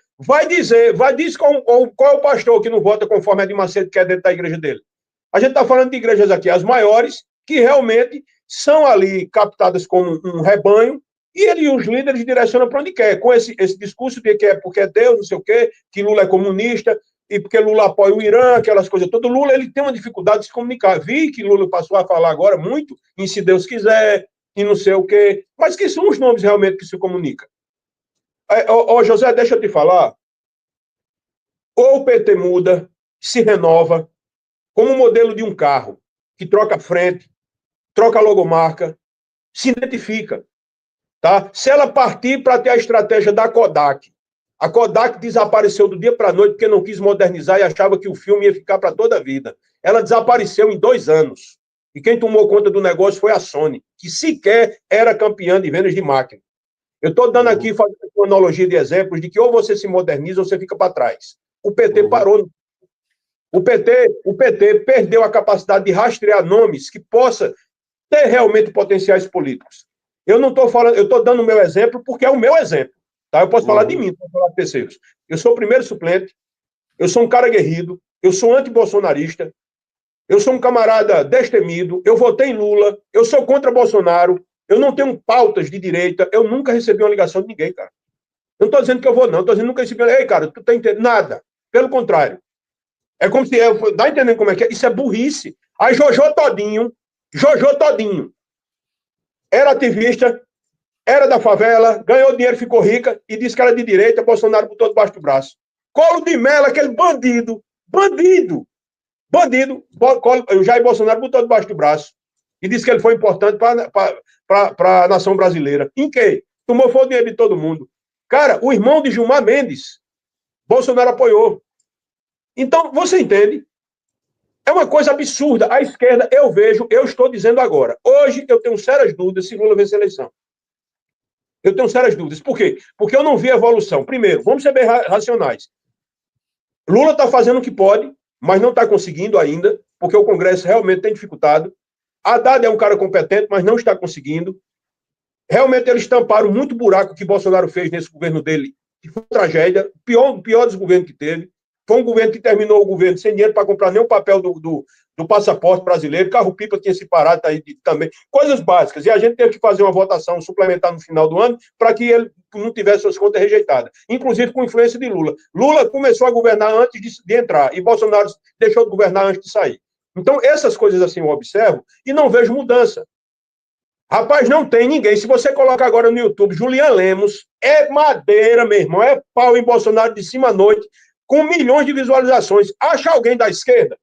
Diz qual é o pastor que não vota conforme a de Macedo quer dentro da igreja dele. A gente está falando de igrejas aqui, as maiores, que realmente são ali captadas como um rebanho, e ele e os líderes direcionam para onde quer, com esse discurso de que é porque é Deus, não sei o quê, que Lula é comunista, e porque Lula apoia o Irã, aquelas coisas todas. Lula ele tem uma dificuldade de se comunicar. Vi que Lula passou a falar agora muito em se Deus quiser, e não sei o quê, mas que são os nomes realmente que se comunicam. José, deixa eu te falar. Ou o PT muda, se renova, como o modelo de um carro, que troca frente, troca logomarca, se identifica. Tá? Se ela partir para ter a estratégia da Kodak, a Kodak desapareceu do dia para a noite porque não quis modernizar e achava que o filme ia ficar para toda a vida. Ela desapareceu em 2 anos. E quem tomou conta do negócio foi a Sony, que sequer era campeã de vendas de máquina. Eu estou dando aqui, fazendo uma analogia de exemplos de que ou você se moderniza ou você fica para trás. O PT parou. O PT perdeu a capacidade de rastrear nomes que possa ter realmente potenciais políticos. Eu não estou falando, eu estou dando o meu exemplo porque é o meu exemplo. Tá? Eu posso falar de mim, não posso falar de terceiros. Eu sou o primeiro suplente, eu sou um cara aguerrido, eu sou anti-bolsonarista, eu sou um camarada destemido, eu votei em Lula, eu sou contra Bolsonaro, eu não tenho pautas de direita, eu nunca recebi uma ligação de ninguém, cara. Eu não estou dizendo que eu vou, não. Estou dizendo que nunca recebi. Ei, cara, tu tá entendendo? Nada. Pelo contrário. É como se... Dá entendendo como é que é? Isso é burrice. Aí Jojo Todinho, era ativista, era da favela, ganhou dinheiro, ficou rica e disse que era de direita, Bolsonaro botou debaixo do braço. Colo de Mello, aquele bandido, o Jair Bolsonaro botou debaixo do braço e disse que ele foi importante para a nação brasileira. Em quê? Tomou fogo o dinheiro de todo mundo. Cara, o irmão de Gilmar Mendes, Bolsonaro apoiou. Então, você entende? É uma coisa absurda. A esquerda, eu estou dizendo agora. Hoje, eu tenho sérias dúvidas se Lula vence a eleição. Eu tenho sérias dúvidas. Por quê? Porque eu não vi evolução. Primeiro, vamos ser bem racionais. Lula está fazendo o que pode, mas não está conseguindo ainda, porque o Congresso realmente tem dificultado. Haddad é um cara competente, mas não está conseguindo. Realmente eles tamparam muito buraco que Bolsonaro fez nesse governo dele, que foi uma tragédia, o pior dos governos que teve. Foi um governo que terminou o governo sem dinheiro para comprar nenhum papel do passaporte brasileiro, carro-pipa tinha se parado tá aí também, coisas básicas. E a gente teve que fazer uma votação suplementar no final do ano para que ele não tivesse suas contas rejeitadas, inclusive com influência de Lula. Lula começou a governar antes de entrar e Bolsonaro deixou de governar antes de sair. Então, essas coisas assim eu observo e não vejo mudança. Rapaz, não tem ninguém. Se você coloca agora no YouTube, Julian Lemos, é madeira, meu irmão, é pau em Bolsonaro de cima à noite, com milhões de visualizações. Acha alguém da esquerda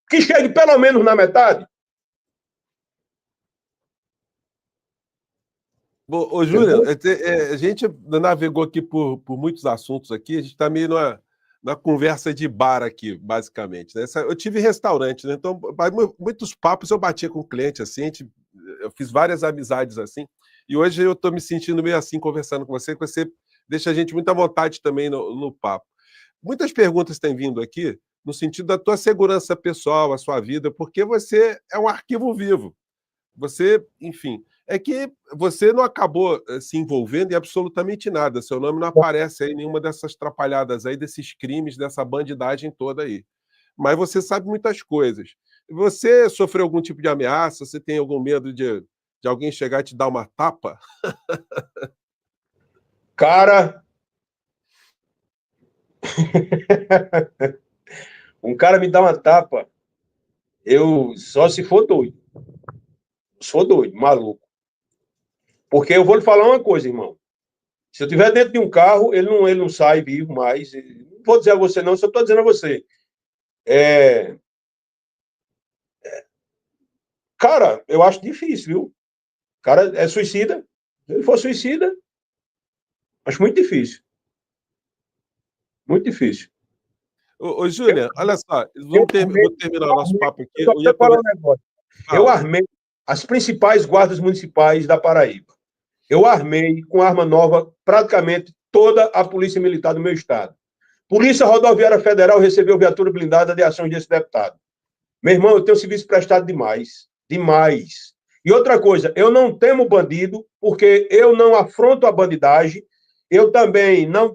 que chegue pelo menos na metade? Ô, Júlia, a gente navegou aqui por muitos assuntos aqui, a gente está meio na conversa de bar aqui, basicamente. Né? Eu tive restaurante, né? Então, muitos papos eu batia com o cliente, assim, eu fiz várias amizades assim, e hoje eu estou me sentindo meio assim, conversando com você, que você deixa a gente muito à vontade também no papo. Muitas perguntas têm vindo aqui no sentido da tua segurança pessoal, a sua vida, porque você é um arquivo vivo. Você, enfim, é que você não acabou se envolvendo em absolutamente nada. Seu nome não aparece aí em nenhuma dessas trapalhadas aí, desses crimes, dessa bandidagem toda aí. Mas você sabe muitas coisas. Você sofreu algum tipo de ameaça? Você tem algum medo de alguém chegar e te dar uma tapa? Cara, um cara me dá uma tapa, eu só se for doido. Sou doido, maluco. Porque eu vou lhe falar uma coisa, irmão. Se eu estiver dentro de um carro, ele não sai vivo mais. Não vou dizer a você, não, só estou dizendo a você. Cara, eu acho difícil, viu? O cara é suicida. Se ele for suicida, acho muito difícil. Muito difícil. Ô Júlia, olha só, vou terminar o nosso papo aqui. Eu ia falar um negócio. Eu armei as principais guardas municipais da Paraíba. Eu armei com arma nova praticamente toda a polícia militar do meu estado. Polícia Rodoviária Federal recebeu viatura blindada de ações desse deputado. Meu irmão, eu tenho serviço prestado demais. Demais. E outra coisa, eu não temo bandido, porque eu não afronto a bandidagem. Eu também não,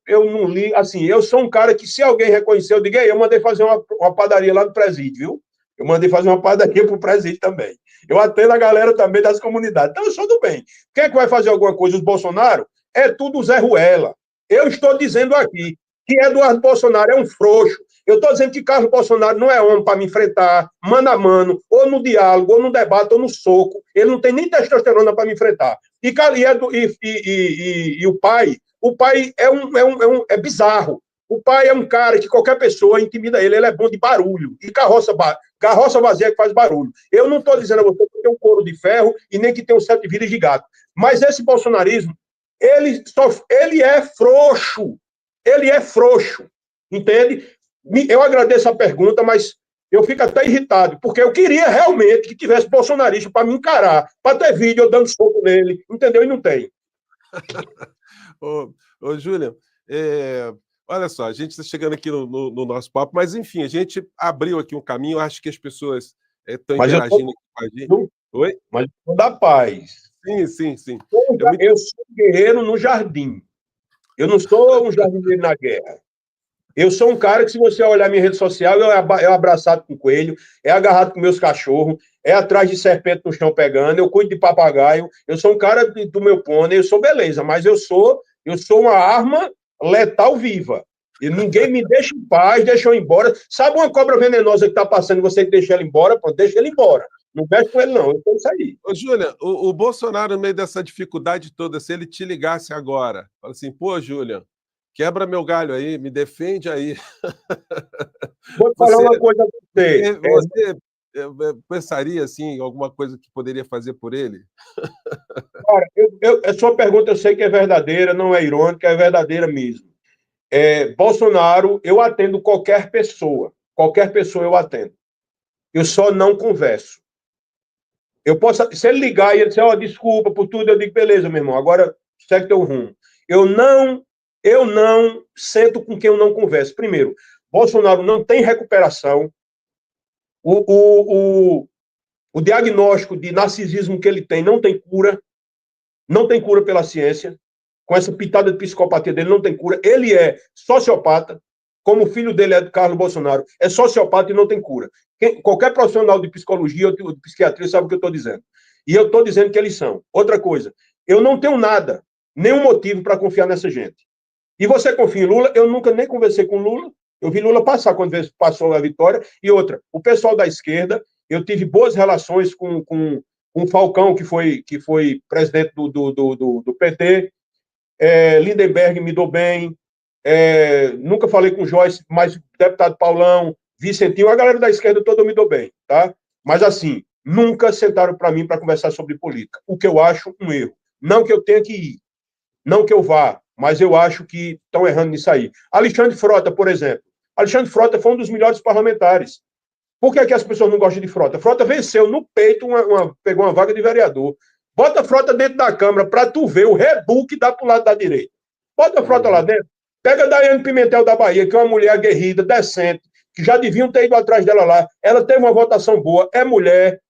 eu não li, assim, eu sou um cara que, se alguém reconhecer, eu digo, eu mandei fazer uma padaria lá no presídio, viu? Eu mandei fazer uma padaria para o presídio também. Eu atendo a galera também das comunidades. Então, eu sou do bem. Quem é que vai fazer alguma coisa? Os Bolsonaro? É tudo Zé Ruela. Eu estou dizendo aqui que Eduardo Bolsonaro é um frouxo. Eu estou dizendo que Carlos Bolsonaro não é homem para me enfrentar, mano a mano, ou no diálogo, ou no debate, ou no soco. Ele não tem nem testosterona para me enfrentar. E o pai é bizarro. O pai é um cara que qualquer pessoa intimida ele é bom de barulho. E carroça vazia que faz barulho. Eu não estou dizendo a você que tem um couro de ferro e nem que tem um sete vidas de gato. Mas esse bolsonarismo, ele é frouxo. Ele é frouxo. Entende? Eu agradeço a pergunta, mas eu fico até irritado, porque eu queria realmente que tivesse bolsonarista para me encarar, para ter vídeo eu dando soco nele, entendeu? E não tem. Ô Júlia, olha só, a gente está chegando aqui no nosso papo, mas enfim, a gente abriu aqui um caminho, acho que as pessoas estão interagindo aqui com a gente. Oi? Mas eu sou da paz. Sim. Eu sou um guerreiro no jardim. Eu não sou um jardineiro na guerra. Eu sou um cara que, se você olhar minha rede social, é abraçado com coelho, é agarrado com meus cachorros, é atrás de serpente no chão pegando, eu cuido de papagaio, eu sou um cara do meu pônei, eu sou beleza, mas eu sou uma arma letal viva. E ninguém me deixa em paz, deixa eu ir embora. Sabe uma cobra venenosa que está passando e você deixa ela embora? Pronto, deixa ele embora. Não mexe com ele, não. Então, isso aí. Ô, Júlia, o Bolsonaro, no meio dessa dificuldade toda, se ele te ligasse agora, fala assim, pô, Júlia, quebra meu galho aí, me defende aí. Vou falar uma coisa para você. Você pensaria assim, em alguma coisa que poderia fazer por ele? Cara, a sua pergunta eu sei que é verdadeira, não é irônica, é verdadeira mesmo. Bolsonaro, eu atendo qualquer pessoa eu atendo. Eu só não converso. Eu posso, se ele ligar e ele disser, desculpa por tudo, eu digo, beleza, meu irmão, agora segue teu rumo. Eu não sento com quem eu não converso. Primeiro, Bolsonaro não tem recuperação. O diagnóstico de narcisismo que ele tem não tem cura pela ciência. Com essa pitada de psicopatia dele, não tem cura. Ele é sociopata. como o filho dele é do Carlos Bolsonaro, é sociopata e não tem cura. Qualquer profissional de psicologia ou de psiquiatria sabe o que eu estou dizendo. E eu estou dizendo que eles são. Outra coisa, eu não tenho nada, nenhum motivo para confiar nessa gente. E você confia em Lula? Eu nunca nem conversei com Lula. Eu vi Lula passar quando passou a vitória. E outra, o pessoal da esquerda, eu tive boas relações com o Falcão, que foi presidente do PT. Lindenberg me dou bem. Nunca falei com Joyce, mas o deputado Paulão, Vicentinho, a galera da esquerda toda eu me dou bem, tá? Mas assim, nunca sentaram para mim para conversar sobre política. O que eu acho um erro. Não que eu tenha que ir, não que eu vá, mas eu acho que estão errando nisso aí. Alexandre Frota, por exemplo. Alexandre Frota foi um dos melhores parlamentares. Por que as pessoas não gostam de Frota? Frota venceu no peito, pegou uma vaga de vereador. Bota Frota dentro da Câmara para tu ver o rebu que dá pro lado da direita. Bota Frota lá dentro. Pega a Daiane Pimentel da Bahia, que é uma mulher aguerrida, decente, que já deviam ter ido atrás dela lá. Ela teve uma votação boa, é mulher,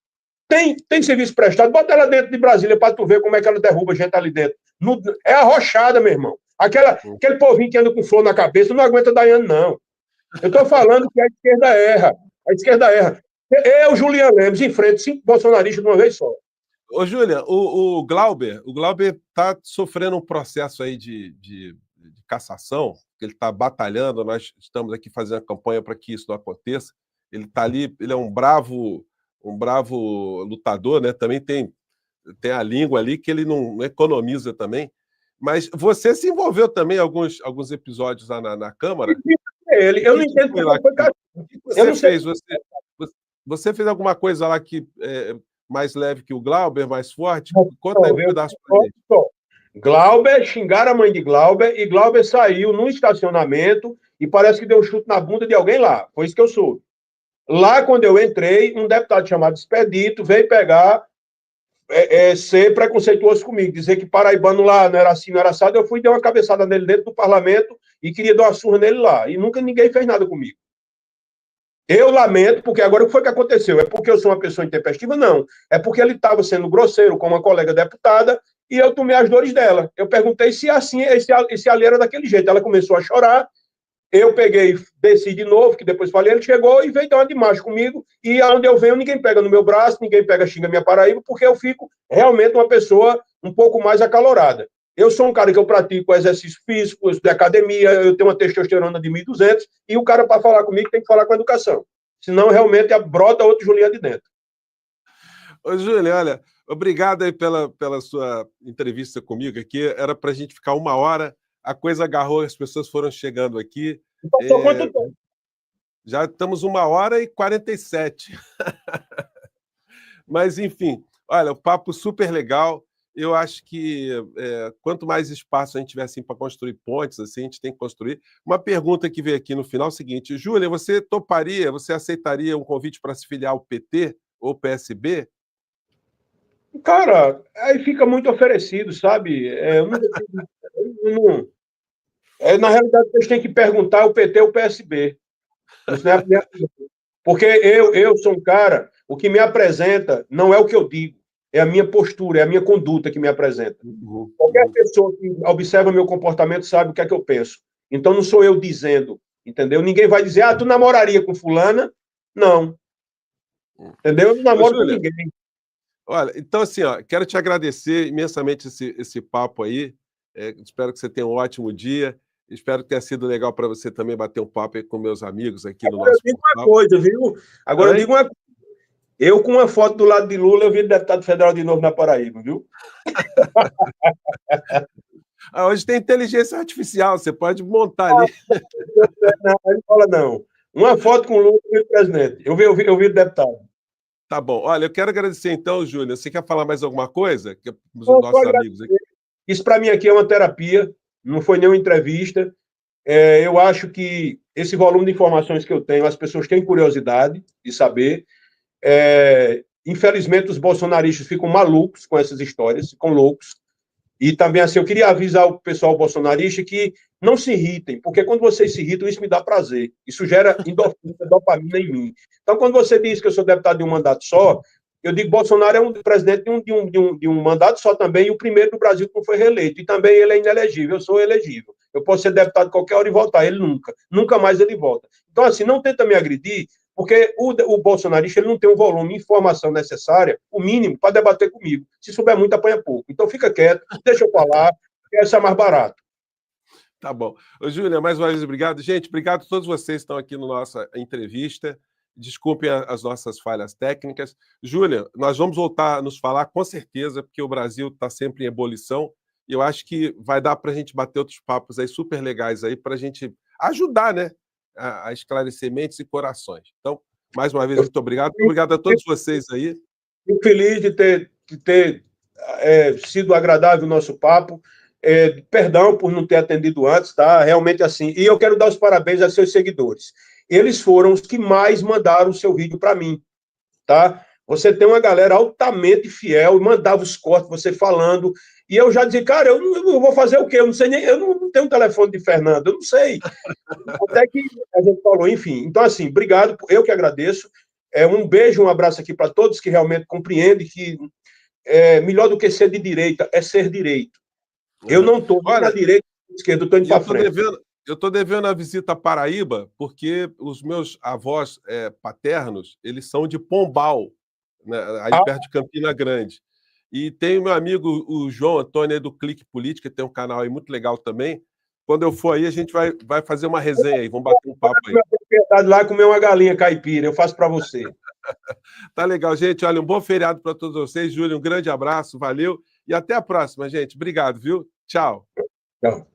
tem serviço prestado. Bota ela dentro de Brasília para tu ver como é que ela derruba gente ali dentro. É arrochada, meu irmão. Aquele povinho que anda com flor na cabeça não aguenta Daiane, não. Eu estou falando que a esquerda erra. A esquerda erra. Eu, Julian Lemos, enfrento 5 bolsonaristas de uma vez só. Ô, Júlia, o Glauber está sofrendo um processo aí de cassação, que ele está batalhando, nós estamos aqui fazendo a campanha para que isso não aconteça. Ele está ali, ele é um bravo lutador, né? Também tem a língua ali que ele não economiza também. Mas você se envolveu também em alguns episódios lá na Câmara? Eu não entendo como foi lá. O que você fez? Você fez alguma coisa lá que mais leve que o Glauber, mais forte? Conta aí um pedaço pra gente. Glauber, xingaram a mãe de Glauber, e Glauber saiu num estacionamento e parece que deu um chute na bunda de alguém lá. Foi isso que eu soube. Lá, quando eu entrei, um deputado chamado Expedito veio pegar, ser preconceituoso comigo, dizer que paraibano lá não era assim, não era assado. Eu fui dar uma cabeçada nele dentro do parlamento e queria dar uma surra nele lá. E nunca ninguém fez nada comigo. Eu lamento, porque agora o que foi que aconteceu? É porque eu sou uma pessoa intempestiva? Não. É porque ele estava sendo grosseiro com uma colega deputada e eu tomei as dores dela. Eu perguntei se assim esse ali era daquele jeito. Ela começou a chorar. Eu peguei, desci de novo, que depois falei, ele chegou e veio dar uma de macho comigo, e aonde eu venho, ninguém pega no meu braço, ninguém pega, xinga minha Paraíba, porque eu fico realmente uma pessoa um pouco mais acalorada. Eu sou um cara que eu pratico exercício físico, eu de academia, eu tenho uma testosterona de 1.200, e o cara, para falar comigo, tem que falar com educação. Senão, realmente, brota outro Julião de dentro. Ô, Júlio, olha, obrigado aí pela sua entrevista comigo aqui. Era para a gente ficar 1 hora, a coisa agarrou, as pessoas foram chegando aqui. Então, quanto tempo? Já estamos 1h47. Mas, enfim, olha, o papo super legal. Eu acho que quanto mais espaço a gente tiver assim, para construir pontes, assim, a gente tem que construir. Uma pergunta que veio aqui no final é o seguinte: Júlia, você aceitaria um convite para se filiar ao PT ou PSB? Cara, aí fica muito oferecido, sabe? Na realidade, vocês têm que perguntar o PT ou o PSB. Isso não é porque eu sou um cara, o que me apresenta não é o que eu digo, é a minha postura, é a minha conduta que me apresenta. Qualquer pessoa que observa meu comportamento sabe o que é que eu penso. Então não sou eu dizendo, entendeu? Ninguém vai dizer, tu namoraria com fulana? Não. Entendeu? Eu não namoro com ninguém. Olha, então assim, quero te agradecer imensamente esse papo aí. Espero que você tenha um ótimo dia. Espero que tenha sido legal para você também bater um papo aí com meus amigos aqui no nosso portal. Uma coisa, viu? Agora eu digo uma coisa. Eu, com uma foto do lado de Lula, eu vi deputado federal de novo na Paraíba, viu? Hoje tem inteligência artificial, você pode montar ali. Não, ele fala não. Uma foto com o Lula, eu vi o presidente. Eu vi o deputado. Tá bom. Olha, eu quero agradecer então, Júnior. Você quer falar mais alguma coisa? Os nossos amigos aqui. Isso para mim aqui é uma terapia, não foi nenhuma entrevista. Eu acho que esse volume de informações que eu tenho, as pessoas têm curiosidade de saber. Infelizmente, os bolsonaristas ficam malucos com essas histórias, ficam loucos. E também, assim, eu queria avisar o pessoal bolsonarista que não se irritem, porque quando vocês se irritam, isso me dá prazer. Isso gera endorfina, dopamina em mim. Então, quando você diz que eu sou deputado de um mandato só, eu digo que Bolsonaro é um presidente de um mandato só também, e o primeiro do Brasil que não foi reeleito. E também ele é inelegível, eu sou elegível. Eu posso ser deputado qualquer hora e voltar. Ele nunca. Nunca mais ele volta. Então, assim, não tenta me agredir, porque o bolsonarista ele não tem um volume de informação necessária, o mínimo, para debater comigo. Se souber muito, apanha pouco. Então, fica quieto, deixa eu falar, que essa é mais barato. Tá bom. Ô, Júlia, mais uma vez, obrigado. Gente, obrigado a todos vocês que estão aqui na nossa entrevista. Desculpem as nossas falhas técnicas. Júlia, nós vamos voltar a nos falar com certeza, porque o Brasil está sempre em ebulição, e eu acho que vai dar para a gente bater outros papos aí super legais aí, para a gente ajudar, né, a esclarecer mentes e corações. Então, mais uma vez, muito obrigado. Obrigado a todos vocês aí. Fico feliz de ter sido agradável o nosso papo. Perdão por não ter atendido antes, tá? Realmente assim. E eu quero dar os parabéns a seus seguidores. Eles foram os que mais mandaram o seu vídeo para mim, tá? Você tem uma galera altamente fiel, mandava os cortes, você falando, e eu já dizia, cara, eu não vou fazer o quê? Eu não sei nem, eu não tenho um telefone de Fernando, eu não sei. Até que a gente falou, enfim. Então, assim, obrigado, eu que agradeço. Um beijo, um abraço aqui para todos que realmente compreendem que melhor do que ser de direita é ser direito. Eu não estou nem na direita nem na esquerda, eu estou indo para frente. Eu estou devendo a visita à Paraíba, porque os meus avós paternos, eles são de Pombal, né, aí perto de Campina Grande. E tem o meu amigo, o João Antônio, do Clique Política, tem um canal aí muito legal também. Quando eu for aí, a gente vai fazer uma resenha aí, vamos bater um papo aí. Minha propriedade lá comer uma galinha caipira, eu faço para você. Tá legal, gente. Olha, um bom feriado para todos vocês. Júlio, um grande abraço, valeu. E até a próxima, gente. Obrigado, viu? Tchau. Tchau.